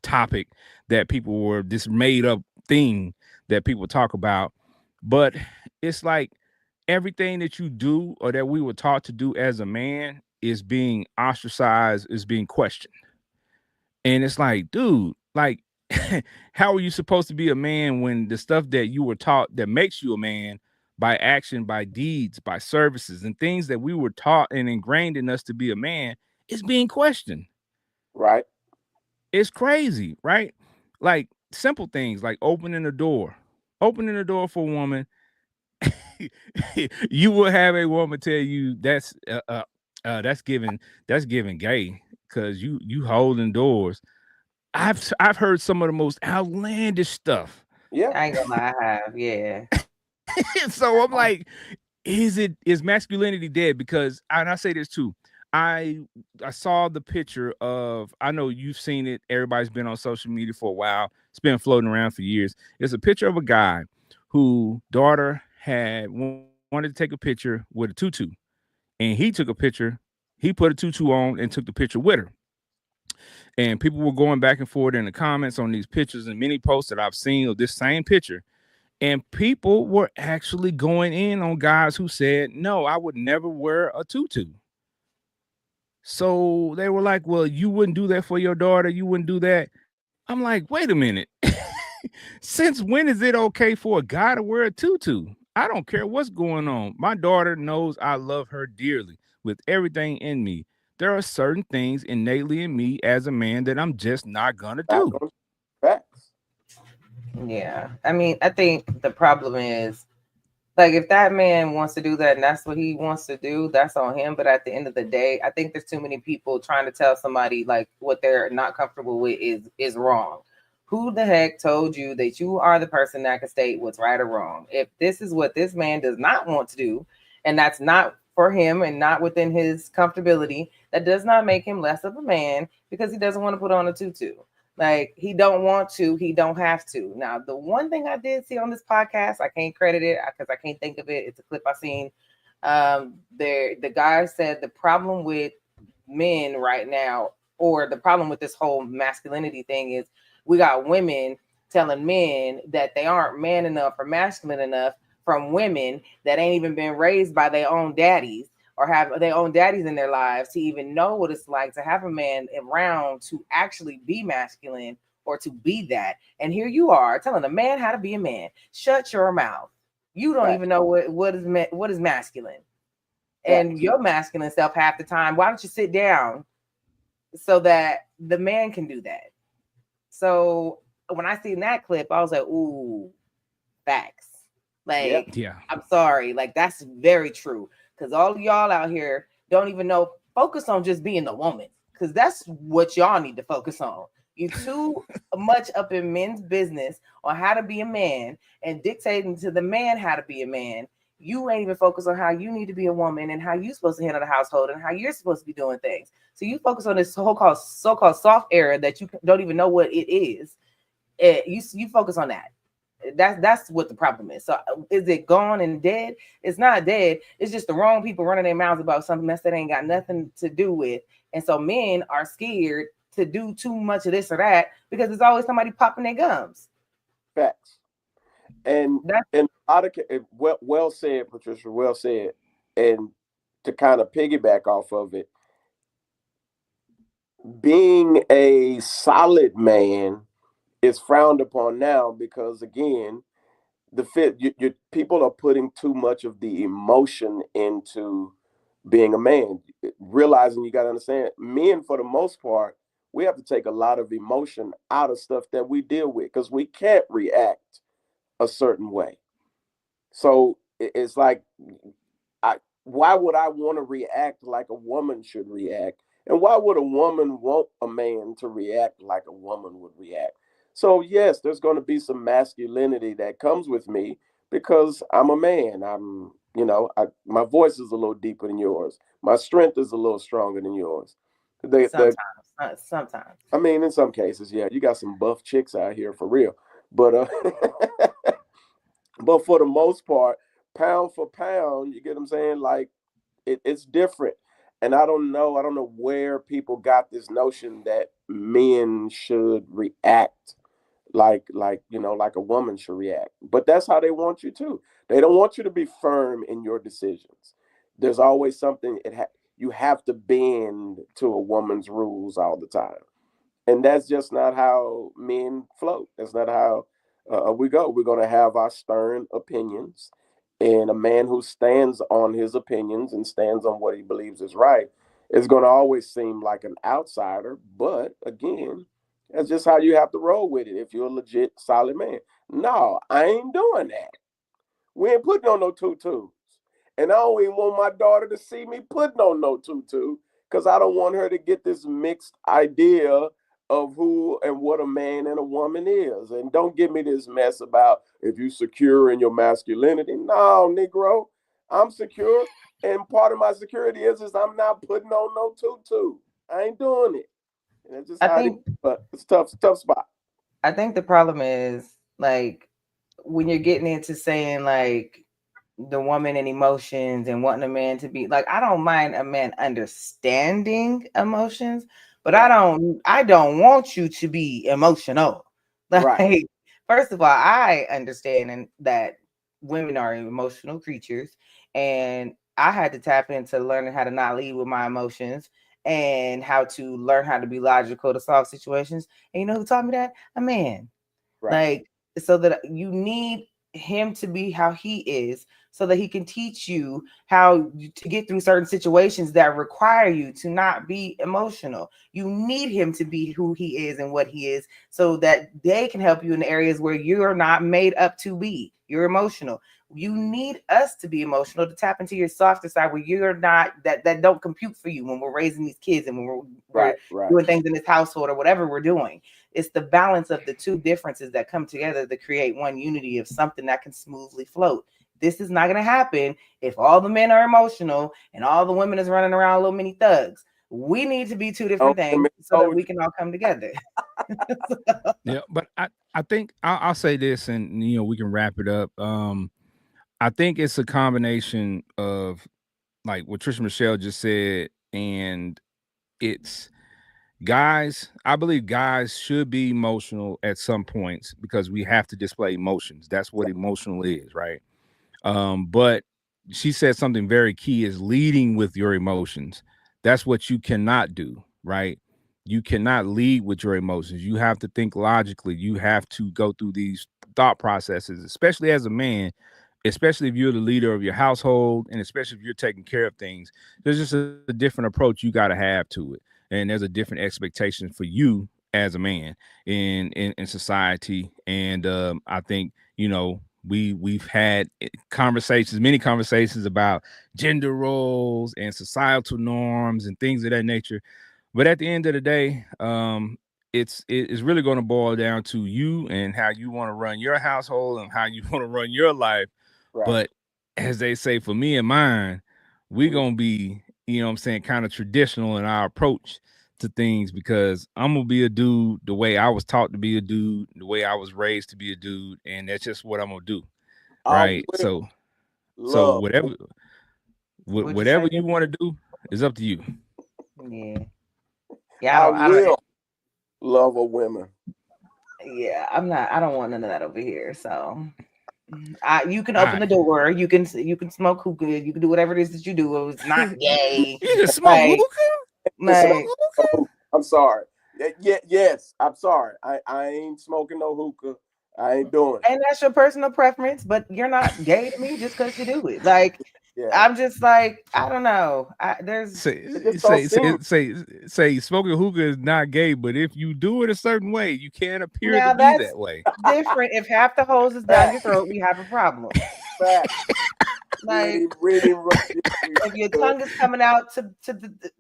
S1: topic that people were this made up thing that people talk about. But it's like everything that you do or that we were taught to do as a man is being ostracized, is being questioned. And it's like, dude, like, how are you supposed to be a man when the stuff that you were taught that makes you a man by action, by deeds, by services, and things that we were taught and ingrained in us to be a man is being questioned?
S3: Right.
S1: It's crazy, right? Like simple things like opening the door for a woman. You will have a woman tell you that's giving gay, because you holding doors. I've heard some of the most outlandish stuff.
S3: Yeah.
S2: I ain't gonna lie, I have, yeah.
S1: So I'm like, is masculinity dead? Because, and I say this too, I I saw the picture of, I know you've seen it. Everybody's been on social media for a while. It's been floating around for years. It's a picture of a guy who daughter had wanted to take a picture with a tutu, and he took a picture. He put a tutu on and took the picture with her. And people were going back and forth in the comments on these pictures and many posts that I've seen of this same picture. And people were actually going in on guys who said, "No, I would never wear a tutu." So they were like, "Well, you wouldn't do that for your daughter. You wouldn't do that." I'm like, wait a minute. Since when is it okay for a guy to wear a tutu? I don't care what's going on. My daughter knows I love her dearly with everything in me. There are certain things innately in me as a man that I'm just not gonna
S3: Not
S1: do.
S3: gonna facts.
S2: Yeah. I mean, I think the problem is, like, if that man wants to do that and that's what he wants to do, that's on him. But at the end of the day, I think there's too many people trying to tell somebody like what they're not comfortable with is wrong. Who the heck told you that you are the person that can state what's right or wrong? If this is what this man does not want to do, and that's not for him and not within his comfortability, that does not make him less of a man because he doesn't want to put on a tutu. Like, he don't want to, he don't have to. Now, the one thing I did see on this podcast, I can't credit it because I can't think of it. It's a clip I seen. There, the guy said the problem with men right now, or the problem with this whole masculinity thing, is we got women telling men that they aren't man enough or masculine enough from women that ain't even been raised by their own daddies or have their own daddies in their lives to even know what it's like to have a man around to actually be masculine or to be that. And here you are telling a man how to be a man. Shut your mouth. You don't even know what is masculine. And your masculine self half the time. Why don't you sit down so that the man can do that? So when I seen that clip, I was like, ooh, facts. Like,
S1: Yeah.
S2: I'm sorry. Like, that's very true. Because all y'all out here don't even know, focus on just being a woman. Because that's what y'all need to focus on. You too much up in men's business on how to be a man and dictating to the man how to be a man. You ain't even focused on how you need to be a woman and how you're supposed to handle the household and how you're supposed to be doing things. So you focus on this so-called soft era that you don't even know what it is. You focus on that. That's what the problem is. So is it gone and dead? It's not dead. It's just the wrong people running their mouths about something mess that ain't got nothing to do with. And so men are scared to do too much of this or that because there's always somebody popping their gums.
S3: Facts. And
S2: That's
S3: a lot of well said, Patricia. Well said. And to kind of piggyback off of it, being a solid man is frowned upon now because again, people are putting too much of the emotion into being a man. Realizing you got to understand, men for the most part, we have to take a lot of emotion out of stuff that we deal with because we can't react a certain way. So it's like, why would I want to react like a woman should react? And why would a woman want a man to react like a woman would react? So, yes, there's going to be some masculinity that comes with me because I'm a man. My voice is a little deeper than yours. My strength is a little stronger than yours.
S2: sometimes. Sometimes.
S3: I mean, in some cases, yeah, you got some buff chicks out here for real. But but for the most part, pound for pound, you get what I'm saying? Like it's different. And I don't know where people got this notion that men should react like a woman should react. But that's how they want you to. They don't want you to be firm in your decisions. There's always something you have to bend to a woman's rules all the time. And that's just not how men float. That's not how we go. We're going to have our stern opinions, and a man who stands on his opinions and stands on what he believes is right is going to always seem like an outsider. But again, that's just how you have to roll with it if you're a legit solid man. No, I ain't doing that. We ain't putting on no tutus. And I don't even want my daughter to see me putting on no tutu because I don't want her to get this mixed idea of who and what a man and a woman is. And don't give me this mess about if you secure in your masculinity. No, Negro. I'm secure, and part of my security is I'm not putting on no tutu. I ain't doing it, and it's just
S2: I
S3: how it is.
S2: think
S3: But it's tough spot.
S2: I think the problem is like when you're getting into saying like the woman and emotions and wanting a man to be like, I don't mind a man understanding emotions, but
S3: Right.
S2: I don't want you to be emotional. Like,
S3: Right.
S2: first of all, I understand and that women are emotional creatures, and I had to tap into learning how to not lead with my emotions and how to learn how to be logical to solve situations. And you know who taught me that? A man.
S3: Right.
S2: Like, so that you need him to be how he is so that he can teach you how to get through certain situations that require you to not be emotional. You need him to be who he is and what he is so that they can help you in the areas where you're not made up to be. You're emotional. You need us to be emotional to tap into your softer side where you're not that don't compute for you when we're raising these kids and when we're
S3: Right.
S2: doing things in this household or whatever we're doing. It's the balance of the two differences that come together to create one unity of something that can smoothly float. This is not going to happen if all the men are emotional and all the women is running around little mini thugs. We need to be two different things so that we can all come together.
S1: Yeah, but I think I'll say this, and we can wrap it up. I think it's a combination of like what Trisha Michelle just said, and it's guys. I believe guys should be emotional at some points because we have to display emotions. That's what emotional is, right? But she said something very key is leading with your emotions. That's what you cannot do, right? You cannot lead with your emotions. You have to think logically. You have to go through these thought processes, especially as a man, especially if you're the leader of your household, and especially if you're taking care of things. There's just a different approach you got to have to it, and there's a different expectation for you as a man in society. And I think we've had many conversations about gender roles and societal norms and things of that nature. But at the end of the day, it's really going to boil down to you and how you want to run your household and how you want to run your life.
S3: Right.
S1: But as they say, for me and mine, we're gonna be, what I'm saying, kind of traditional in our approach to things because I'm gonna be a dude the way I was taught to be a dude, the way I was raised to be a dude, and that's just what I'm gonna do.
S3: I'm
S1: Right.
S3: with
S1: So
S3: love.
S2: Would you say
S1: whatever you
S2: that?
S1: want to do is up to you.
S2: Yeah. Yeah,
S3: I
S2: I don't
S3: will love a woman.
S2: yeah, I don't want none of that over here. So you can
S1: All
S2: open the
S1: right.
S2: door. You can smoke hookah. You can do whatever it is that you do. It's not gay.
S1: You can smoke
S2: Like
S1: hookah?
S3: Listen,
S1: Smoke
S2: like
S1: hookah?
S3: I'm sorry. Yes, I'm sorry. I ain't smoking no hookah. I ain't doing it.
S2: and that's your personal preference, but you're not gay to me just because you do it. Like
S3: Yeah.
S2: I'm just like I don't know. There's
S3: It just
S1: Say
S3: don't
S1: say
S3: seem
S1: say say say smoking hookah is not gay, but if you do it a certain way, you can't appear to
S2: now
S1: be
S2: that's
S1: that way.
S2: different. If half the hose is down
S3: back.
S2: your throat, we have a problem.
S3: Back.
S2: Like
S3: We ain't even
S2: if your tongue is coming out to the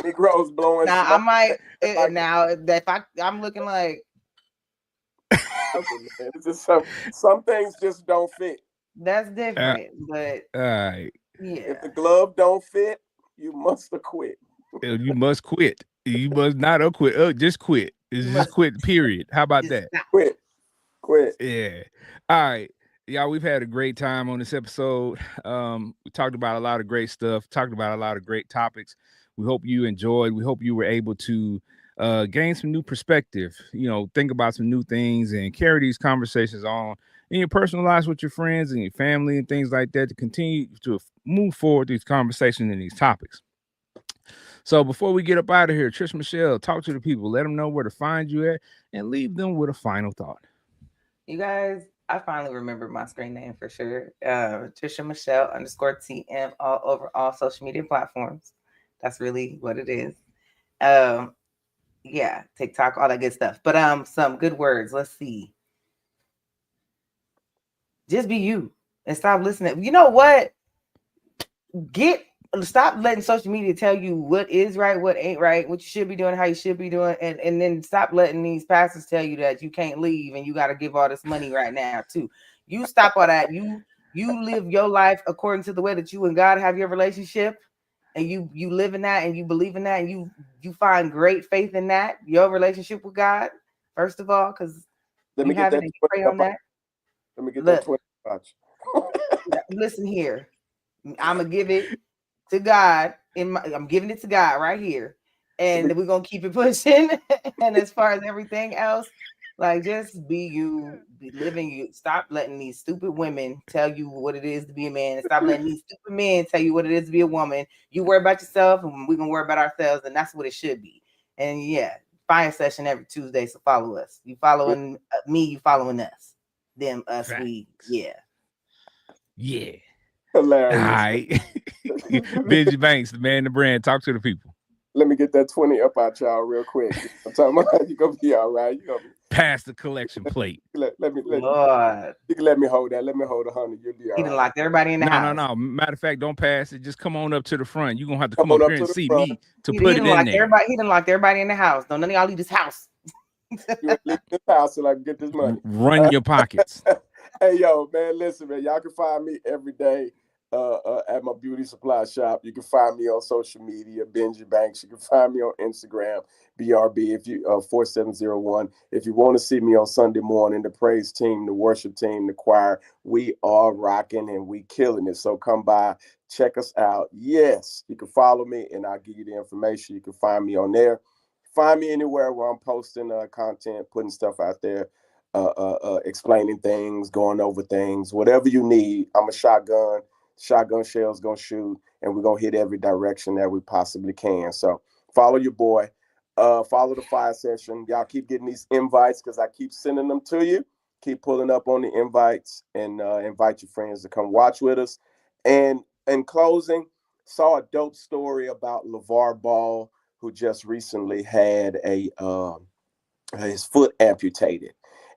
S3: Negroes blowing
S2: now I
S3: smoke.
S2: might
S3: Like,
S2: now if I'm looking like
S3: listen, man, it's just some things just don't fit.
S2: that's
S1: Uh,
S2: different, but
S1: all right.
S3: If the
S2: yeah,
S3: glove don't fit, you must have quit.
S1: You must quit. You must not quit. Just quit. It's
S2: you
S1: just
S2: must
S1: quit. Period. How about
S2: just
S1: that?
S2: stop.
S3: Quit. Quit.
S1: Yeah. All right. Y'all, we've had a great time on this episode. We talked about a lot of great stuff, talked about a lot of great topics. We hope you enjoyed. We hope you were able to gain some new perspective, think about some new things and carry these conversations on in your personal lives with your friends and your family and things like that to continue to move forward these conversations and these topics. So before we get up out of here, Trish Michelle, talk to the people, let them know where to find you at, and leave them with a final thought.
S2: You guys, I finally remembered my screen name for sure. Trisha Michelle _TM all over all social media platforms. That's really what it is. Um, yeah, TikTok, all that good stuff. But some good words. Let's see. Just be you and stop listening. You know what? Stop letting social media tell you what is right, what ain't right, what you should be doing, how you should be doing, and then stop letting these pastors tell you that you can't leave and you got to give all this money right now too. You stop all that. You you live your life according to the way that you and God have your relationship, and you live in that and you believe in that, and you find great faith in that, your relationship with God, first of all, because you have it and you pray on that.
S3: Let me get
S2: Look,
S3: that 20 watch.
S2: listen here. I'm gonna give it to God. I'm giving it to God right here, and we're gonna keep it pushing. And as far as everything else, like, just be you, be living you. Stop letting these stupid women tell you what it is to be a man, and stop letting these stupid men tell you what it is to be a woman. You worry about yourself, and we're gonna worry about ourselves, and that's what it should be. And yeah, Fiyah Session every Tuesday, so follow us. You following me, you following us. Them, us,
S1: Facts.
S2: we, yeah.
S1: Yeah.
S3: Hilarious.
S1: All right. Benji Banks, the man, the brand. Talk to the people.
S3: Let me get that 20 up out y'all real quick. I'm talking about you're gonna be all right. You gonna be,
S1: Pass the collection plate.
S3: let me
S2: Lord.
S3: you can let me hold that. Let me hold 100. You'll be all
S2: He done
S3: right.
S2: locked everybody in the house.
S1: No. Matter of fact, don't pass it. Just come on up to the front. You're gonna have to come
S3: on
S1: up
S3: up
S1: here
S3: to
S1: and
S3: the
S1: see
S3: front.
S1: me to
S2: He
S1: put it
S2: done
S1: in
S2: locked
S1: there.
S2: everybody. He done locked everybody in the house. Don't none of y'all leave this house.
S3: You ain't leaving this house till I can get this money.
S1: Run your pockets.
S3: Hey, yo, man, listen, man. Y'all can find me every day at my beauty supply shop. You can find me on social media, Benji Banks. You can find me on Instagram, BRB, if you 4701. If you want to see me on Sunday morning, the praise team, the worship team, the choir, we are rocking and we killing it. So come by, check us out. Yes, you can follow me and I'll give you the information. You can find me on there. Find me anywhere where I'm posting content, putting stuff out there. Explaining things, going over things, whatever you need. I'm a shotgun shells gonna shoot, and we're gonna hit every direction that we possibly can. So follow your boy, follow the Fiyah Session. Y'all keep getting these invites because I keep sending them to you. Keep pulling up on the invites and invite your friends to come watch with us. And in closing, saw a dope story about LeVar Ball, who just recently had his foot amputated.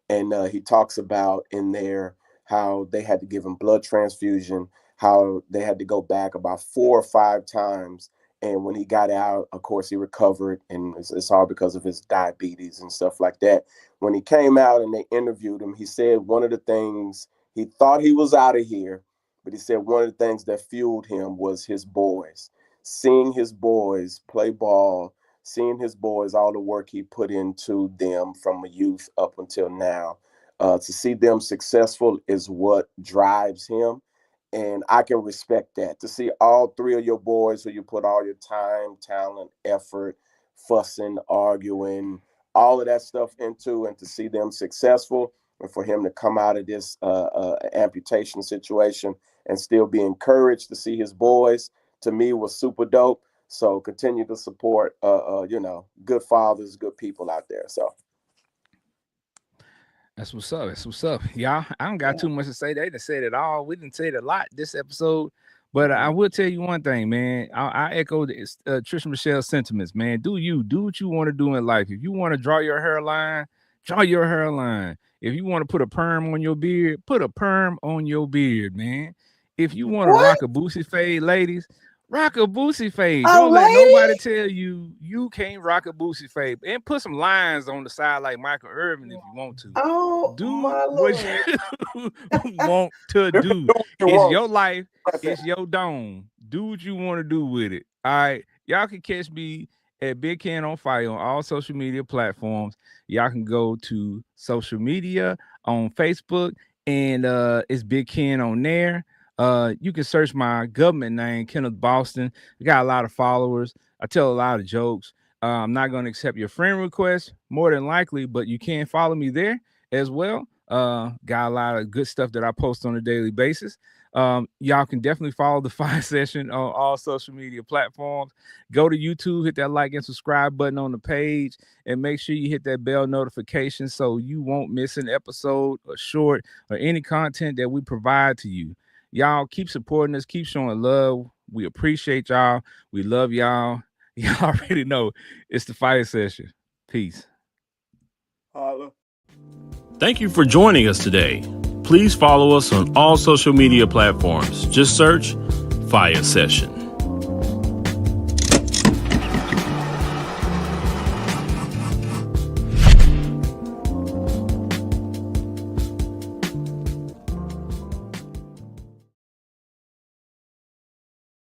S3: And he talks about in there how they had to give him blood transfusion, how they had to go back about 4 or 5 times. And when he got out, of course, he recovered. And it's all because of his diabetes and stuff like that. When he came out and they interviewed him, he said one of the things, he thought he was out of here, but he said one of the things that fueled him was his boys. Seeing his boys play ball, seeing his boys, all the work he put into them from a youth up until now, to see them successful is what drives him. And I can respect that. To see all 3 of your boys who you put all your time, talent, effort, fussing, arguing, all of that stuff into, and to see them successful, and for him to come out of this amputation situation and still be encouraged to see his boys, to me was super dope. So continue to support, good fathers, good people out there. So
S1: That's what's up. That's what's up. Y'all, I don't got too much to say. They done said it all. We didn't say it a lot this episode. But I will tell you one thing, man. I echo Trisha Michelle's sentiments, man. Do what you want to do in life. If you want to draw your hairline, draw your hairline. If you want to put a perm on your beard, put a perm on your beard, man. If you want to rock a boosie fade, ladies, rock a boosie fade. Don't let nobody tell you you can't rock a boosie fade. And put some lines on the side like Michael Irvin if you want to. Do what you want to do. It's your life. It's your dome. Do what you want to do with it. All right. Y'all can catch me at Big Ken on Fire on all social media platforms. Y'all can go to social media on Facebook, and it's Big Ken on there. You can search my government name, Kenneth Boston. I got a lot of followers. I tell a lot of jokes. I'm not going to accept your friend request, more than likely, but you can follow me there as well. Got a lot of good stuff that I post on a daily basis. Y'all can definitely follow the Fiyah Session on all social media platforms. Go to YouTube, hit that like and subscribe button on the page, and make sure you hit that bell notification so you won't miss an episode or short or any content that we provide to you. Y'all keep supporting us, keep showing love. We appreciate y'all. We love y'all. Y'all already know it's the Fiyah Session. Peace.
S3: holla.
S5: Thank you for joining us today. Please follow us on all social media platforms. Just search Fiyah Session.